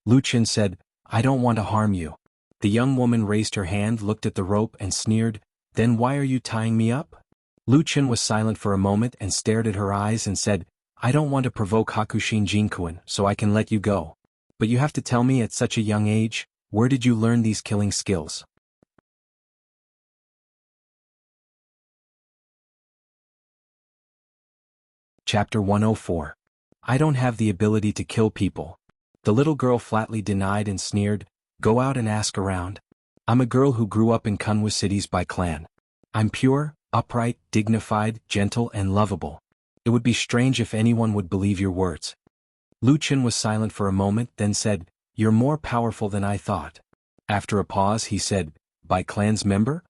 Lu Chen said, I don't want to harm you. The young woman raised her hand, looked at the rope and sneered, then why are you tying me up? Lu Chen was silent for a moment and stared at her eyes and said, I don't want to provoke Hakushin Jinkuan, so I can let you go. But you have to tell me, at such a young age, where did you learn these killing skills? Chapter 104. I don't have the ability to kill people. The little girl flatly denied and sneered, go out and ask around. I'm a girl who grew up in Kunwa cities by clan. I'm pure, upright, dignified, gentle and lovable. It would be strange if anyone would believe your words. Lu Chen was silent for a moment, then said, you're more powerful than I thought. After a pause he said, by clan's member?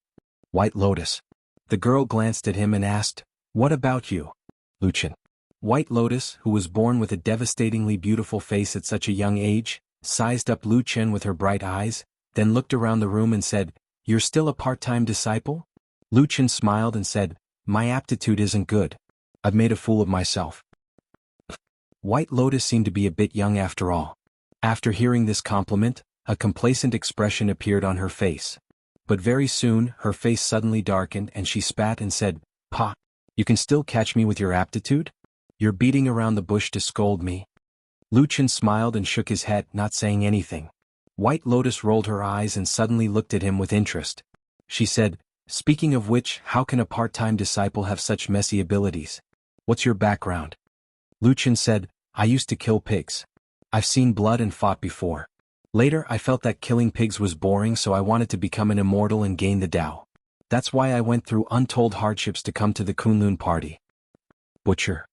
White Lotus. The girl glanced at him and asked, what about you? Lu Chen. White Lotus, who was born with a devastatingly beautiful face at such a young age, sized up Lu Chen with her bright eyes, then looked around the room and said, you're still a part-time disciple? Lu Chen smiled and said, my aptitude isn't good. I've made a fool of myself. White Lotus seemed to be a bit young after all. After hearing this compliment, a complacent expression appeared on her face. But very soon, her face suddenly darkened and she spat and said, Pa, you can still catch me with your aptitude? You're beating around the bush to scold me. Lu Chen smiled and shook his head, not saying anything. White Lotus rolled her eyes and suddenly looked at him with interest. She said, speaking of which, how can a part-time disciple have such messy abilities? What's your background? Lu Chen said, I used to kill pigs. I've seen blood and fought before. Later I felt that killing pigs was boring, so I wanted to become an immortal and gain the Tao. That's why I went through untold hardships to come to the Kunlun party. Butcher.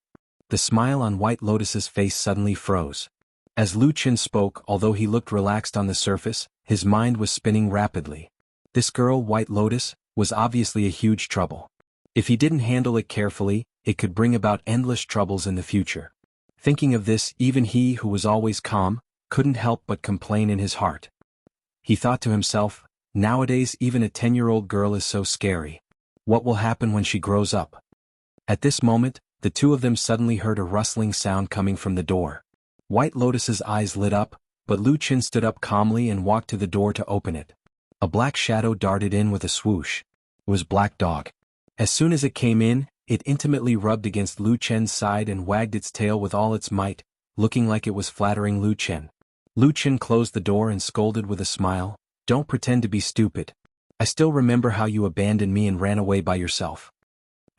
The smile on White Lotus's face suddenly froze. As Lu Chen spoke, although he looked relaxed on the surface, his mind was spinning rapidly. This girl, White Lotus, was obviously a huge trouble. If he didn't handle it carefully, it could bring about endless troubles in the future. Thinking of this, even he, who was always calm, couldn't help but complain in his heart. He thought to himself, nowadays even a 10-year-old girl is so scary. What will happen when she grows up? At this moment, the two of them suddenly heard a rustling sound coming from the door. White Lotus's eyes lit up, but Lu Chen stood up calmly and walked to the door to open it. A black shadow darted in with a swoosh. It was Black Dog. As soon as it came in, it intimately rubbed against Lu Chen's side and wagged its tail with all its might, looking like it was flattering Lu Chen. Lu Chen closed the door and scolded with a smile, don't pretend to be stupid. I still remember how you abandoned me and ran away by yourself.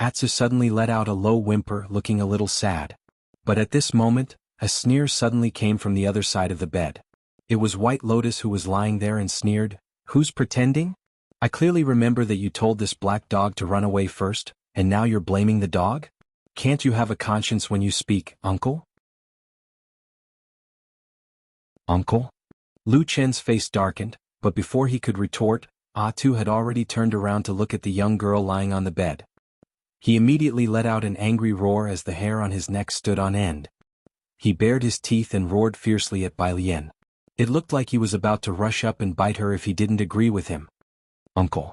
Atsu suddenly let out a low whimper, looking a little sad. But at this moment, a sneer suddenly came from the other side of the bed. It was White Lotus who was lying there and sneered, who's pretending? I clearly remember that you told this Black Dog to run away first, and now you're blaming the dog? Can't you have a conscience when you speak, uncle? Uncle? Lu Chen's face darkened, but before he could retort, Atu had already turned around to look at the young girl lying on the bed. He immediately let out an angry roar as the hair on his neck stood on end. He bared his teeth and roared fiercely at Bai Lian. It looked like he was about to rush up and bite her if he didn't agree with him. Uncle.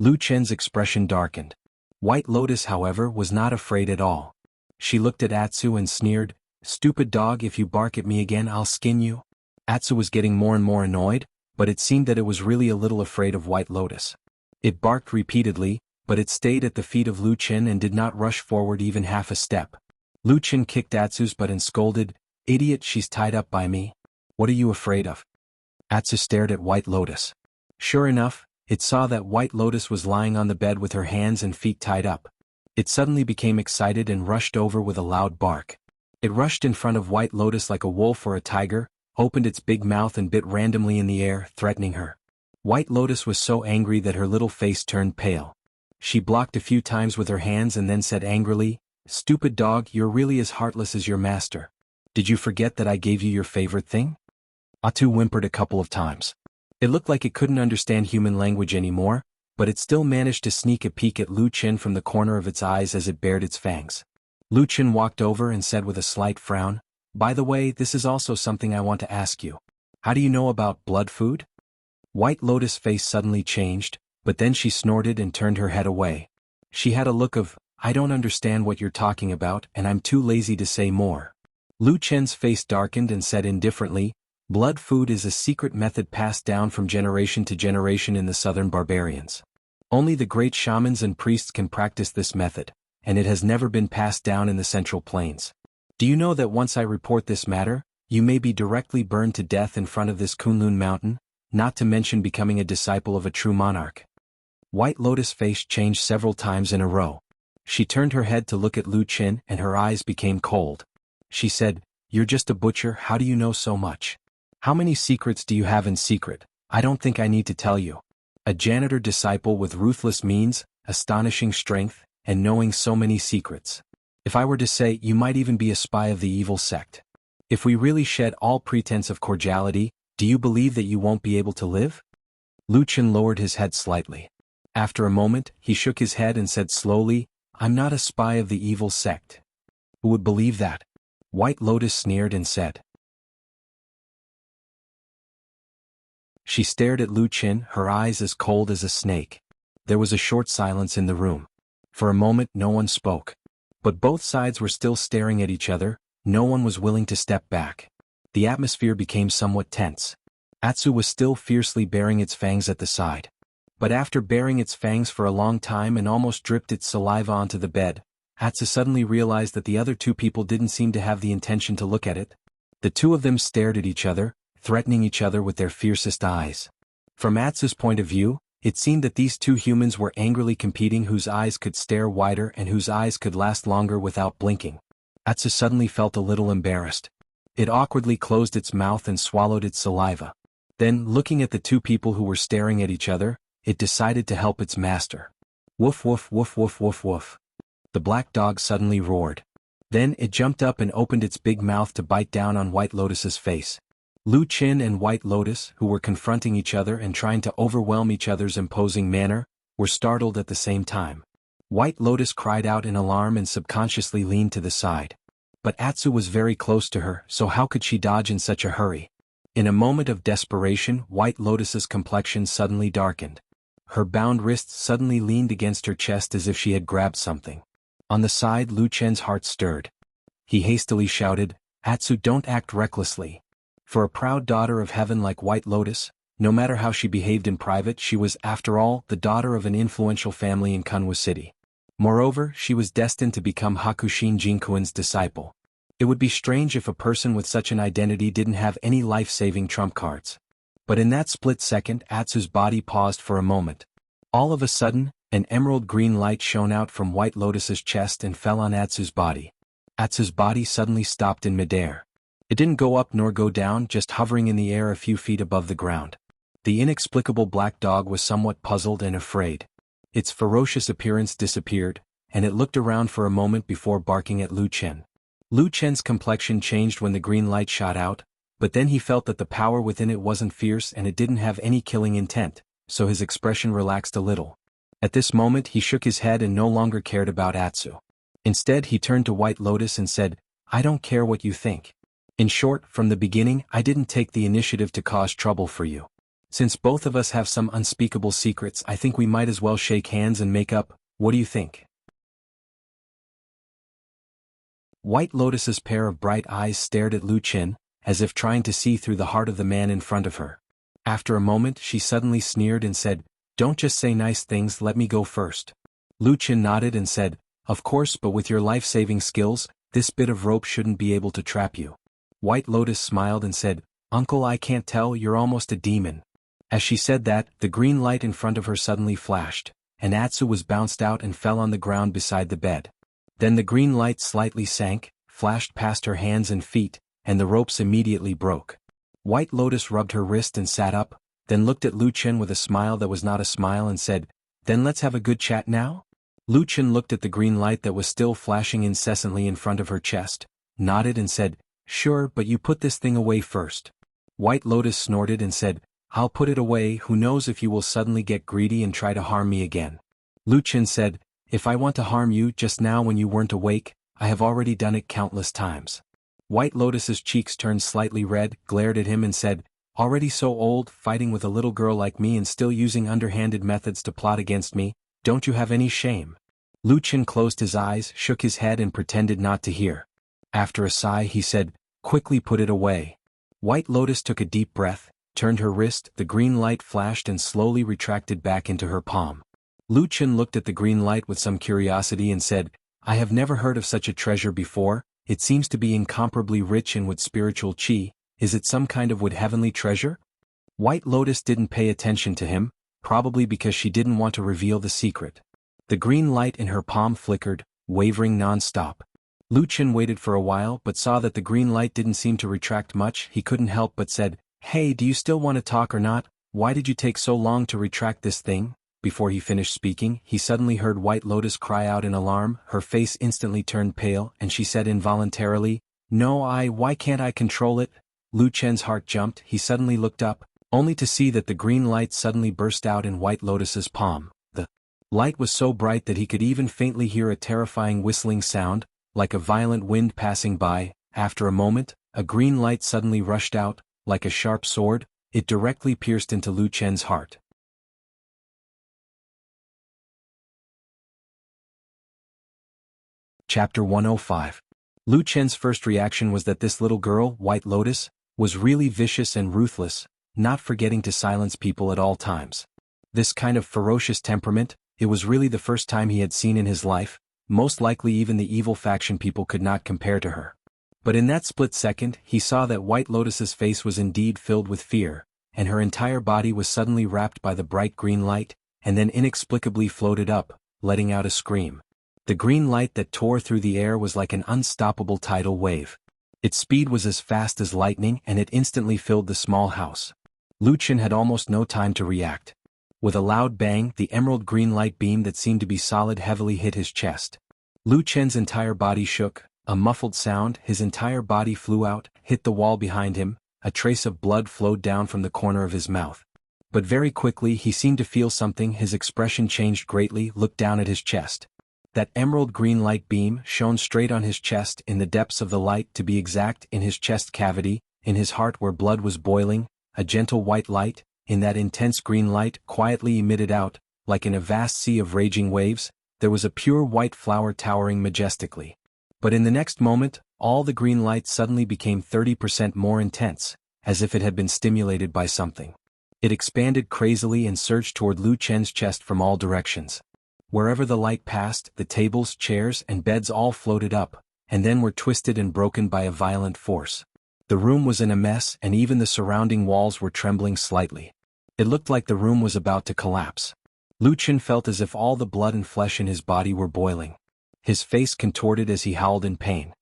Lu Chen's expression darkened. White Lotus, however, was not afraid at all. She looked at Atsu and sneered, stupid dog, if you bark at me again I'll skin you. Atsu was getting more and more annoyed, but it seemed that it was really a little afraid of White Lotus. It barked repeatedly, but it stayed at the feet of Lu Chen and did not rush forward even half a step. Lu Chen kicked Atsu's butt and scolded, idiot, she's tied up by me. What are you afraid of? Atsu stared at White Lotus. Sure enough, it saw that White Lotus was lying on the bed with her hands and feet tied up. It suddenly became excited and rushed over with a loud bark. It rushed in front of White Lotus like a wolf or a tiger, opened its big mouth and bit randomly in the air, threatening her. White Lotus was so angry that her little face turned pale. She blocked a few times with her hands and then said angrily, stupid dog, you're really as heartless as your master. Did you forget that I gave you your favorite thing? Atu whimpered a couple of times. It looked like it couldn't understand human language anymore, but it still managed to sneak a peek at Lu Qin from the corner of its eyes as it bared its fangs. Lu Qin walked over and said with a slight frown, "By the way, this is also something I want to ask you. How do you know about blood food?" White Lotus' face suddenly changed, but then she snorted and turned her head away. She had a look of, "I don't understand what you're talking about and I'm too lazy to say more." Lu Chen's face darkened and said indifferently, "Blood food is a secret method passed down from generation to generation in the southern barbarians. Only the great shamans and priests can practice this method, and it has never been passed down in the Central Plains. Do you know that once I report this matter, you may be directly burned to death in front of this Kunlun mountain, not to mention becoming a disciple of a true monarch?" White Lotus' face changed several times in a row. She turned her head to look at Lu Qin and her eyes became cold. She said, "You're just a butcher, how do you know so much? How many secrets do you have in secret? I don't think I need to tell you. A janitor disciple with ruthless means, astonishing strength, and knowing so many secrets. If I were to say, you might even be a spy of the evil sect. If we really shed all pretense of cordiality, do you believe that you won't be able to live?" Lu Qin lowered his head slightly. After a moment, he shook his head and said slowly, "I'm not a spy of the evil sect." "Who would believe that?" White Lotus sneered and said. She stared at Lu Qin, her eyes as cold as a snake. There was a short silence in the room. For a moment no one spoke. But both sides were still staring at each other, no one was willing to step back. The atmosphere became somewhat tense. Atsu was still fiercely baring its fangs at the side. But after baring its fangs for a long time and almost dripped its saliva onto the bed, Atsu suddenly realized that the other two people didn't seem to have the intention to look at it. The two of them stared at each other, threatening each other with their fiercest eyes. From Atsu's point of view, it seemed that these two humans were angrily competing whose eyes could stare wider and whose eyes could last longer without blinking. Atsu suddenly felt a little embarrassed. It awkwardly closed its mouth and swallowed its saliva. Then, looking at the two people who were staring at each other, it decided to help its master. Woof woof woof woof woof woof. The black dog suddenly roared. Then it jumped up and opened its big mouth to bite down on White Lotus's face. Lu Qin and White Lotus, who were confronting each other and trying to overwhelm each other's imposing manner, were startled at the same time. White Lotus cried out in alarm and subconsciously leaned to the side. But Atsu was very close to her, so how could she dodge in such a hurry? In a moment of desperation, White Lotus's complexion suddenly darkened. Her bound wrists suddenly leaned against her chest as if she had grabbed something. On the side, Lu Chen's heart stirred. He hastily shouted, "Atsu, don't act recklessly." For a proud daughter of heaven like White Lotus, no matter how she behaved in private, she was, after all, the daughter of an influential family in Kunwa City. Moreover, she was destined to become Hakushin Jinkuin's disciple. It would be strange if a person with such an identity didn't have any life-saving trump cards. But in that split second, Atsu's body paused for a moment. All of a sudden, an emerald green light shone out from White Lotus's chest and fell on Atsu's body. Atsu's body suddenly stopped in midair. It didn't go up nor go down, just hovering in the air a few feet above the ground. The inexplicable black dog was somewhat puzzled and afraid. Its ferocious appearance disappeared, and it looked around for a moment before barking at Lu Chen. Lu Chen's complexion changed when the green light shot out, but then he felt that the power within it wasn't fierce and it didn't have any killing intent, so his expression relaxed a little. At this moment he shook his head and no longer cared about Atsu. Instead he turned to White Lotus and said, "I don't care what you think. In short, from the beginning I didn't take the initiative to cause trouble for you. Since both of us have some unspeakable secrets, I think we might as well shake hands and make up. What do you think?" White Lotus's pair of bright eyes stared at Lu Qin, as if trying to see through the heart of the man in front of her. After a moment she suddenly sneered and said, "Don't just say nice things, let me go first." Lu Qin nodded and said, "Of course, but with your life-saving skills, this bit of rope shouldn't be able to trap you." White Lotus smiled and said, "Uncle, I can't tell, you're almost a demon." As she said that, the green light in front of her suddenly flashed, and Atsu was bounced out and fell on the ground beside the bed. Then the green light slightly sank, flashed past her hands and feet, and the ropes immediately broke. White Lotus rubbed her wrist and sat up, then looked at Lu Chen with a smile that was not a smile and said, "Then let's have a good chat now?" Lu Chen looked at the green light that was still flashing incessantly in front of her chest, nodded and said, "Sure, but you put this thing away first." White Lotus snorted and said, "I'll put it away, who knows if you will suddenly get greedy and try to harm me again." Lu Chen said, "If I want to harm you just now when you weren't awake, I have already done it countless times." White Lotus's cheeks turned slightly red, glared at him and said, "Already so old, fighting with a little girl like me and still using underhanded methods to plot against me, don't you have any shame?" Lu Chen closed his eyes, shook his head and pretended not to hear. After a sigh he said, "Quickly put it away." White Lotus took a deep breath, turned her wrist, the green light flashed and slowly retracted back into her palm. Lu Chen looked at the green light with some curiosity and said, "I have never heard of such a treasure before. It seems to be incomparably rich in wood spiritual qi. Is it some kind of wood heavenly treasure?" White Lotus didn't pay attention to him, probably because she didn't want to reveal the secret. The green light in her palm flickered, wavering non-stop. Lu Chen waited for a while but saw that the green light didn't seem to retract much. He couldn't help but said, "Hey, do you still want to talk or not? Why did you take so long to retract this thing?" Before he finished speaking, he suddenly heard White Lotus cry out in alarm. Her face instantly turned pale and she said involuntarily, "No, why can't I control it?" Lu Chen's heart jumped. He suddenly looked up, only to see that the green light suddenly burst out in White Lotus's palm. The light was so bright that he could even faintly hear a terrifying whistling sound, like a violent wind passing by. After a moment, a green light suddenly rushed out, like a sharp sword. It directly pierced into Lu Chen's heart. Chapter 105. Lu Chen's first reaction was that this little girl, White Lotus, was really vicious and ruthless, not forgetting to silence people at all times. This kind of ferocious temperament, it was really the first time he had seen in his life. Most likely even the evil faction people could not compare to her. But in that split second, he saw that White Lotus's face was indeed filled with fear, and her entire body was suddenly wrapped by the bright green light, and then inexplicably floated up, letting out a scream. The green light that tore through the air was like an unstoppable tidal wave. Its speed was as fast as lightning and it instantly filled the small house. Lu Chen had almost no time to react. With a loud bang, the emerald green light beam that seemed to be solid heavily hit his chest. Lu Chen's entire body shook, a muffled sound, his entire body flew out, hit the wall behind him, a trace of blood flowed down from the corner of his mouth. But very quickly he seemed to feel something, his expression changed greatly, looked down at his chest. That emerald green light beam shone straight on his chest, in the depths of the light, to be exact, in his chest cavity, in his heart where blood was boiling, a gentle white light, in that intense green light, quietly emitted out, like in a vast sea of raging waves, there was a pure white flower towering majestically. But in the next moment, all the green light suddenly became 30% more intense, as if it had been stimulated by something. It expanded crazily and surged toward Lu Chen's chest from all directions. Wherever the light passed, the tables, chairs, and beds all floated up, and then were twisted and broken by a violent force. The room was in a mess and even the surrounding walls were trembling slightly. It looked like the room was about to collapse. Lu Chen felt as if all the blood and flesh in his body were boiling. His face contorted as he howled in pain.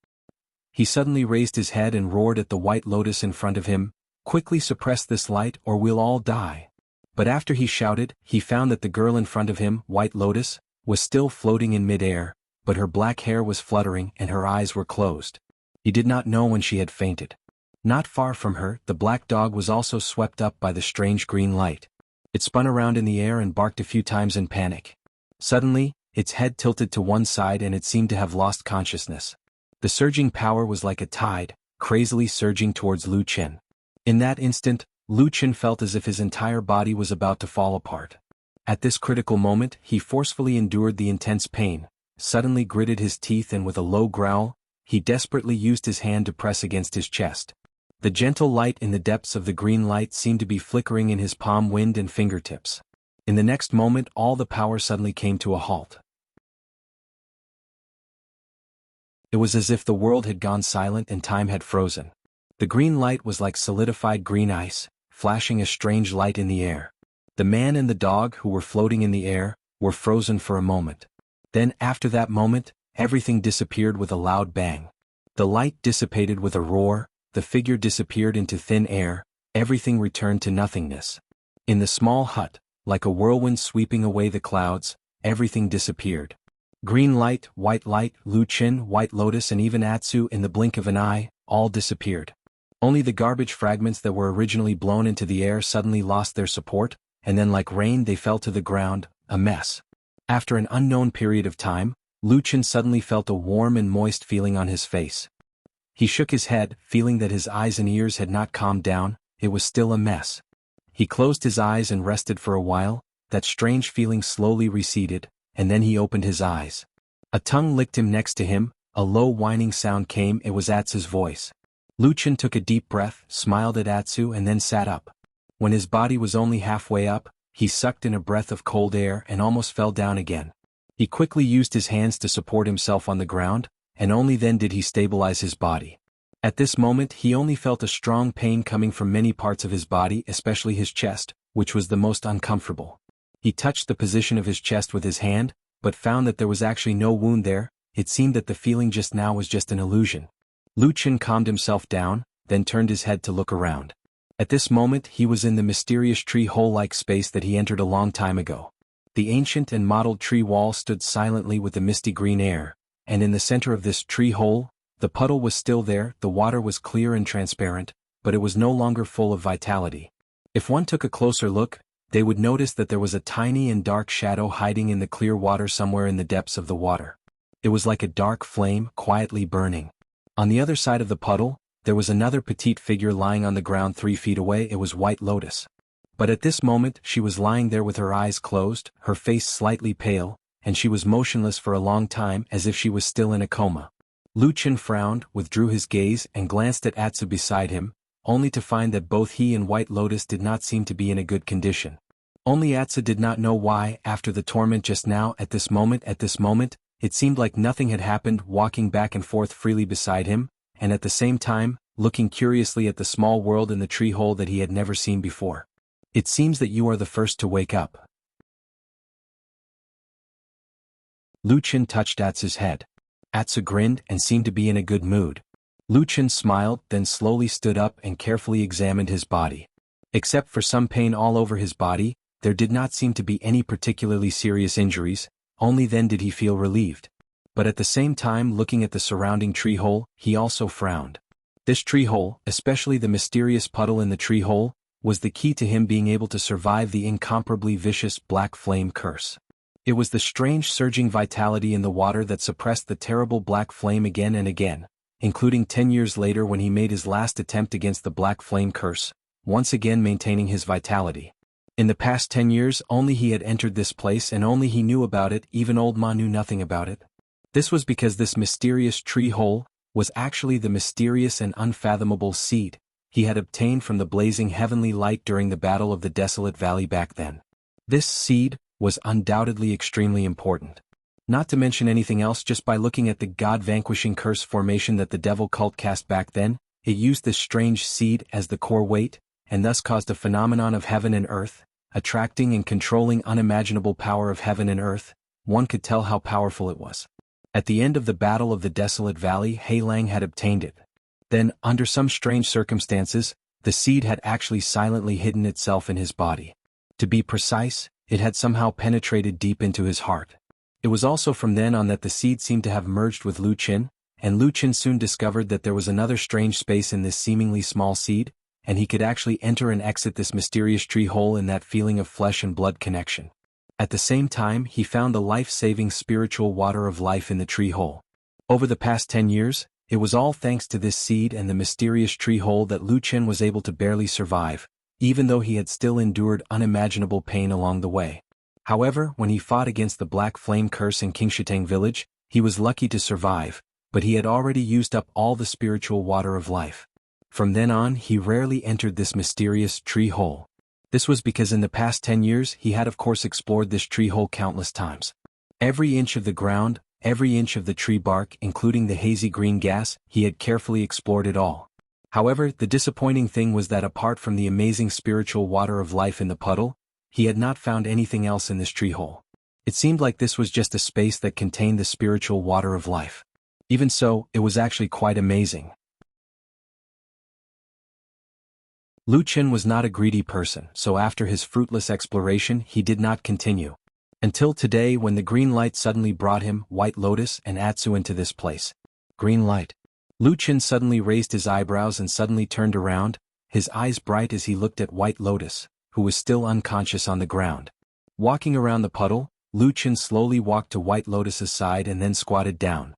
He suddenly raised his head and roared at the White Lotus in front of him, "Quickly suppress this light or we'll all die." But after he shouted, he found that the girl in front of him, White Lotus, was still floating in mid-air, but her black hair was fluttering and her eyes were closed. He did not know when she had fainted. Not far from her, the black dog was also swept up by the strange green light. It spun around in the air and barked a few times in panic. Suddenly, its head tilted to one side and it seemed to have lost consciousness. The surging power was like a tide, crazily surging towards Lu Chen. In that instant, Lu Chen felt as if his entire body was about to fall apart. At this critical moment, he forcefully endured the intense pain, suddenly gritted his teeth and with a low growl, he desperately used his hand to press against his chest. The gentle light in the depths of the green light seemed to be flickering in his palm, wind and fingertips. In the next moment, all the power suddenly came to a halt. It was as if the world had gone silent and time had frozen. The green light was like solidified green ice, flashing a strange light in the air. The man and the dog, who were floating in the air, were frozen for a moment. Then, after that moment, everything disappeared with a loud bang. The light dissipated with a roar, the figure disappeared into thin air, everything returned to nothingness. In the small hut, like a whirlwind sweeping away the clouds, everything disappeared. Green light, Lu Chen, White Lotus and even Atsu, in the blink of an eye, all disappeared. Only the garbage fragments that were originally blown into the air suddenly lost their support, and then like rain they fell to the ground, a mess. After an unknown period of time, Lucien suddenly felt a warm and moist feeling on his face. He shook his head, feeling that his eyes and ears had not calmed down, it was still a mess. He closed his eyes and rested for a while, that strange feeling slowly receded, and then he opened his eyes. A tongue licked him next to him, a low whining sound came, it was Atsu's voice. Lucien took a deep breath, smiled at Atsu and then sat up. When his body was only halfway up, he sucked in a breath of cold air and almost fell down again. He quickly used his hands to support himself on the ground, and only then did he stabilize his body. At this moment he only felt a strong pain coming from many parts of his body, especially his chest, which was the most uncomfortable. He touched the position of his chest with his hand, but found that there was actually no wound there. It seemed that the feeling just now was just an illusion. Lucien calmed himself down, then turned his head to look around. At this moment he was in the mysterious tree-hole-like space that he entered a long time ago. The ancient and mottled tree wall stood silently with the misty green air, and in the center of this tree-hole, the puddle was still there, the water was clear and transparent, but it was no longer full of vitality. If one took a closer look, they would notice that there was a tiny and dark shadow hiding in the clear water somewhere in the depths of the water. It was like a dark flame, quietly burning. On the other side of the puddle, there was another petite figure lying on the ground 3 feet away, it was White Lotus. But at this moment she was lying there with her eyes closed, her face slightly pale, and she was motionless for a long time as if she was still in a coma. Lucien frowned, withdrew his gaze and glanced at Atsu beside him, only to find that both he and White Lotus did not seem to be in a good condition. Only Atsu did not know why, after the torment just now, at this moment, it seemed like nothing had happened, walking back and forth freely beside him, and at the same time, looking curiously at the small world in the tree hole that he had never seen before. It seems that you are the first to wake up. Lucien touched Atsu's head. Atsu grinned and seemed to be in a good mood. Lucien smiled, then slowly stood up and carefully examined his body. Except for some pain all over his body, there did not seem to be any particularly serious injuries, only then did he feel relieved. But at the same time, looking at the surrounding tree hole, he also frowned. This tree hole, especially the mysterious puddle in the tree hole, was the key to him being able to survive the incomparably vicious black flame curse. It was the strange surging vitality in the water that suppressed the terrible black flame again and again, including 10 years later when he made his last attempt against the black flame curse, once again maintaining his vitality. In the past 10 years only he had entered this place and only he knew about it, even old Ma knew nothing about it. This was because this mysterious tree hole was actually the mysterious and unfathomable seed he had obtained from the blazing heavenly light during the Battle of the Desolate Valley back then. This seed was undoubtedly extremely important. Not to mention anything else, just by looking at the god-vanquishing curse formation that the devil cult cast back then, it used this strange seed as the core weight, and thus caused a phenomenon of heaven and earth, attracting and controlling unimaginable power of heaven and earth. One could tell how powerful it was. At the end of the Battle of the Desolate Valley, Hei Lang had obtained it. Then, under some strange circumstances, the seed had actually silently hidden itself in his body. To be precise, it had somehow penetrated deep into his heart. It was also from then on that the seed seemed to have merged with Lucien, and Lucien soon discovered that there was another strange space in this seemingly small seed, and he could actually enter and exit this mysterious tree hole in that feeling of flesh and blood connection. At the same time, he found the life-saving spiritual water of life in the tree hole. Over the past 10 years, it was all thanks to this seed and the mysterious tree hole that Lucien was able to barely survive, even though he had still endured unimaginable pain along the way. However, when he fought against the Black Flame Curse in Qingshitang village, he was lucky to survive, but he had already used up all the spiritual water of life. From then on, he rarely entered this mysterious tree hole. This was because in the past 10 years he had of course explored this tree hole countless times. Every inch of the ground, every inch of the tree bark, including the hazy green gas, he had carefully explored it all. However, the disappointing thing was that apart from the amazing spiritual water of life in the puddle, he had not found anything else in this tree hole. It seemed like this was just a space that contained the spiritual water of life. Even so, it was actually quite amazing. Lucien was not a greedy person, so after his fruitless exploration he did not continue. Until today when the green light suddenly brought him, White Lotus and Atsu into this place. Green light. Lu Qin suddenly raised his eyebrows and suddenly turned around, his eyes bright as he looked at White Lotus, who was still unconscious on the ground. Walking around the puddle, Lu Qin slowly walked to White Lotus's side and then squatted down.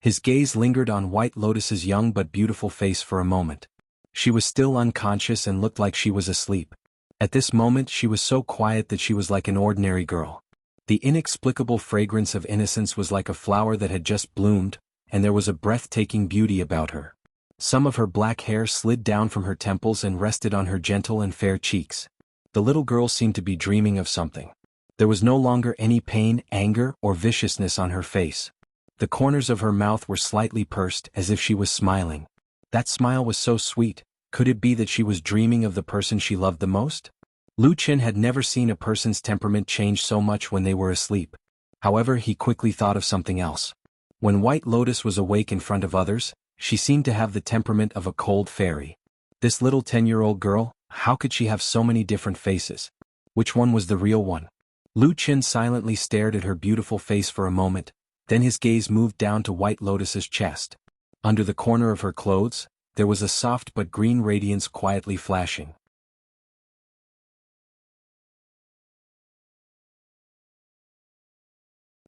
His gaze lingered on White Lotus's young but beautiful face for a moment. She was still unconscious and looked like she was asleep. At this moment she was so quiet that she was like an ordinary girl. The inexplicable fragrance of innocence was like a flower that had just bloomed, and there was a breathtaking beauty about her. Some of her black hair slid down from her temples and rested on her gentle and fair cheeks. The little girl seemed to be dreaming of something. There was no longer any pain, anger, or viciousness on her face. The corners of her mouth were slightly pursed as if she was smiling. That smile was so sweet. Could it be that she was dreaming of the person she loved the most? Lu Qin had never seen a person's temperament change so much when they were asleep. However, he quickly thought of something else. When White Lotus was awake in front of others, she seemed to have the temperament of a cold fairy. This little 10-year-old girl, how could she have so many different faces? Which one was the real one? Lu Qin silently stared at her beautiful face for a moment, then his gaze moved down to White Lotus's chest. Under the corner of her clothes, there was a soft but green radiance quietly flashing.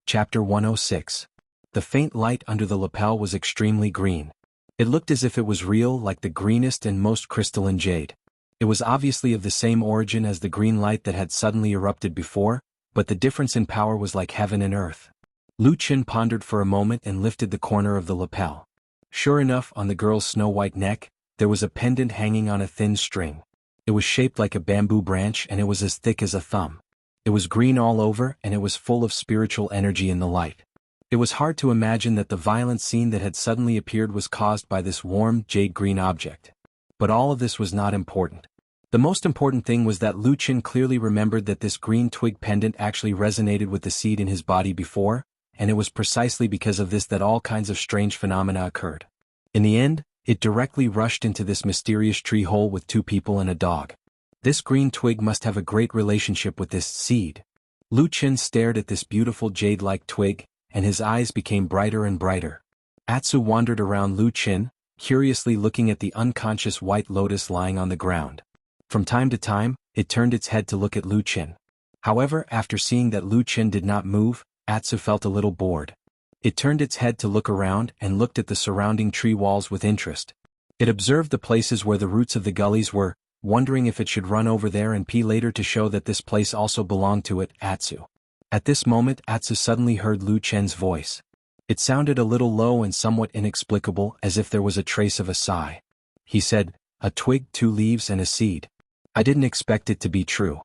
Chapter 106. The faint light under the lapel was extremely green. It looked as if it was real, like the greenest and most crystalline jade. It was obviously of the same origin as the green light that had suddenly erupted before, but the difference in power was like heaven and earth. Lu Qin pondered for a moment and lifted the corner of the lapel. Sure enough, on the girl's snow-white neck, there was a pendant hanging on a thin string. It was shaped like a bamboo branch and it was as thick as a thumb. It was green all over and it was full of spiritual energy in the light. It was hard to imagine that the violent scene that had suddenly appeared was caused by this warm, jade-green object. But all of this was not important. The most important thing was that Lu Qin clearly remembered that this green twig pendant actually resonated with the seed in his body before, and it was precisely because of this that all kinds of strange phenomena occurred. In the end, it directly rushed into this mysterious tree hole with 2 people and a dog. This green twig must have a great relationship with this seed. Lu Qin stared at this beautiful jade-like twig, and his eyes became brighter and brighter. Atsu wandered around Lu Qin, curiously looking at the unconscious White Lotus lying on the ground. From time to time, it turned its head to look at Lu Qin. However, after seeing that Lu Qin did not move, Atsu felt a little bored. It turned its head to look around and looked at the surrounding tree walls with interest. It observed the places where the roots of the gullies were, wondering if it should run over there and pee later to show that this place also belonged to it, Atsu. At this moment Atsu suddenly heard Lu Qin's voice. It sounded a little low and somewhat inexplicable, as if there was a trace of a sigh. He said, "A twig, 2 leaves and a seed. I didn't expect it to be true."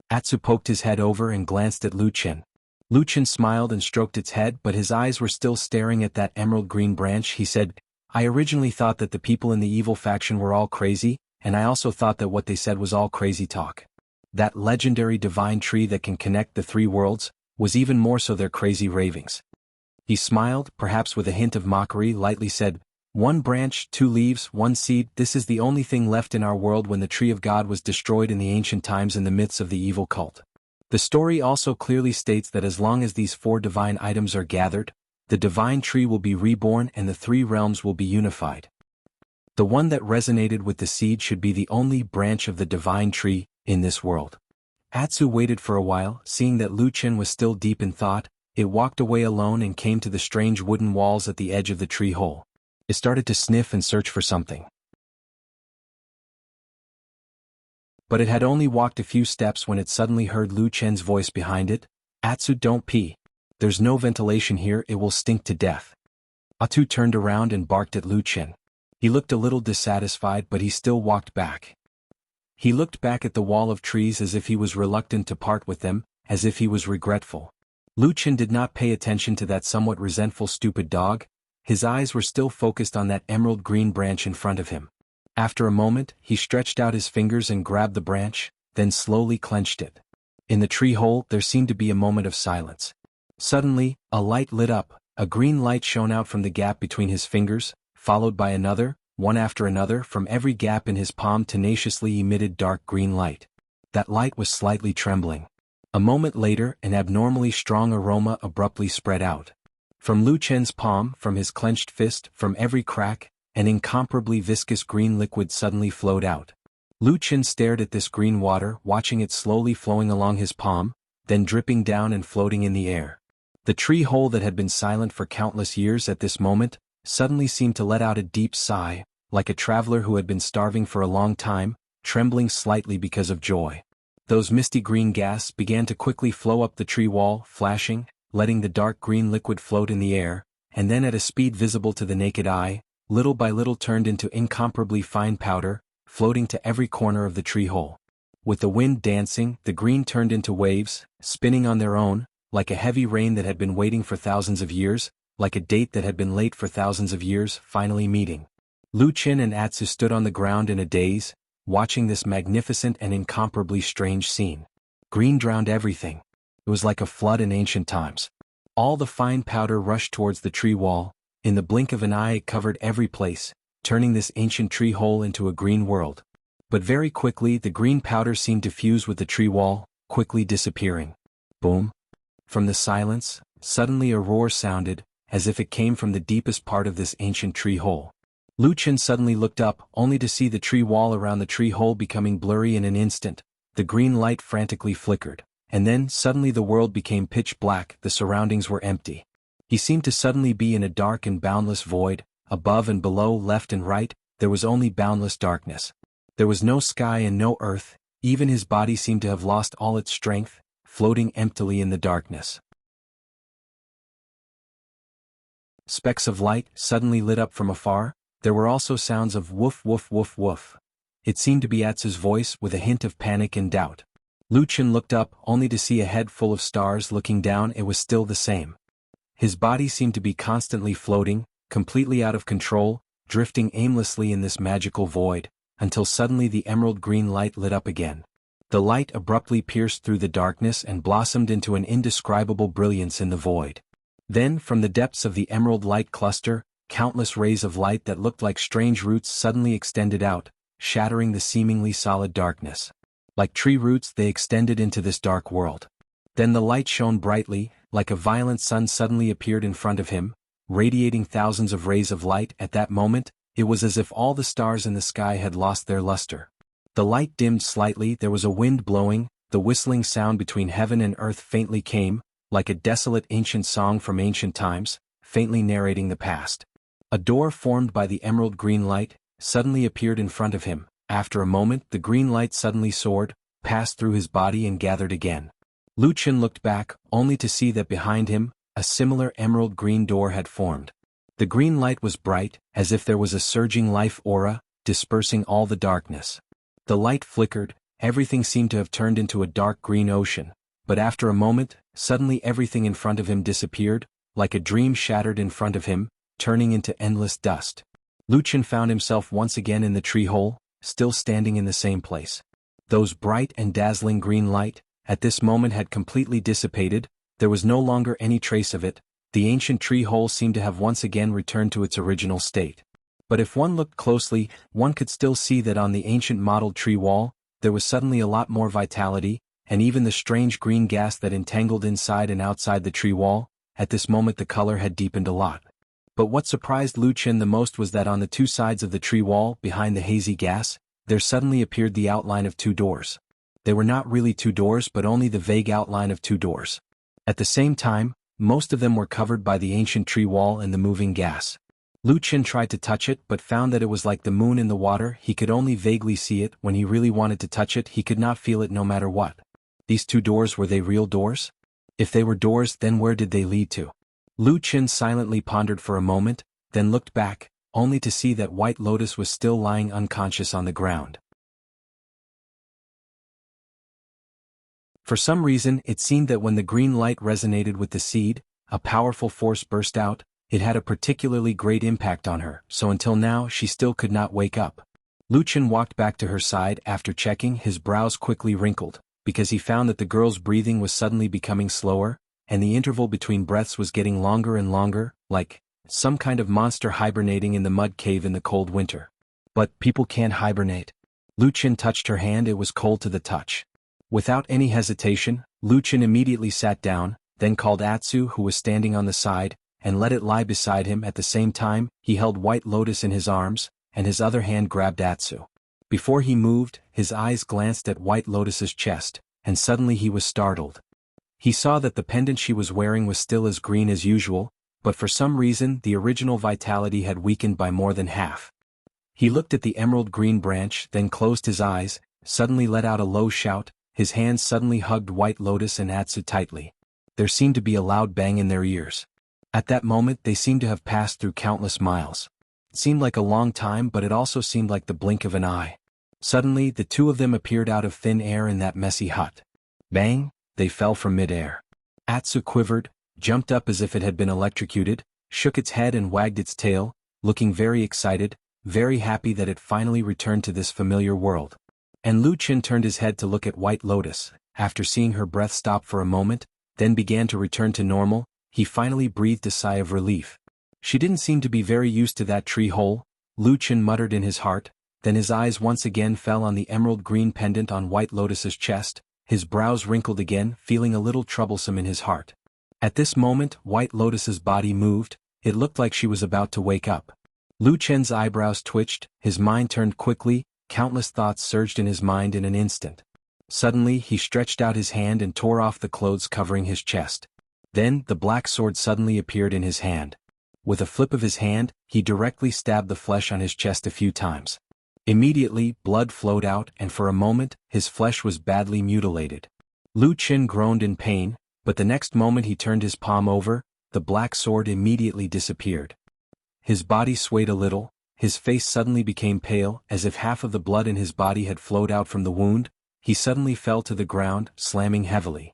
Atsu poked his head over and glanced at Lu Qin. Lu Qin smiled and stroked its head, but his eyes were still staring at that emerald green branch. He said, "I originally thought that the people in the evil faction were all crazy, and I also thought that what they said was all crazy talk. That legendary divine tree that can connect the 3 worlds was even more so their crazy ravings." He smiled, perhaps with a hint of mockery, lightly said, "1 branch, 2 leaves, 1 seed, this is the only thing left in our world when the tree of God was destroyed in the ancient times in the midst of the evil cult. The story also clearly states that as long as these 4 divine items are gathered, the divine tree will be reborn and the 3 realms will be unified. The one that resonated with the seed should be the only branch of the divine tree in this world." Atsu waited for a while, seeing that Lu Qin was still deep in thought. It walked away alone and came to the strange wooden walls at the edge of the tree hole. It started to sniff and search for something. But it had only walked a few steps when it suddenly heard Lu Qin's voice behind it. "Atsu, don't pee. There's no ventilation here, it will stink to death." Atsu turned around and barked at Lu Qin. He looked a little dissatisfied, but he still walked back. He looked back at the wall of trees as if he was reluctant to part with them, as if he was regretful. Lu Qin did not pay attention to that somewhat resentful stupid dog. His eyes were still focused on that emerald green branch in front of him. After a moment, he stretched out his fingers and grabbed the branch, then slowly clenched it. In the tree hole there seemed to be a moment of silence. Suddenly, a light lit up. A green light shone out from the gap between his fingers, followed by another, one after another. From every gap in his palm tenaciously emitted dark green light. That light was slightly trembling. A moment later, an abnormally strong aroma abruptly spread out. From Lu Chen's palm, from his clenched fist, from every crack, an incomparably viscous green liquid suddenly flowed out. Lu Chen stared at this green water, watching it slowly flowing along his palm, then dripping down and floating in the air. The tree hole that had been silent for countless years at this moment, suddenly seemed to let out a deep sigh, like a traveler who had been starving for a long time, trembling slightly because of joy. Those misty green gas began to quickly flow up the tree wall, flashing, letting the dark green liquid float in the air, and then at a speed visible to the naked eye, little by little turned into incomparably fine powder, floating to every corner of the tree hole. With the wind dancing, the green turned into waves, spinning on their own, like a heavy rain that had been waiting for thousands of years, like a date that had been late for thousands of years, finally meeting. Lu Chen and Atsu stood on the ground in a daze, watching this magnificent and incomparably strange scene. Green drowned everything. It was like a flood in ancient times. All the fine powder rushed towards the tree wall. In the blink of an eye it covered every place, turning this ancient tree hole into a green world. But very quickly the green powder seemed to fuse with the tree wall, quickly disappearing. Boom! From the silence, suddenly a roar sounded, as if it came from the deepest part of this ancient tree hole. Lu Chen suddenly looked up, only to see the tree wall around the tree hole becoming blurry in an instant. The green light frantically flickered, and then suddenly the world became pitch black, the surroundings were empty. He seemed to suddenly be in a dark and boundless void. Above and below, left and right, there was only boundless darkness. There was no sky and no earth, even his body seemed to have lost all its strength, floating emptily in the darkness. Specks of light suddenly lit up from afar. There were also sounds of woof woof woof woof. It seemed to be Atsu's voice with a hint of panic and doubt. Lu Chen looked up, only to see a head full of stars. Looking down, it was still the same. His body seemed to be constantly floating, completely out of control, drifting aimlessly in this magical void, until suddenly the emerald green light lit up again. The light abruptly pierced through the darkness and blossomed into an indescribable brilliance in the void. Then, from the depths of the emerald light cluster, countless rays of light that looked like strange roots suddenly extended out, shattering the seemingly solid darkness. Like tree roots, they extended into this dark world. Then the light shone brightly, like a violent sun suddenly appeared in front of him, radiating thousands of rays of light. At that moment, it was as if all the stars in the sky had lost their luster. The light dimmed slightly, there was a wind blowing, the whistling sound between heaven and earth faintly came, like a desolate ancient song from ancient times, faintly narrating the past. A door formed by the emerald green light suddenly appeared in front of him. After a moment, the green light suddenly soared, passed through his body and gathered again. Lu Chen looked back, only to see that behind him, a similar emerald green door had formed. The green light was bright, as if there was a surging life aura, dispersing all the darkness. The light flickered, everything seemed to have turned into a dark green ocean, but after a moment, suddenly everything in front of him disappeared, like a dream shattered in front of him, turning into endless dust. Lu Chen found himself once again in the tree hole, still standing in the same place. Those bright and dazzling green light, at this moment had completely dissipated, there was no longer any trace of it. The ancient tree hole seemed to have once again returned to its original state. But if one looked closely, one could still see that on the ancient mottled tree wall, there was suddenly a lot more vitality, and even the strange green gas that entangled inside and outside the tree wall, at this moment the color had deepened a lot. But what surprised Lu Chen the most was that on the two sides of the tree wall, behind the hazy gas, there suddenly appeared the outline of two doors. They were not really two doors but only the vague outline of two doors. At the same time, most of them were covered by the ancient tree wall and the moving gas. Lu Chen tried to touch it but found that it was like the moon in the water. He could only vaguely see it. When he really wanted to touch it, he could not feel it no matter what. These two doors, were they real doors? If they were doors, then where did they lead to? Lu Chen silently pondered for a moment, then looked back, only to see that White Lotus was still lying unconscious on the ground. For some reason, it seemed that when the green light resonated with the seed, a powerful force burst out. It had a particularly great impact on her, so until now she still could not wake up. Lu Chen walked back to her side. After checking, his brows quickly wrinkled, because he found that the girl's breathing was suddenly becoming slower, and the interval between breaths was getting longer and longer, like some kind of monster hibernating in the mud cave in the cold winter. But people can't hibernate. Lu Chen touched her hand. It was cold to the touch. Without any hesitation, Lu Chen immediately sat down, then called Atsu, who was standing on the side, and let it lie beside him. At the same time, he held White Lotus in his arms, and his other hand grabbed Atsu. Before he moved, his eyes glanced at White Lotus's chest, and suddenly he was startled. He saw that the pendant she was wearing was still as green as usual, but for some reason the original vitality had weakened by more than half. He looked at the emerald green branch, then closed his eyes, suddenly let out a low shout. His hands suddenly hugged White Lotus and Atsu tightly. There seemed to be a loud bang in their ears. At that moment they seemed to have passed through countless miles. It seemed like a long time, but it also seemed like the blink of an eye. Suddenly the two of them appeared out of thin air in that messy hut. Bang! They fell from mid-air. Atsu quivered, jumped up as if it had been electrocuted, shook its head and wagged its tail, looking very excited, very happy that it finally returned to this familiar world. And Lu Qin turned his head to look at White Lotus. After seeing her breath stop for a moment, then began to return to normal, he finally breathed a sigh of relief. She didn't seem to be very used to that tree hole, Lu Qin muttered in his heart, then his eyes once again fell on the emerald green pendant on White Lotus's chest, his brows wrinkled again, feeling a little troublesome in his heart. At this moment, White Lotus's body moved, it looked like she was about to wake up. Lu Chen's eyebrows twitched, his mind turned quickly, countless thoughts surged in his mind in an instant. Suddenly he stretched out his hand and tore off the clothes covering his chest. Then the black sword suddenly appeared in his hand. With a flip of his hand, he directly stabbed the flesh on his chest a few times. Immediately, blood flowed out, and for a moment, his flesh was badly mutilated. Lu Qin groaned in pain, but the next moment he turned his palm over, the black sword immediately disappeared. His body swayed a little, his face suddenly became pale, as if half of the blood in his body had flowed out from the wound. He suddenly fell to the ground, slamming heavily.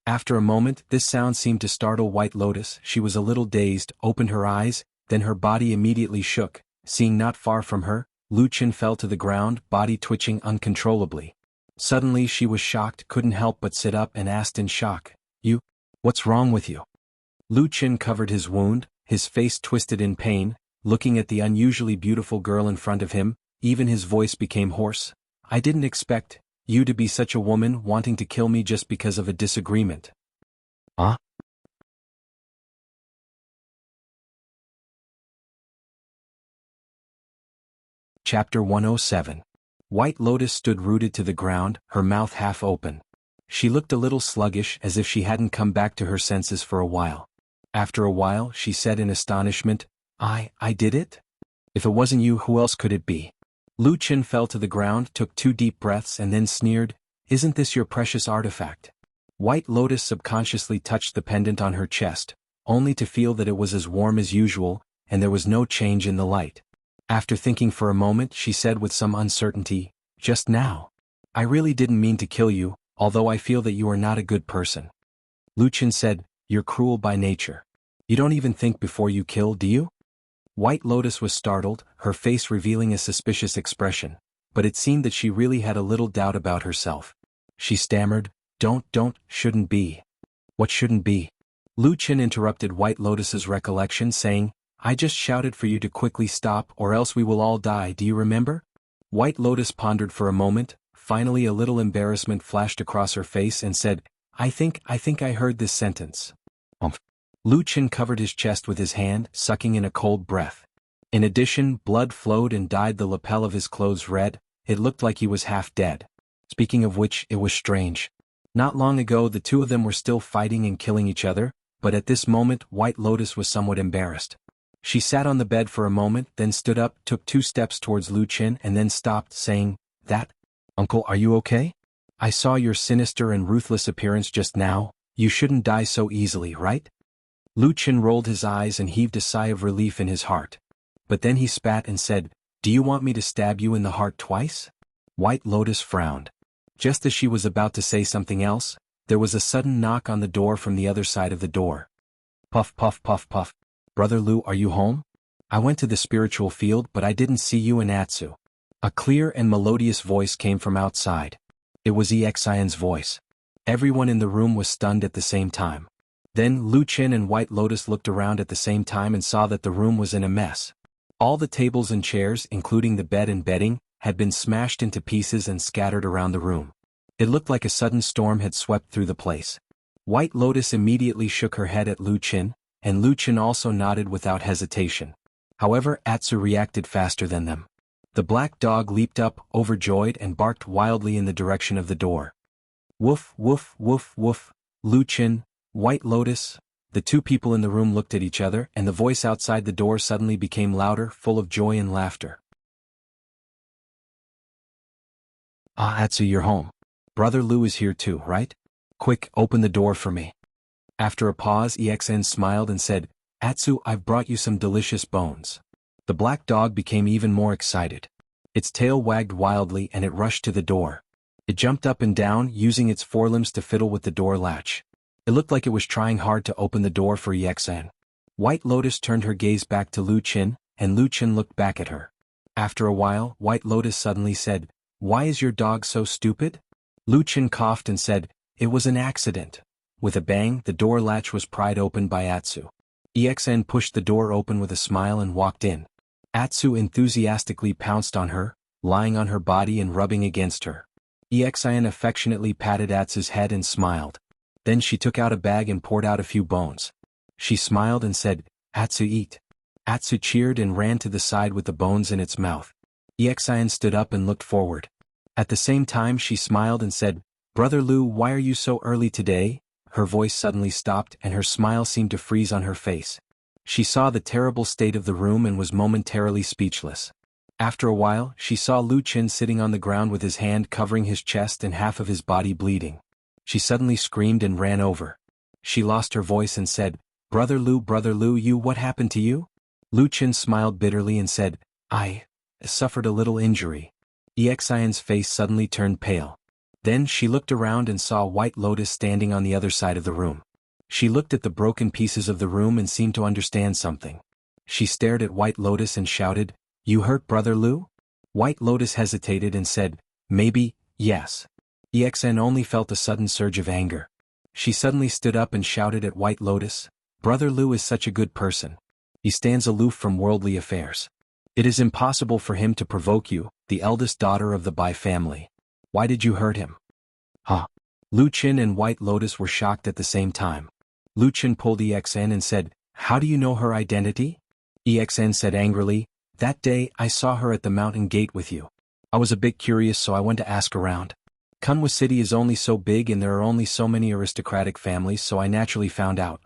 After a moment, this sound seemed to startle White Lotus. She was a little dazed, opened her eyes, then her body immediately shook. Seeing not far from her, Lu Qin fell to the ground, body twitching uncontrollably. Suddenly she was shocked, couldn't help but sit up and asked in shock, What's wrong with you?" Lu Qin covered his wound, his face twisted in pain, looking at the unusually beautiful girl in front of him. Even his voice became hoarse. "I didn't expect you to be such a woman, wanting to kill me just because of a disagreement." "Huh?" Chapter 107. White Lotus stood rooted to the ground, her mouth half open. She looked a little sluggish, as if she hadn't come back to her senses for a while. After a while, she said in astonishment, I did it? If it wasn't you, who else could it be?" Lu Qin fell to the ground, took 2 deep breaths and then sneered, "Isn't this your precious artifact?" White Lotus subconsciously touched the pendant on her chest, only to feel that it was as warm as usual, and there was no change in the light. After thinking for a moment, she said with some uncertainty, "Just now. I really didn't mean to kill you, although I feel that you are not a good person." Lu Qin said, "You're cruel by nature. You don't even think before you kill, do you?" White Lotus was startled, her face revealing a suspicious expression, but it seemed that she really had a little doubt about herself. She stammered, Shouldn't be." "What shouldn't be?" Lu Qin interrupted White Lotus's recollection, saying, "I just shouted for you to quickly stop, or else we will all die, do you remember?" White Lotus pondered for a moment, finally a little embarrassment flashed across her face and said, I think I heard this sentence." Lu Qin covered his chest with his hand, sucking in a cold breath. In addition, blood flowed and dyed the lapel of his clothes red. It looked like he was half dead. Speaking of which, it was strange. Not long ago the two of them were still fighting and killing each other, but at this moment White Lotus was somewhat embarrassed. She sat on the bed for a moment, then stood up, took 2 steps towards Lu Qin and then stopped, saying, Uncle, are you okay? I saw your sinister and ruthless appearance just now. You shouldn't die so easily, right?" Lu Qin rolled his eyes and heaved a sigh of relief in his heart. But then he spat and said, "Do you want me to stab you in the heart twice?" White Lotus frowned. Just as she was about to say something else, there was a sudden knock on the door from the other side of the door. Puff puff puff puff. "Brother Lu, are you home? I went to the spiritual field, but I didn't see you and Atsu." A clear and melodious voice came from outside. It was Xian's voice. Everyone in the room was stunned at the same time. Then Lu Qin and White Lotus looked around at the same time and saw that the room was in a mess. All the tables and chairs, including the bed and bedding, had been smashed into pieces and scattered around the room. It looked like a sudden storm had swept through the place. White Lotus immediately shook her head at Lu Qin, and Lu Qin also nodded without hesitation. However, Atsu reacted faster than them. The black dog leaped up, overjoyed, and barked wildly in the direction of the door. Woof, woof, woof, woof. Lu Qin, White Lotus. The two people in the room looked at each other, and the voice outside the door suddenly became louder, full of joy and laughter. Ah, Atsu, you're home. Brother Lu is here too, right? Quick, open the door for me. After a pause, EXN smiled and said, Atsu, I've brought you some delicious bones. The black dog became even more excited. Its tail wagged wildly and it rushed to the door. It jumped up and down, using its forelimbs to fiddle with the door latch. It looked like it was trying hard to open the door for EXN. White Lotus turned her gaze back to Lu Qin, and Lu Qin looked back at her. After a while, White Lotus suddenly said, Why is your dog so stupid? Lu Qin coughed and said, It was an accident. With a bang, the door latch was pried open by Atsu. EXN pushed the door open with a smile and walked in. Atsu enthusiastically pounced on her, lying on her body and rubbing against her. EXN affectionately patted Atsu's head and smiled. Then she took out a bag and poured out a few bones. She smiled and said, Atsu, eat. Atsu cheered and ran to the side with the bones in its mouth. EXN stood up and looked forward. At the same time she smiled and said, Brother Lu, why are you so early today? Her voice suddenly stopped and her smile seemed to freeze on her face. She saw the terrible state of the room and was momentarily speechless. After a while, she saw Lu Qin sitting on the ground with his hand covering his chest and half of his body bleeding. She suddenly screamed and ran over. She lost her voice and said, Brother Lu, what happened to you? Lu Qin smiled bitterly and said, I suffered a little injury. EXIN's face suddenly turned pale. Then she looked around and saw White Lotus standing on the other side of the room. She looked at the broken pieces of the room and seemed to understand something. She stared at White Lotus and shouted, You hurt Brother Lu? White Lotus hesitated and said, Maybe, yes. EXN only felt a sudden surge of anger. She suddenly stood up and shouted at White Lotus, Brother Lu is such a good person. He stands aloof from worldly affairs. It is impossible for him to provoke you, the eldest daughter of the Bai family. Why did you hurt him? Huh? Lu Qin and White Lotus were shocked at the same time. Lu Qin pulled EXN and said, How do you know her identity? EXN said angrily, That day I saw her at the mountain gate with you. I was a bit curious so I went to ask around. Kunwa City is only so big and there are only so many aristocratic families so I naturally found out.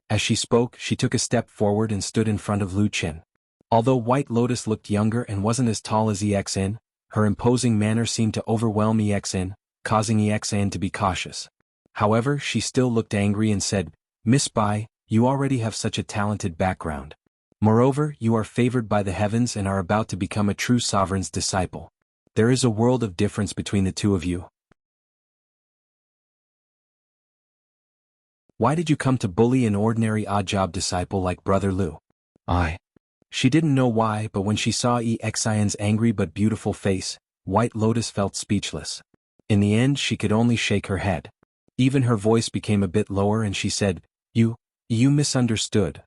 As she spoke, she took a step forward and stood in front of Lu Qin. Although White Lotus looked younger and wasn't as tall as EXN, her imposing manner seemed to overwhelm EXN, causing EXN to be cautious. However, she still looked angry and said, Miss Bai, you already have such a talented background. Moreover, you are favored by the heavens and are about to become a true sovereign's disciple. There is a world of difference between the two of you. Why did you come to bully an ordinary odd-job disciple like Brother Lu? She didn't know why, but when she saw EXIN's angry but beautiful face, White Lotus felt speechless. In the end, she could only shake her head. Even her voice became a bit lower and she said, You misunderstood.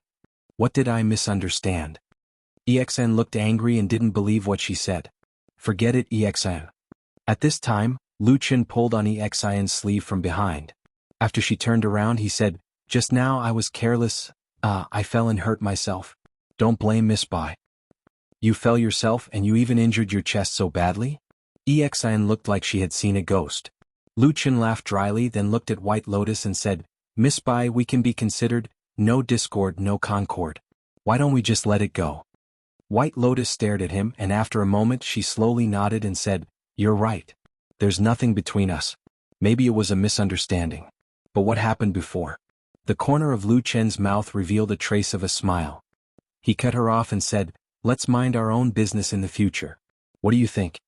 What did I misunderstand? EXN looked angry and didn't believe what she said. Forget it, EXN. At this time, Lu Qin pulled on EXIN's sleeve from behind. After she turned around he said, Just now I was careless, I fell and hurt myself. Don't blame Miss Bai. You fell yourself and you even injured your chest so badly? EXIN looked like she had seen a ghost. Lu Qin laughed dryly then looked at White Lotus and said, Miss Bai, we can be considered, no discord, no concord. Why don't we just let it go? White Lotus stared at him and after a moment she slowly nodded and said, You're right. There's nothing between us. Maybe it was a misunderstanding. But what happened before? The corner of Lu Chen's mouth revealed a trace of a smile. He cut her off and said, Let's mind our own business in the future. What do you think?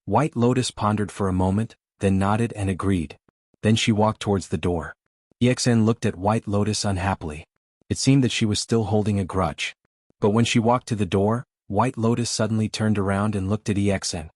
White Lotus pondered for a moment, then nodded and agreed. Then she walked towards the door. EXN looked at White Lotus unhappily. It seemed that she was still holding a grudge. But when she walked to the door, White Lotus suddenly turned around and looked at EXN.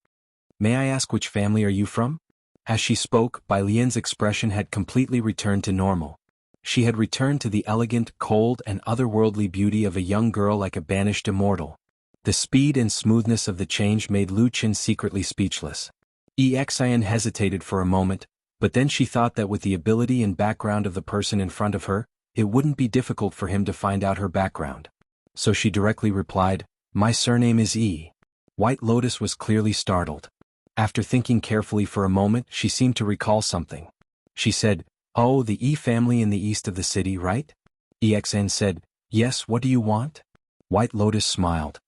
May I ask which family are you from? As she spoke, Bai Lian's expression had completely returned to normal. She had returned to the elegant, cold and otherworldly beauty of a young girl like a banished immortal. The speed and smoothness of the change made Lu Qin secretly speechless. EXIN hesitated for a moment, But then she thought that with the ability and background of the person in front of her, it wouldn't be difficult for him to find out her background. So she directly replied, "My surname is E." White Lotus was clearly startled. After thinking carefully for a moment, she seemed to recall something. She said, "Oh, the E family in the east of the city, right?" EXN said, "Yes, what do you want?" White Lotus smiled.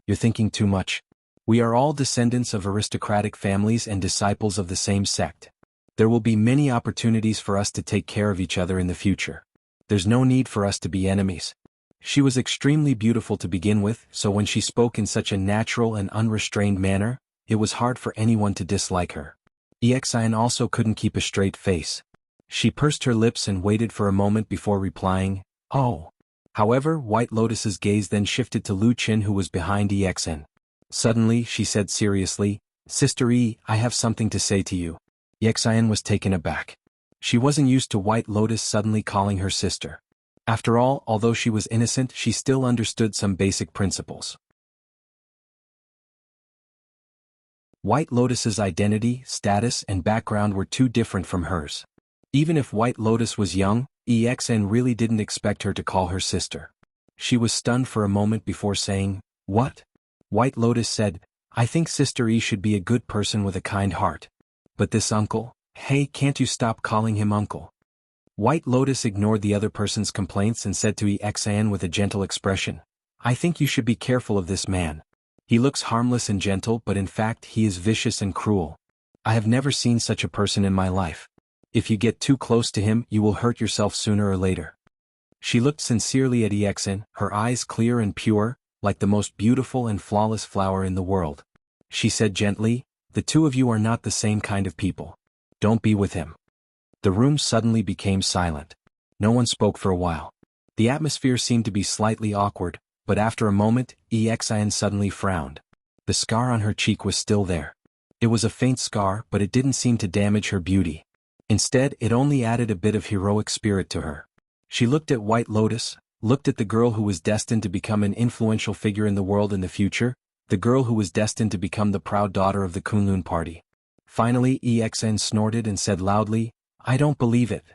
"You're thinking too much. We are all descendants of aristocratic families and disciples of the same sect. There will be many opportunities for us to take care of each other in the future. There's no need for us to be enemies." She was extremely beautiful to begin with, so when she spoke in such a natural and unrestrained manner, it was hard for anyone to dislike her. EXN also couldn't keep a straight face. She pursed her lips and waited for a moment before replying, "Oh." However, White Lotus's gaze then shifted to Lu Qin, who was behind EXN. Suddenly, she said seriously, "Sister E, I have something to say to you." EXN was taken aback. She wasn't used to White Lotus suddenly calling her sister. After all, although she was innocent, she still understood some basic principles. White Lotus's identity, status, and background were too different from hers. Even if White Lotus was young, EXN really didn't expect her to call her sister. She was stunned for a moment before saying, "What?" White Lotus said, "I think Sister E should be a good person with a kind heart. But this uncle, hey, can't you stop calling him uncle?" White Lotus ignored the other person's complaints and said to EXN with a gentle expression, "I think you should be careful of this man. He looks harmless and gentle, but in fact he is vicious and cruel. I have never seen such a person in my life. If you get too close to him, you will hurt yourself sooner or later." She looked sincerely at EXN, her eyes clear and pure, like the most beautiful and flawless flower in the world. She said gently, "The two of you are not the same kind of people. Don't be with him." The room suddenly became silent. No one spoke for a while. The atmosphere seemed to be slightly awkward, but after a moment, EXN suddenly frowned. The scar on her cheek was still there. It was a faint scar, but it didn't seem to damage her beauty. Instead, it only added a bit of heroic spirit to her. She looked at White Lotus, looked at the girl who was destined to become an influential figure in the world in the future, the girl who was destined to become the proud daughter of the Kunlun party. Finally, EXN snorted and said loudly, "I don't believe it."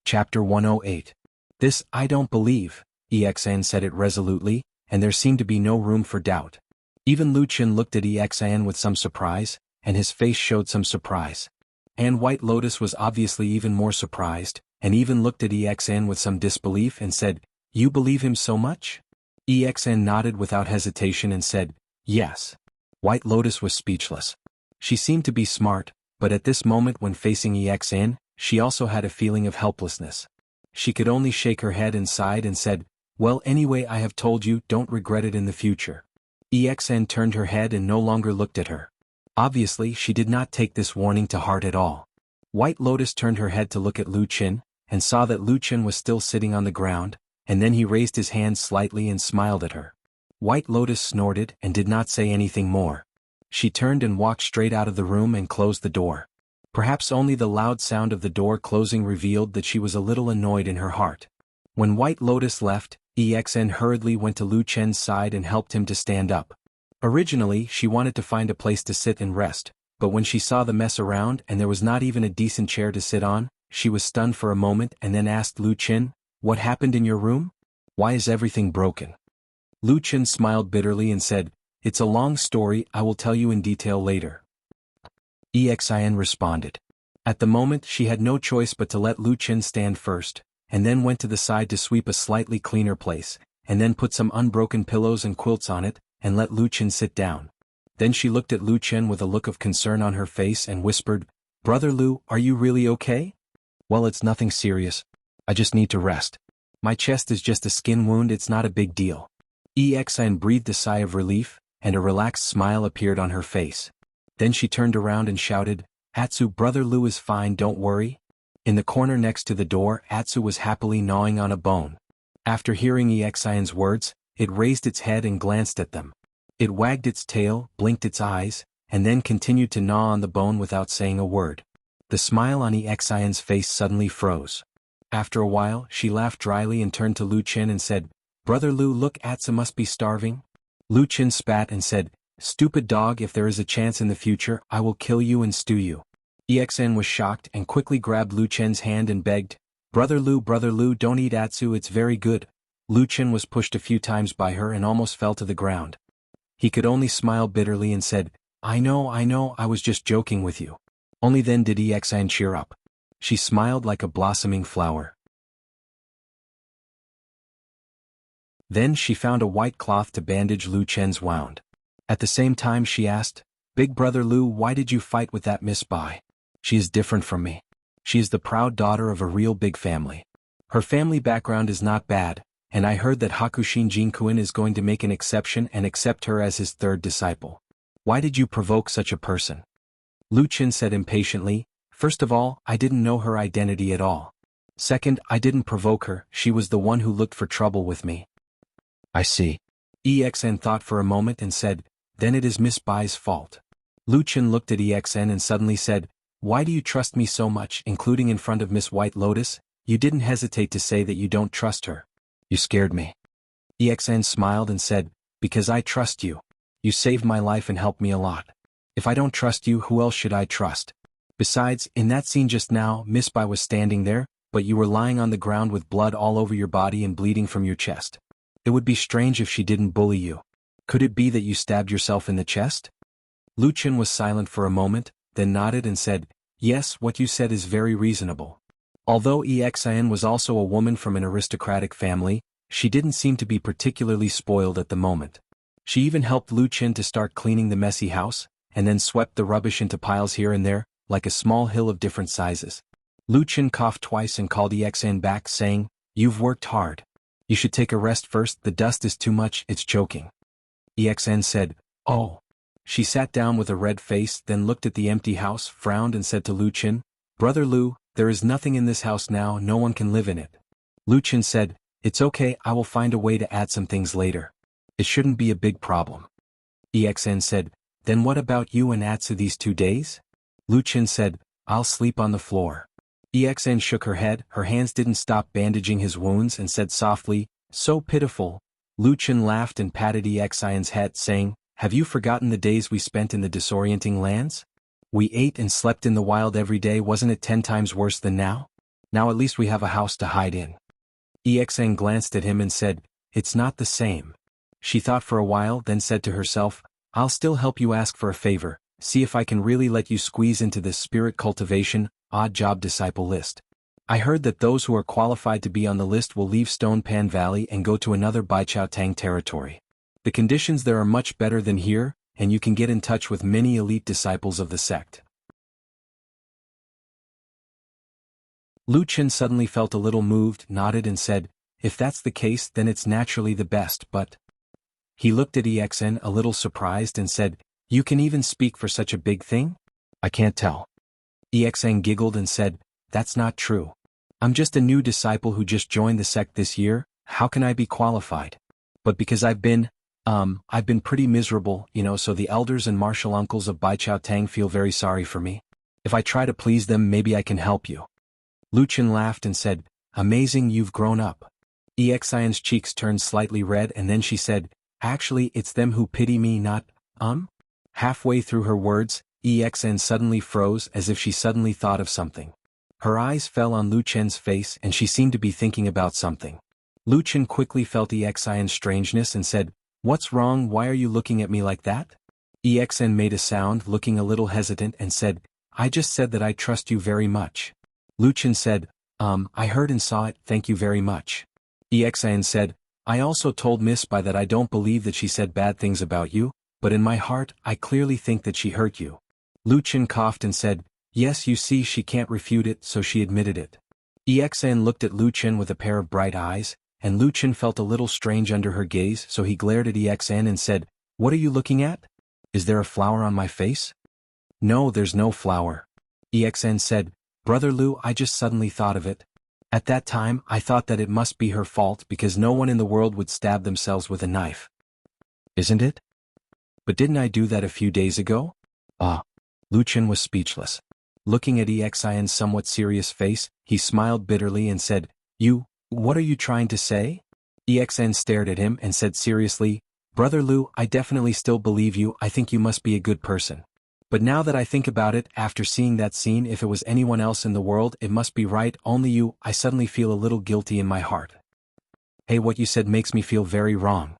Chapter 108. This I don't believe, EXN said it resolutely, and there seemed to be no room for doubt. Even Lu Qin looked at EXN with some surprise, and his face showed some surprise. And White Lotus was obviously even more surprised, and even looked at EXN with some disbelief and said, "You believe him so much?" EXN nodded without hesitation and said, "Yes." White Lotus was speechless. She seemed to be smart, but at this moment when facing EXN, she also had a feeling of helplessness. She could only shake her head and sighed and said, "Well, anyway, I have told you, don't regret it in the future." EXN turned her head and no longer looked at her. Obviously, she did not take this warning to heart at all. White Lotus turned her head to look at Lu Qin, and saw that Lu Qin was still sitting on the ground, and then he raised his hand slightly and smiled at her. White Lotus snorted and did not say anything more. She turned and walked straight out of the room and closed the door. Perhaps only the loud sound of the door closing revealed that she was a little annoyed in her heart. When White Lotus left, EXN hurriedly went to Lu Chen's side and helped him to stand up. Originally, she wanted to find a place to sit and rest, but when she saw the mess around and there was not even a decent chair to sit on, she was stunned for a moment and then asked Lu Chen, "What happened in your room? Why is everything broken?" Lu Chen smiled bitterly and said, "It's a long story, I will tell you in detail later." EXIN responded. At the moment she had no choice but to let Lu Chen stand first, and then went to the side to sweep a slightly cleaner place, and then put some unbroken pillows and quilts on it, and let Lu Chen sit down. Then she looked at Lu Chen with a look of concern on her face and whispered, "Brother Lu, are you really okay?" "Well, it's nothing serious. I just need to rest. My chest is just a skin wound, it's not a big deal." EXIN breathed a sigh of relief, and a relaxed smile appeared on her face. Then she turned around and shouted, "Atsu, Brother Lu is fine, don't worry." In the corner next to the door, Atsu was happily gnawing on a bone. After hearing EXIN's words, it raised its head and glanced at them. It wagged its tail, blinked its eyes, and then continued to gnaw on the bone without saying a word. The smile on EXIN's face suddenly froze. After a while, she laughed dryly and turned to Lu Chen and said, "Brother Lu, look, Atsu must be starving." Lu Chen spat and said, "Stupid dog, if there is a chance in the future, I will kill you and stew you." EXN was shocked and quickly grabbed Lu Chen's hand and begged, Brother Lu, don't eat Atsu, it's very good." Lu Chen was pushed a few times by her and almost fell to the ground. He could only smile bitterly and said, I know, I was just joking with you." Only then did EXN cheer up. She smiled like a blossoming flower. Then she found a white cloth to bandage Lu Chen's wound. At the same time she asked, "Big brother Lu, why did you fight with that Miss Bai? She is different from me. She is the proud daughter of a real big family. Her family background is not bad, and I heard that Hakushin Jinkuin is going to make an exception and accept her as his third disciple. Why did you provoke such a person?" Lu Chen said impatiently, "First of all, I didn't know her identity at all. Second, I didn't provoke her, she was the one who looked for trouble with me." "I see." EXN thought for a moment and said, "Then it is Miss Bai's fault." Lu Chen looked at EXN and suddenly said, "Why do you trust me so much, including in front of Miss White Lotus? You didn't hesitate to say that you don't trust her." "You scared me." EXN smiled and said, "Because I trust you. You saved my life and helped me a lot. If I don't trust you, who else should I trust? Besides, in that scene just now, Miss Bai was standing there, but you were lying on the ground with blood all over your body and bleeding from your chest. It would be strange if she didn't bully you. Could it be that you stabbed yourself in the chest?" Lu Chen was silent for a moment, then nodded and said, "Yes, what you said is very reasonable." Although EXIN was also a woman from an aristocratic family, she didn't seem to be particularly spoiled at the moment. She even helped Lu Chen to start cleaning the messy house, and then swept the rubbish into piles here and there, like a small hill of different sizes. Lu Chen coughed twice and called EXN back, saying, "You've worked hard. You should take a rest first, the dust is too much, it's choking." EXN said, "Oh." She sat down with a red face, then looked at the empty house, frowned and said to Lu Chen, "Brother Lu, there is nothing in this house now, no one can live in it." Lu Chen said, "It's okay, I will find a way to add some things later. It shouldn't be a big problem." EXN said, "Then what about you and Atsu these 2 days?" Lu Chen said, "I'll sleep on the floor." EXN shook her head, her hands didn't stop bandaging his wounds and said softly, "So pitiful." Lu Chen laughed and patted EXIN's head, saying, "Have you forgotten the days we spent in the disorienting lands? We ate and slept in the wild every day, wasn't it 10 times worse than now? Now at least we have a house to hide in." EXN glanced at him and said, "It's not the same." She thought for a while, then said to herself, "I'll still help you ask for a favor, see if I can really let you squeeze into this spirit cultivation, odd job disciple list. I heard that those who are qualified to be on the list will leave Stone Pan Valley and go to another Baichao Tang territory. The conditions there are much better than here, and you can get in touch with many elite disciples of the sect." Lu Chen suddenly felt a little moved, nodded and said, "If that's the case, then it's naturally the best, but..." He looked at EXN a little surprised and said, "You can even speak for such a big thing?" "I can't tell." EXN giggled and said, "That's not true. I'm just a new disciple who just joined the sect this year, how can I be qualified? But because I've been pretty miserable, so the elders and martial uncles of Baichao Tang feel very sorry for me. If I try to please them, maybe I can help you." Lu Chen laughed and said, "Amazing, you've grown up." EXIN's cheeks turned slightly red and then she said, "Actually, it's them who pity me, not. Halfway through her words, EXN suddenly froze as if she suddenly thought of something. Her eyes fell on Lu Chen's face and she seemed to be thinking about something. Lu Chen quickly felt EXIN's strangeness and said, "What's wrong, why are you looking at me like that?" EXN made a sound, looking a little hesitant and said, "I just said that I trust you very much." Lu Chen said, I heard and saw it, thank you very much." EXIN said, "I also told Miss Bai that I don't believe that she said bad things about you, but in my heart, I clearly think that she hurt you." Lu Chen coughed and said, "Yes, you see, she can't refute it, so she admitted it." EXN looked at Lu Chen with a pair of bright eyes, and Lu Chen felt a little strange under her gaze, so he glared at EXN and said, "What are you looking at? Is there a flower on my face?" "No, there's no flower." EXN said, "Brother Lu, I just suddenly thought of it. At that time, I thought that it must be her fault because no one in the world would stab themselves with a knife. Isn't it? But didn't I do that a few days ago?" Lu Chen was speechless. Looking at EXIN's somewhat serious face, he smiled bitterly and said, What are you trying to say?" EXN stared at him and said seriously, Brother Lu, I definitely still believe you. I think you must be a good person. But now that I think about it, after seeing that scene, if it was anyone else in the world, it must be right, only you. I suddenly feel a little guilty in my heart. Hey, what you said makes me feel very wrong.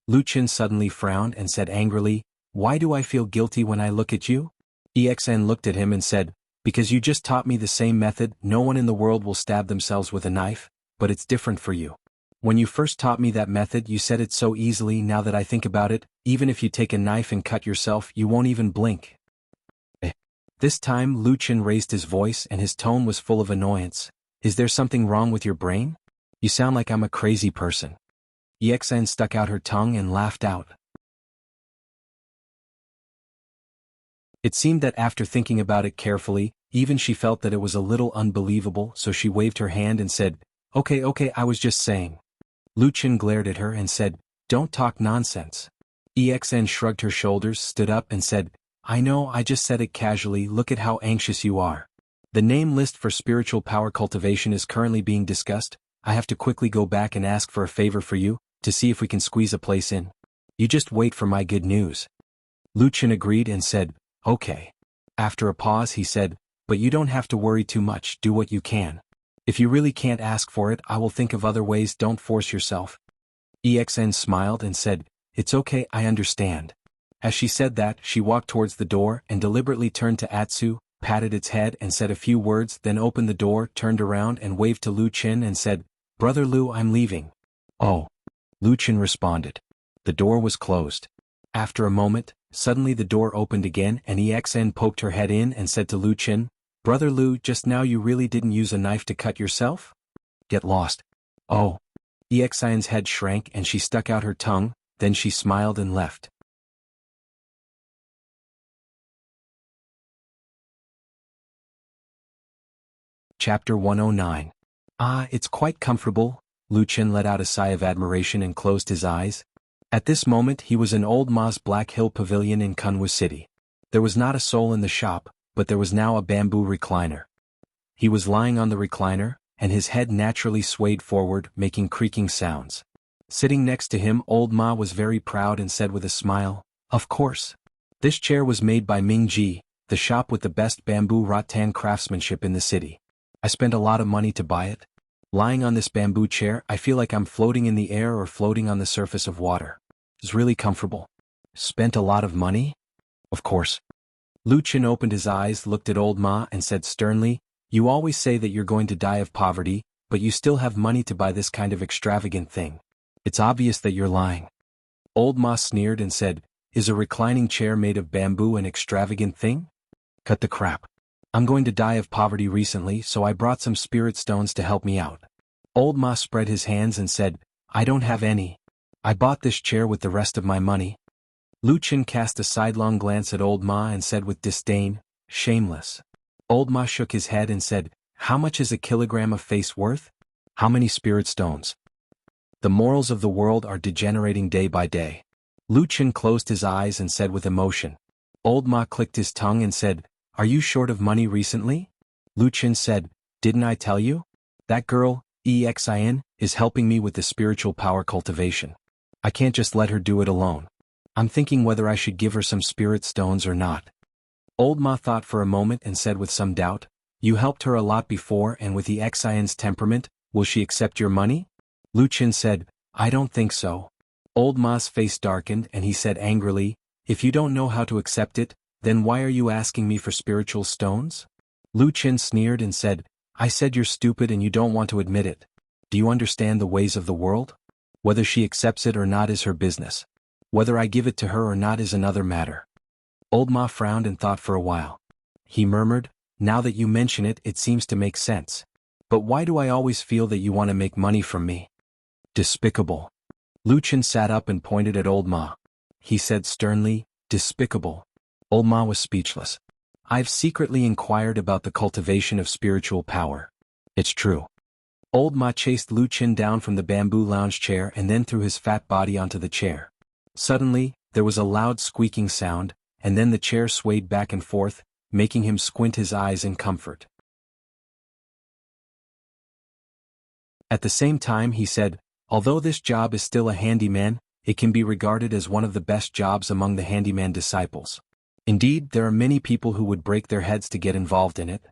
Lu Qin suddenly frowned and said angrily, why do I feel guilty when I look at you? EXN looked at him and said, because you just taught me the same method. No one in the world will stab themselves with a knife, but it's different for you. When you first taught me that method, you said it so easily. Now that I think about it, even if you take a knife and cut yourself, you won't even blink. This time Lu Qin raised his voice and his tone was full of annoyance. Is there something wrong with your brain? You sound like I'm a crazy person. EXN stuck out her tongue and laughed out. It seemed that after thinking about it carefully, even she felt that it was a little unbelievable, so she waved her hand and said, okay, I was just saying. Lu Qin glared at her and said, don't talk nonsense. EXN shrugged her shoulders, stood up and said, I know, I just said it casually. Look at how anxious you are. The name list for spiritual power cultivation is currently being discussed. I have to quickly go back and ask for a favor for you, to see if we can squeeze a place in. You just wait for my good news. Lu Qin agreed and said, okay. After a pause he said, but you don't have to worry too much, do what you can. If you really can't ask for it, I will think of other ways, don't force yourself. EXN smiled and said, it's okay, I understand. As she said that, she walked towards the door and deliberately turned to Atsu, patted its head and said a few words, then opened the door, turned around and waved to Lu Qin and said, Brother Lu, I'm leaving. Oh. Lu Qin responded. The door was closed. After a moment, suddenly the door opened again and EXN poked her head in and said to Lu Qin, Brother Lu, just now you really didn't use a knife to cut yourself? Get lost. Oh. EXN's head shrank and she stuck out her tongue, then she smiled and left. Chapter 109. Ah, it's quite comfortable. Lu Qin let out a sigh of admiration and closed his eyes. At this moment he was in Old Ma's Black Hill Pavilion in Kunwu City. There was not a soul in the shop, but there was now a bamboo recliner. He was lying on the recliner, and his head naturally swayed forward, making creaking sounds. Sitting next to him, Old Ma was very proud and said with a smile, of course. This chair was made by Mingji, the shop with the best bamboo rattan craftsmanship in the city. I spent a lot of money to buy it. Lying on this bamboo chair, I feel like I'm floating in the air or floating on the surface of water. It's really comfortable. Spent a lot of money? Of course. Lu Qin opened his eyes, looked at Old Ma and said sternly, you always say that you're going to die of poverty, but you still have money to buy this kind of extravagant thing. It's obvious that you're lying. Old Ma sneered and said, is a reclining chair made of bamboo an extravagant thing? Cut the crap. I'm going to die of poverty recently, so I brought some spirit stones to help me out. Old Ma spread his hands and said, I don't have any. I bought this chair with the rest of my money. Lu Qin cast a sidelong glance at Old Ma and said with disdain, shameless. Old Ma shook his head and said, how much is a kilogram of face worth? How many spirit stones? The morals of the world are degenerating day by day. Lu Qin closed his eyes and said with emotion. Old Ma clicked his tongue and said, are you short of money recently? Lu Qin said, didn't I tell you? That girl, EXIN, is helping me with the spiritual power cultivation. I can't just let her do it alone. I'm thinking whether I should give her some spirit stones or not. Old Ma thought for a moment and said with some doubt, you helped her a lot before and with EXIN's temperament, will she accept your money? Lu Qin said, I don't think so. Old Ma's face darkened and he said angrily, if you don't know how to accept it, then why are you asking me for spiritual stones? Lu Qin sneered and said, I said you're stupid and you don't want to admit it. Do you understand the ways of the world? Whether she accepts it or not is her business. Whether I give it to her or not is another matter. Old Ma frowned and thought for a while. He murmured, now that you mention it, it seems to make sense. But why do I always feel that you want to make money from me? Despicable. Lu Qin sat up and pointed at Old Ma. He said sternly, despicable. Old Ma was speechless. I've secretly inquired about the cultivation of spiritual power. It's true. Old Ma chased Lu Qin down from the bamboo lounge chair and then threw his fat body onto the chair. Suddenly, there was a loud squeaking sound, and then the chair swayed back and forth, making him squint his eyes in comfort. At the same time he said, although this job is still a handyman, it can be regarded as one of the best jobs among the handyman disciples. Indeed, there are many people who would break their heads to get involved in it.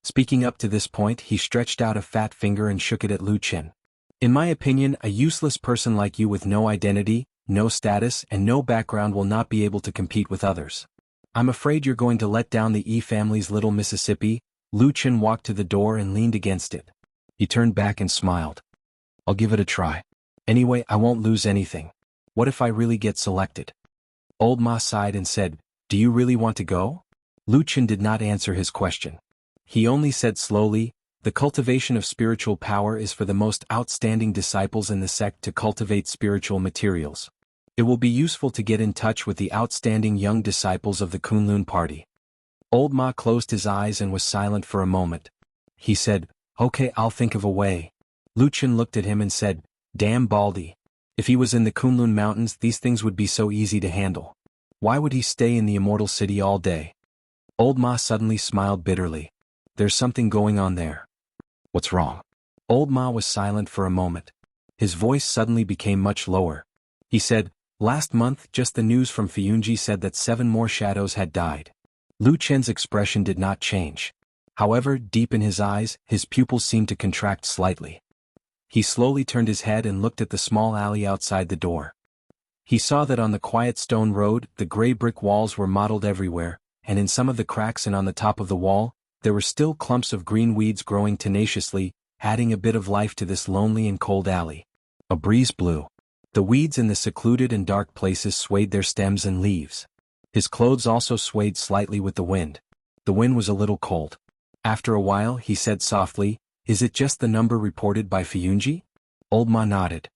Speaking up to this point, he stretched out a fat finger and shook it at Lu Chen. In my opinion, a useless person like you with no identity, no status, and no background will not be able to compete with others. I'm afraid you're going to let down the E family's little Mississippi. Lu Chen walked to the door and leaned against it. He turned back and smiled. I'll give it a try. Anyway, I won't lose anything. What if I really get selected? Old Ma sighed and said, Do you really want to go? Lu Chen did not answer his question. He only said slowly, The cultivation of spiritual power is for the most outstanding disciples in the sect to cultivate spiritual materials. It will be useful to get in touch with the outstanding young disciples of the Kunlun party. Old Ma closed his eyes and was silent for a moment. He said, Okay, I'll think of a way. Lu Chen looked at him and said, Damn Baldy. If he was in the Kunlun mountains, these things would be so easy to handle. Why would he stay in the immortal city all day? Old Ma suddenly smiled bitterly. There's something going on there. What's wrong? Old Ma was silent for a moment. His voice suddenly became much lower. He said, Last month, just the news from Fiyunji said that 7 more shadows had died. Lu Chen's expression did not change. However, deep in his eyes, his pupils seemed to contract slightly. He slowly turned his head and looked at the small alley outside the door. He saw that on the quiet stone road, the gray brick walls were mottled everywhere, and in some of the cracks and on the top of the wall, there were still clumps of green weeds growing tenaciously, adding a bit of life to this lonely and cold alley. A breeze blew. The weeds in the secluded and dark places swayed their stems and leaves. His clothes also swayed slightly with the wind. The wind was a little cold. After a while, he said softly, Is it just the number reported by Fiyunji? Old Ma nodded.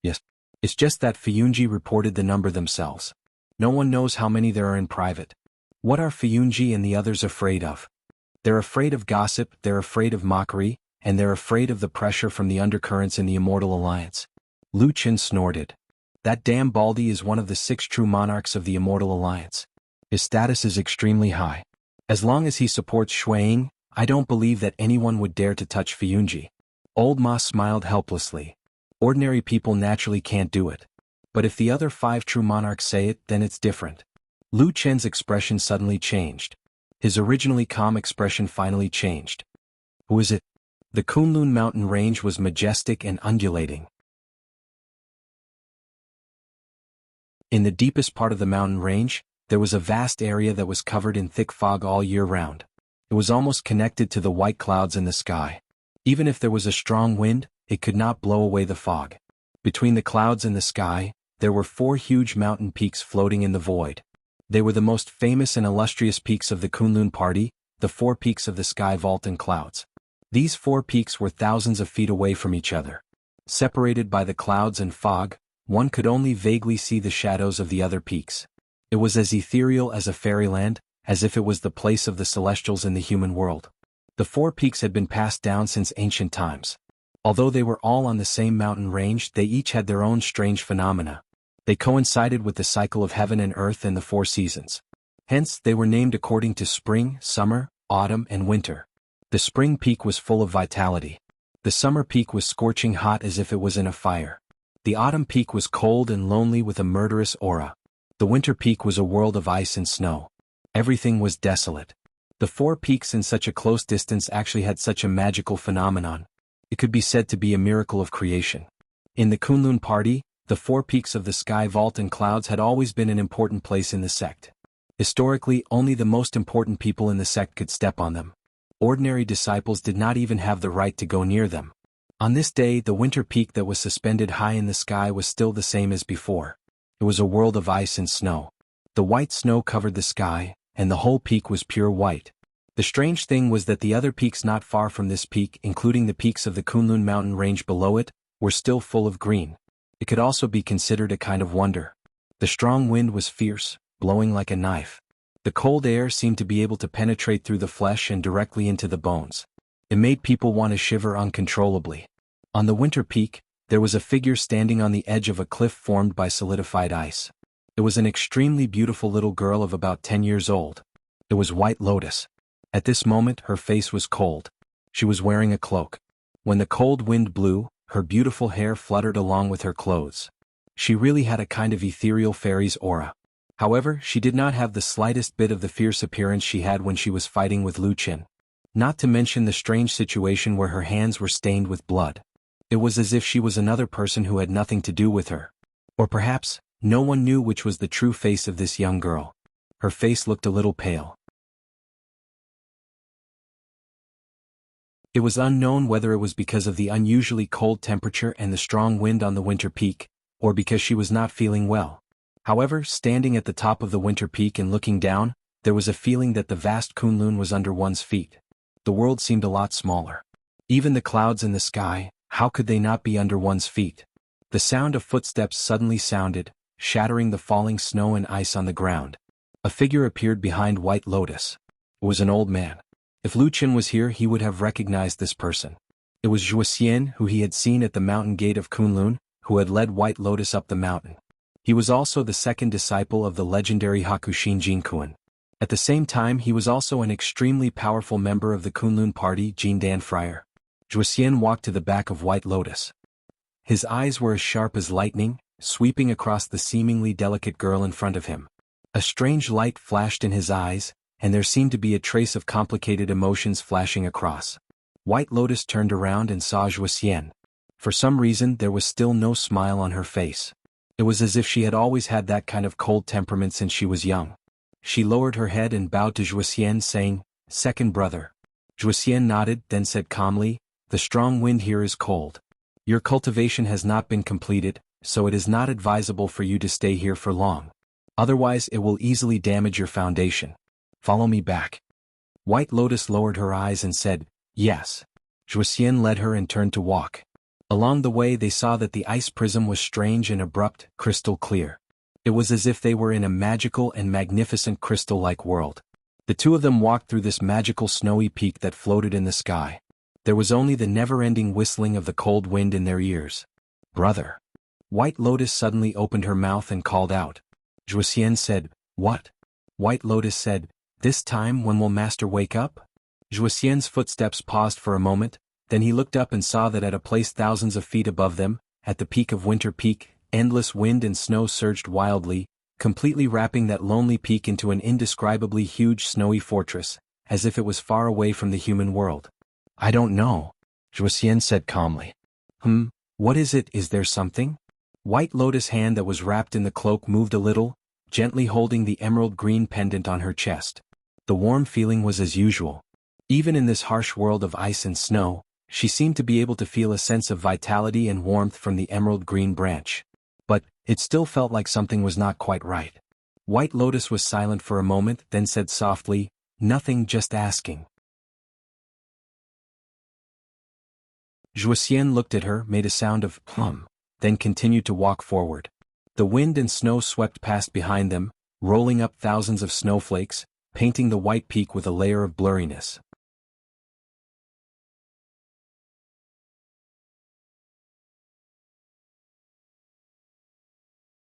Yes. It's just that Fiyunji reported the number themselves. No one knows how many there are in private. What are Fiyunji and the others afraid of? They're afraid of gossip, they're afraid of mockery, and they're afraid of the pressure from the undercurrents in the Immortal Alliance. Lu Chen snorted. That damn Baldy is one of the 6 true monarchs of the Immortal Alliance. His status is extremely high. As long as he supports Shuiying, I don't believe that anyone would dare to touch Fiyunji. Old Ma smiled helplessly. Ordinary people naturally can't do it. But if the other 5 true monarchs say it, then it's different. Lu Chen's expression suddenly changed. His originally calm expression finally changed. Who is it? The Kunlun mountain range was majestic and undulating. In the deepest part of the mountain range, there was a vast area that was covered in thick fog all year round. It was almost connected to the white clouds in the sky. Even if there was a strong wind, it could not blow away the fog. Between the clouds and the sky, there were 4 huge mountain peaks floating in the void. They were the most famous and illustrious peaks of the Kunlun party, the 4 peaks of the sky vault and clouds. These 4 peaks were thousands of feet away from each other. Separated by the clouds and fog, one could only vaguely see the shadows of the other peaks. It was as ethereal as a fairyland, as if it was the place of the celestials in the human world. The 4 peaks had been passed down since ancient times. Although they were all on the same mountain range, they each had their own strange phenomena. They coincided with the cycle of heaven and earth and the 4 seasons. Hence, they were named according to spring, summer, autumn, and winter. The spring peak was full of vitality. The summer peak was scorching hot as if it was in a fire. The autumn peak was cold and lonely with a murderous aura. The winter peak was a world of ice and snow. Everything was desolate. The 4 peaks in such a close distance actually had such a magical phenomenon. It could be said to be a miracle of creation. In the Kunlun party, the 4 peaks of the sky vault and clouds had always been an important place in the sect. Historically, only the most important people in the sect could step on them. Ordinary disciples did not even have the right to go near them. On this day, the winter peak that was suspended high in the sky was still the same as before. It was a world of ice and snow. The white snow covered the sky, and the whole peak was pure white. The strange thing was that the other peaks not far from this peak, including the peaks of the Kunlun mountain range below it, were still full of green. It could also be considered a kind of wonder. The strong wind was fierce, blowing like a knife. The cold air seemed to be able to penetrate through the flesh and directly into the bones. It made people want to shiver uncontrollably. On the winter peak, there was a figure standing on the edge of a cliff formed by solidified ice. It was an extremely beautiful little girl of about 10 years old. It was White Lotus. At this moment, her face was cold. She was wearing a cloak. When the cold wind blew, her beautiful hair fluttered along with her clothes. She really had a kind of ethereal fairy's aura. However, she did not have the slightest bit of the fierce appearance she had when she was fighting with Lu Qin. Not to mention the strange situation where her hands were stained with blood. It was as if she was another person who had nothing to do with her. Or perhaps, no one knew which was the true face of this young girl. Her face looked a little pale. It was unknown whether it was because of the unusually cold temperature and the strong wind on the winter peak, or because she was not feeling well. However, standing at the top of the winter peak and looking down, there was a feeling that the vast Kunlun was under one's feet. The world seemed a lot smaller. Even the clouds in the sky, how could they not be under one's feet? The sound of footsteps suddenly sounded, shattering the falling snow and ice on the ground. A figure appeared behind White Lotus. It was an old man. If Lu Qin was here, he would have recognized this person. It was Zhuoxian, who he had seen at the mountain gate of Kunlun, who had led White Lotus up the mountain. He was also the second disciple of the legendary Hakushin Jinkuan. At the same time, he was also an extremely powerful member of the Kunlun party, Jindan Friar. Zhuoxian walked to the back of White Lotus. His eyes were as sharp as lightning, sweeping across the seemingly delicate girl in front of him. A strange light flashed in his eyes, and there seemed to be a trace of complicated emotions flashing across. White Lotus turned around and saw Zhuoxian. For some reason, there was still no smile on her face. It was as if she had always had that kind of cold temperament since she was young. She lowered her head and bowed to Zhuoxian, saying, "Second brother." Zhuoxian nodded, then said calmly, "The strong wind here is cold. Your cultivation has not been completed, so it is not advisable for you to stay here for long. Otherwise it will easily damage your foundation. Follow me back." White Lotus lowered her eyes and said, "Yes." Zhuoxian led her and turned to walk. Along the way they saw that the ice prism was strange and abrupt, crystal clear. It was as if they were in a magical and magnificent crystal-like world. The two of them walked through this magical snowy peak that floated in the sky. There was only the never-ending whistling of the cold wind in their ears. "Brother." White Lotus suddenly opened her mouth and called out. Zhuoxian said, "What?" White Lotus said, "This time when will Master wake up?" Zhuoxian's footsteps paused for a moment, then he looked up and saw that at a place thousands of feet above them, at the peak of Winter Peak, endless wind and snow surged wildly, completely wrapping that lonely peak into an indescribably huge snowy fortress, as if it was far away from the human world. "I don't know," Zhuoxian said calmly. What is it? Is there something?" White Lotus' hand that was wrapped in the cloak moved a little, gently holding the emerald green pendant on her chest. The warm feeling was as usual. Even in this harsh world of ice and snow, she seemed to be able to feel a sense of vitality and warmth from the emerald green branch. But, it still felt like something was not quite right. White Lotus was silent for a moment, then said softly, "Nothing, just asking." Zhuoxian looked at her, made a sound of plum, then continued to walk forward. The wind and snow swept past behind them, rolling up thousands of snowflakes, painting the white peak with a layer of blurriness.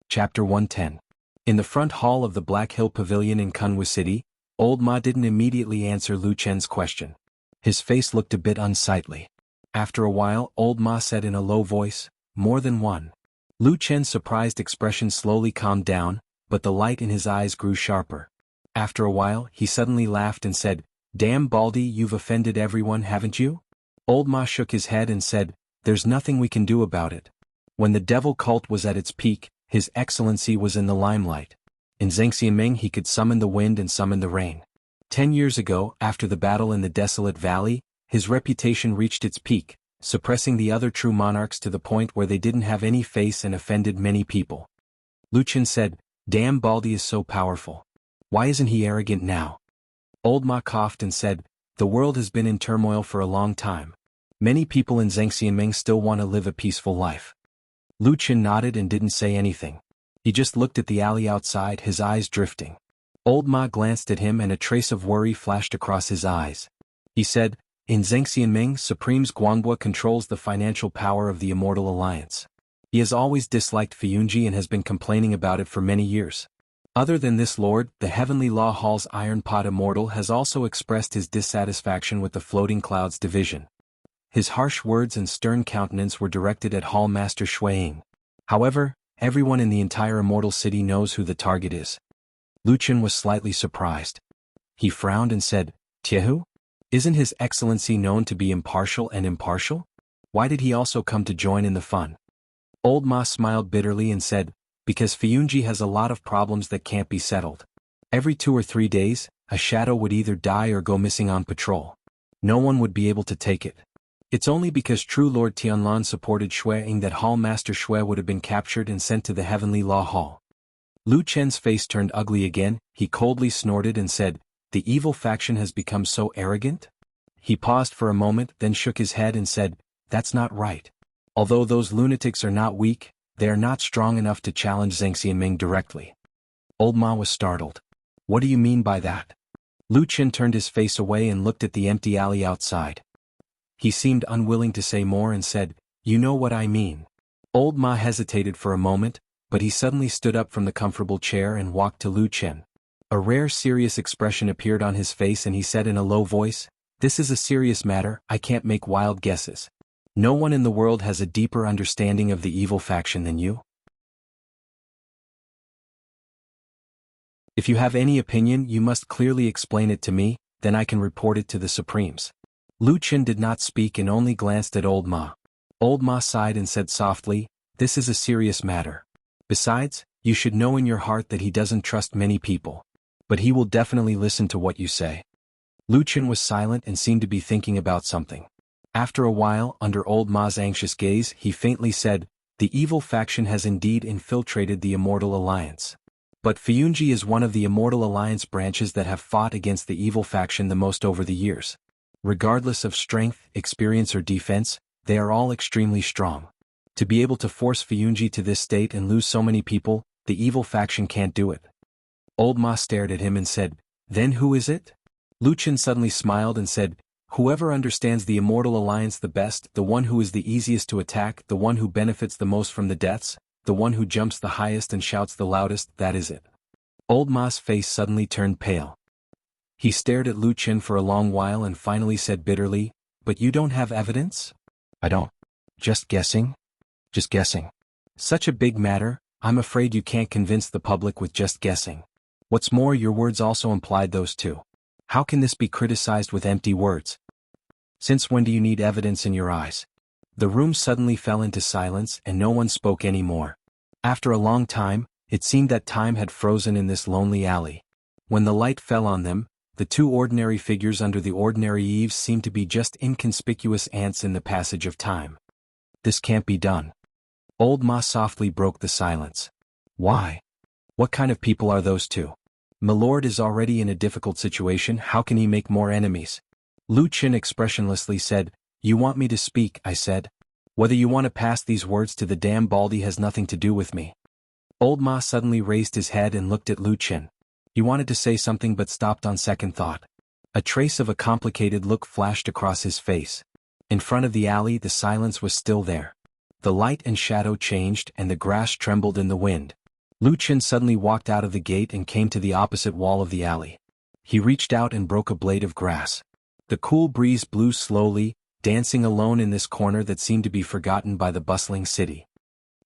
Chapter 110. In the front hall of the Black Hill Pavilion in Kunwu City, Old Ma didn't immediately answer Lu Chen's question. His face looked a bit unsightly. After a while, Old Ma said in a low voice, "More than one." Lu Chen's surprised expression slowly calmed down, but the light in his eyes grew sharper. After a while, he suddenly laughed and said, "Damn Baldy, you've offended everyone, haven't you?" Old Ma shook his head and said, "There's nothing we can do about it. When the devil cult was at its peak, His Excellency was in the limelight. In Zhangxianming he could summon the wind and summon the rain. 10 years ago, after the battle in the desolate valley, his reputation reached its peak, suppressing the other true monarchs to the point where they didn't have any face and offended many people." Lu Qin said, "Damn Baldy is so powerful. Why isn't he arrogant now?" Old Ma coughed and said, "The world has been in turmoil for a long time. Many people in Zhangxianming still want to live a peaceful life." Lu Qin nodded and didn't say anything. He just looked at the alley outside, his eyes drifting. Old Ma glanced at him and a trace of worry flashed across his eyes. He said, "In Zhangxianming, Supremes Guangbua controls the financial power of the Immortal Alliance. He has always disliked Fiyunji and has been complaining about it for many years. Other than this lord, the Heavenly Law Hall's Iron Pot Immortal has also expressed his dissatisfaction with the Floating Clouds division." His harsh words and stern countenance were directed at Hall Master Shuiying. However, Everyone in the entire immortal city knows who the target is. Lu Chen was slightly surprised. He frowned and said, Tiehu? Isn't His Excellency known to be impartial and impartial? Why did he also come to join in the fun? Old Ma smiled bitterly and said, because Fiyunji has a lot of problems that can't be settled. Every 2 or 3 days, a shadow would either die or go missing on patrol. No one would be able to take it. It's only because true Lord Tianlan supported Shueing that Hall Master Shui would have been captured and sent to the Heavenly Law Hall. Lu Chen's face turned ugly again. He coldly snorted and said, the evil faction has become so arrogant? He paused for a moment, then shook his head and said, that's not right. Although those lunatics are not weak, they are not strong enough to challenge Zhang Xianming directly. Old Ma was startled. What do you mean by that? Lu Chen turned his face away and looked at the empty alley outside. He seemed unwilling to say more and said, you know what I mean. Old Ma hesitated for a moment, but he suddenly stood up from the comfortable chair and walked to Lu Chen. A rare serious expression appeared on his face and he said in a low voice, this is a serious matter, I can't make wild guesses. No one in the world has a deeper understanding of the evil faction than you. If you have any opinion, you must clearly explain it to me, then I can report it to the Supremes. Lu Chen did not speak and only glanced at Old Ma. Old Ma sighed and said softly, this is a serious matter. Besides, you should know in your heart that he doesn't trust many people. But he will definitely listen to what you say. Lu Chen was silent and seemed to be thinking about something. After a while, under Old Ma's anxious gaze, he faintly said, the evil faction has indeed infiltrated the Immortal Alliance. But Fiyunji is one of the Immortal Alliance branches that have fought against the evil faction the most over the years. Regardless of strength, experience or defense, they are all extremely strong. To be able to force Fiyunji to this state and lose so many people, the evil faction can't do it. Old Ma stared at him and said, then who is it? Lu Chen suddenly smiled and said, whoever understands the Immortal Alliance the best, the one who is the easiest to attack, the one who benefits the most from the deaths, the one who jumps the highest and shouts the loudest, that is it. Old Ma's face suddenly turned pale. He stared at Lu Chen for a long while and finally said bitterly, but you don't have evidence? I don't. Just guessing? Just guessing. Such a big matter, I'm afraid you can't convince the public with just guessing. What's more, your words also implied those too. How can this be criticized with empty words? Since when do you need evidence in your eyes? The room suddenly fell into silence and no one spoke anymore. After a long time, it seemed that time had frozen in this lonely alley. When the light fell on them, the two ordinary figures under the ordinary eaves seemed to be just inconspicuous ants in the passage of time. This can't be done. Old Ma softly broke the silence. Why? What kind of people are those two? Milord is already in a difficult situation, how can he make more enemies? Lu Chen expressionlessly said, you want me to speak, I said. Whether you want to pass these words to the damn Baldy has nothing to do with me. Old Ma suddenly raised his head and looked at Lu Chen. He wanted to say something but stopped on second thought. A trace of a complicated look flashed across his face. In front of the alley the silence was still there. The light and shadow changed and the grass trembled in the wind. Lu Chen suddenly walked out of the gate and came to the opposite wall of the alley. He reached out and broke a blade of grass. The cool breeze blew slowly, dancing alone in this corner that seemed to be forgotten by the bustling city.